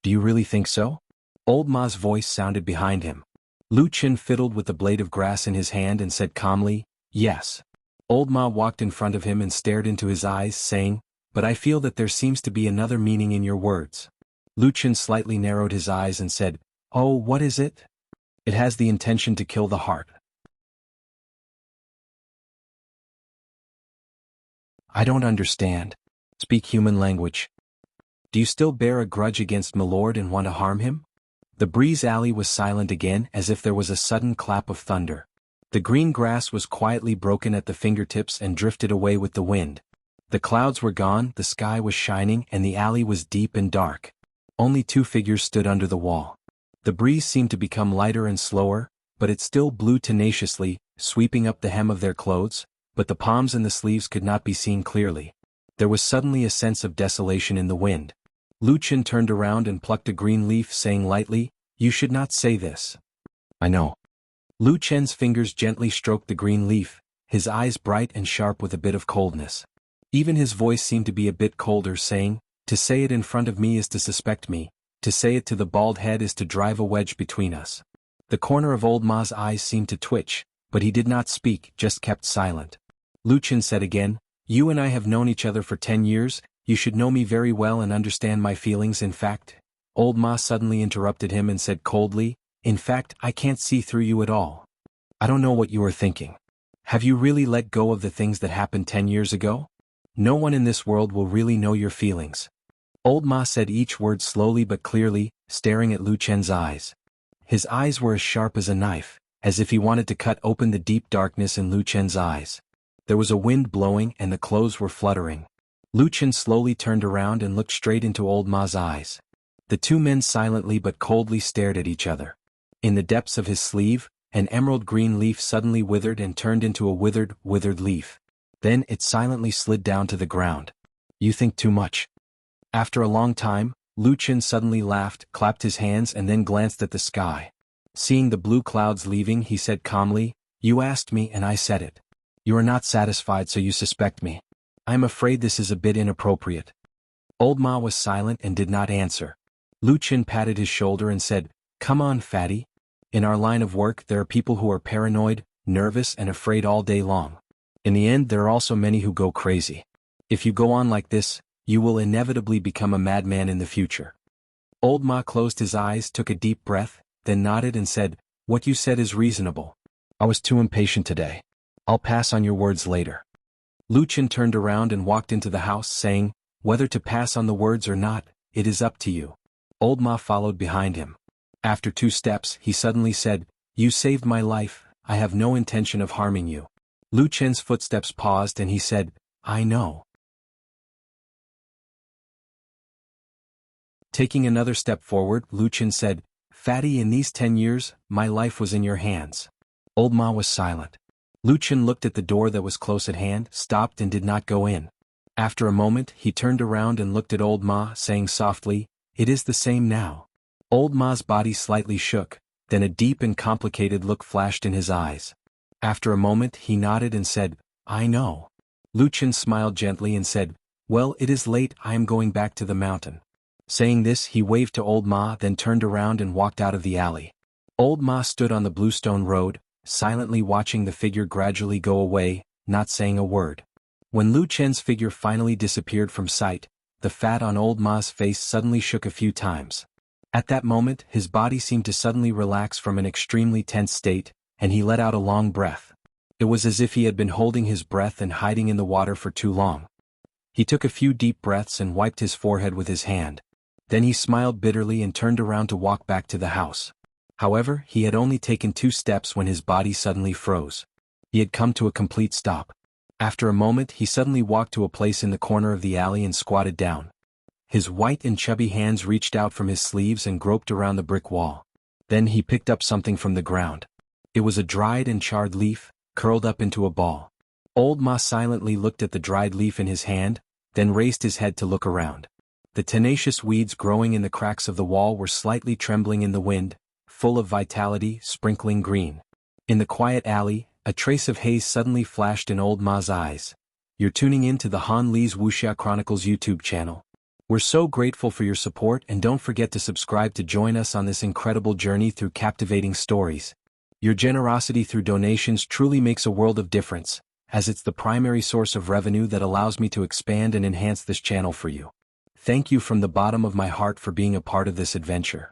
Do you really think so? Old Ma's voice sounded behind him. Lu Chen fiddled with the blade of grass in his hand and said calmly, yes. Old Ma walked in front of him and stared into his eyes, saying, but I feel that there seems to be another meaning in your words. Lu Chen slightly narrowed his eyes and said, oh, what is it? It has the intention to kill the heart. I don't understand. Speak human language. Do you still bear a grudge against Milord and want to harm him? The breeze alley was silent again as if there was a sudden clap of thunder. The green grass was quietly broken at the fingertips and drifted away with the wind. The clouds were gone, the sky was shining and the alley was deep and dark. Only two figures stood under the wall. The breeze seemed to become lighter and slower, but it still blew tenaciously, sweeping up the hem of their clothes, but the palms and the sleeves could not be seen clearly. There was suddenly a sense of desolation in the wind. Lu Chen turned around and plucked a green leaf, saying lightly, you should not say this. I know. Lu Chen's fingers gently stroked the green leaf, his eyes bright and sharp with a bit of coldness. Even his voice seemed to be a bit colder, saying, to say it in front of me is to suspect me, To say it to the bald head is to drive a wedge between us. The corner of old Ma's eyes seemed to twitch, but he did not speak, just kept silent. Lu Chen said again, "You and I have known each other for 10 years, you should know me very well and understand my feelings. In fact," old Ma suddenly interrupted him and said coldly, "In fact, I can't see through you at all. I don't know what you are thinking. Have you really let go of the things that happened 10 years ago? No one in this world will really know your feelings." Old Ma said each word slowly but clearly, staring at Lu Chen's eyes. His eyes were as sharp as a knife, as if he wanted to cut open the deep darkness in Lu Chen's eyes. There was a wind blowing and the clothes were fluttering. Lu Chen slowly turned around and looked straight into old Ma's eyes. The two men silently but coldly stared at each other. In the depths of his sleeve, an emerald green leaf suddenly withered and turned into a withered leaf. Then it silently slid down to the ground. "You think too much." After a long time, Lu Chen suddenly laughed, clapped his hands and then glanced at the sky. Seeing the blue clouds leaving, he said calmly, "You asked me and I said it. You are not satisfied, so you suspect me. I am afraid this is a bit inappropriate." Old Ma was silent and did not answer. Lu Chen patted his shoulder and said, "Come on, fatty. In our line of work there are people who are paranoid, nervous and afraid all day long. In the end there are also many who go crazy. If you go on like this, you will inevitably become a madman in the future." Old Ma closed his eyes, took a deep breath, then nodded and said, "What you said is reasonable. I was too impatient today. I'll pass on your words later." Lu Chen turned around and walked into the house saying, "Whether to pass on the words or not, it is up to you." Old Ma followed behind him. After 2 steps, he suddenly said, "You saved my life, I have no intention of harming you." Lu Chen's footsteps paused and he said, "I know." Taking another step forward, Lu Chen said, "Fatty, in these 10 years, my life was in your hands." Old Ma was silent. Lu Chen looked at the door that was close at hand, stopped and did not go in. After a moment, he turned around and looked at Old Ma, saying softly, "It is the same now." Old Ma's body slightly shook, then a deep and complicated look flashed in his eyes. After a moment, he nodded and said, "I know." Lu Chen smiled gently and said, "Well, it is late, I am going back to the mountain." Saying this, he waved to Old Ma, then turned around and walked out of the alley. Old Ma stood on the bluestone road, silently watching the figure gradually go away, not saying a word. When Lu Chen's figure finally disappeared from sight, the fat on Old Ma's face suddenly shook a few times. At that moment, his body seemed to suddenly relax from an extremely tense state, and he let out a long breath. It was as if he had been holding his breath and hiding in the water for too long. He took a few deep breaths and wiped his forehead with his hand. Then he smiled bitterly and turned around to walk back to the house. However, he had only taken 2 steps when his body suddenly froze. He had come to a complete stop. After a moment, he suddenly walked to a place in the corner of the alley and squatted down. His white and chubby hands reached out from his sleeves and groped around the brick wall. Then he picked up something from the ground. It was a dried and charred leaf, curled up into a ball. Old Ma silently looked at the dried leaf in his hand, then raised his head to look around. The tenacious weeds growing in the cracks of the wall were slightly trembling in the wind, full of vitality, sprinkling green. In the quiet alley, a trace of haze suddenly flashed in Old Ma's eyes. "You're tuning in to the Han Li's Wuxia Chronicles YouTube channel. We're so grateful for your support, and don't forget to subscribe to join us on this incredible journey through captivating stories. Your generosity through donations truly makes a world of difference, as it's the primary source of revenue that allows me to expand and enhance this channel for you. Thank you from the bottom of my heart for being a part of this adventure."